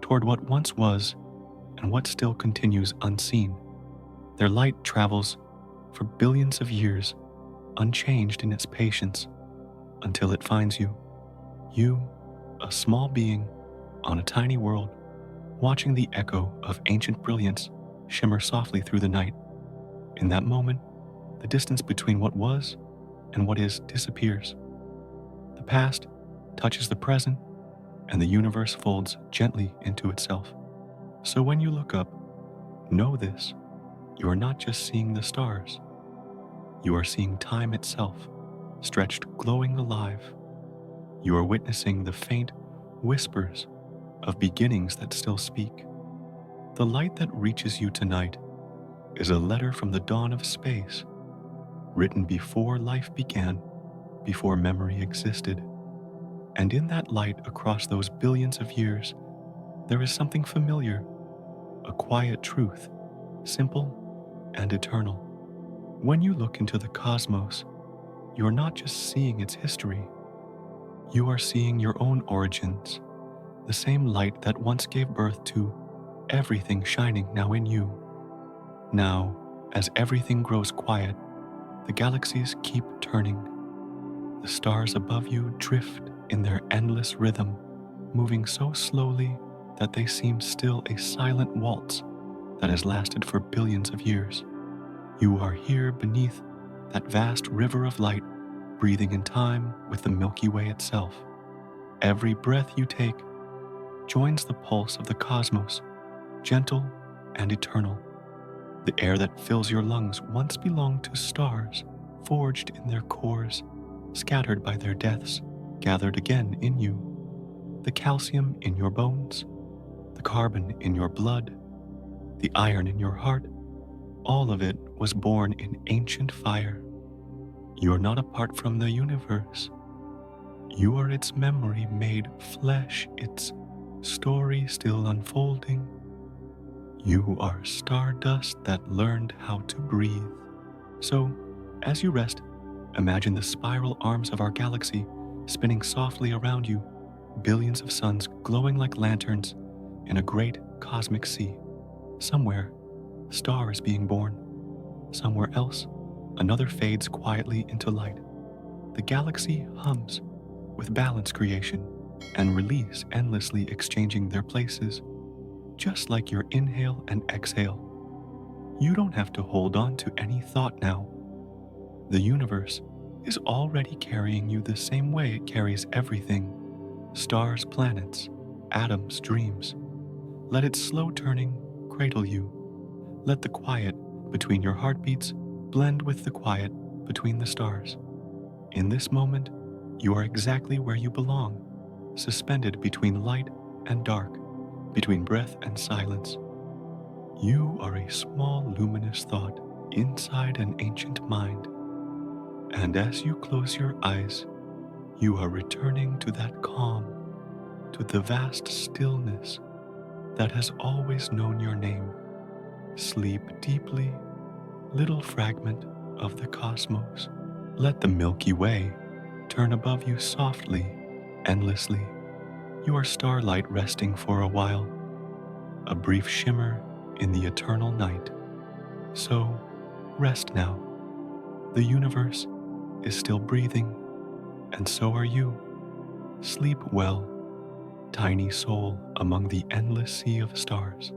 toward what once was and what still continues unseen. Their light travels for billions of years, unchanged in its patience, until it finds you. You, a small being on a tiny world, watching the echo of ancient brilliance shimmer softly through the night. In that moment, The distance between what was and what is disappears. The past touches the present, and the universe folds gently into itself. So when you look up, know this: you are not just seeing the stars, you are seeing time itself, stretched, glowing alive. You are witnessing the faint whispers of beginnings that still speak. The light that reaches you tonight is a letter from the dawn of space, written before life began, before memory existed. And in that light, across those billions of years, there is something familiar, a quiet truth, simple and eternal. When you look into the cosmos, you are not just seeing its history, you are seeing your own origins, the same light that once gave birth to everything shining now in you. Now, as everything grows quiet, the galaxies keep turning. The stars above you drift in their endless rhythm, moving so slowly that they seem still a silent waltz that has lasted for billions of years. You are here beneath that vast river of light, breathing in time with the Milky Way itself. Every breath you take joins the pulse of the cosmos, gentle and eternal. The air that fills your lungs once belonged to stars, forged in their cores, scattered by their deaths, gathered again in you. The calcium in your bones, the carbon in your blood, the iron in your heart, all of it was born in ancient fire. You are not apart from the universe. You are its memory made flesh, its story still unfolding. You are stardust that learned how to breathe. So, as you rest, imagine the spiral arms of our galaxy spinning softly around you, billions of suns glowing like lanterns in a great cosmic sea. Somewhere, a star is being born. Somewhere else, another fades quietly into light. The galaxy hums with balance creation and release endlessly exchanging their places, just like your inhale and exhale. You don't have to hold on to any thought now. The universe is already carrying you the same way it carries everything: stars, planets, atoms, dreams. Let its slow turning cradle you. Let the quiet between your heartbeats blend with the quiet between the stars. In this moment, you are exactly where you belong, suspended between light and dark, between breath and silence. You are a small luminous thought inside an ancient mind. And as you close your eyes, you are returning to that calm, to the vast stillness that has always known your name. Sleep deeply, little fragment of the cosmos. Let the Milky Way turn above you softly, endlessly. You are starlight resting for a while, a brief shimmer in the eternal night. So, rest now. The universe is still breathing, and so are you. Sleep well, tiny soul among the endless sea of stars.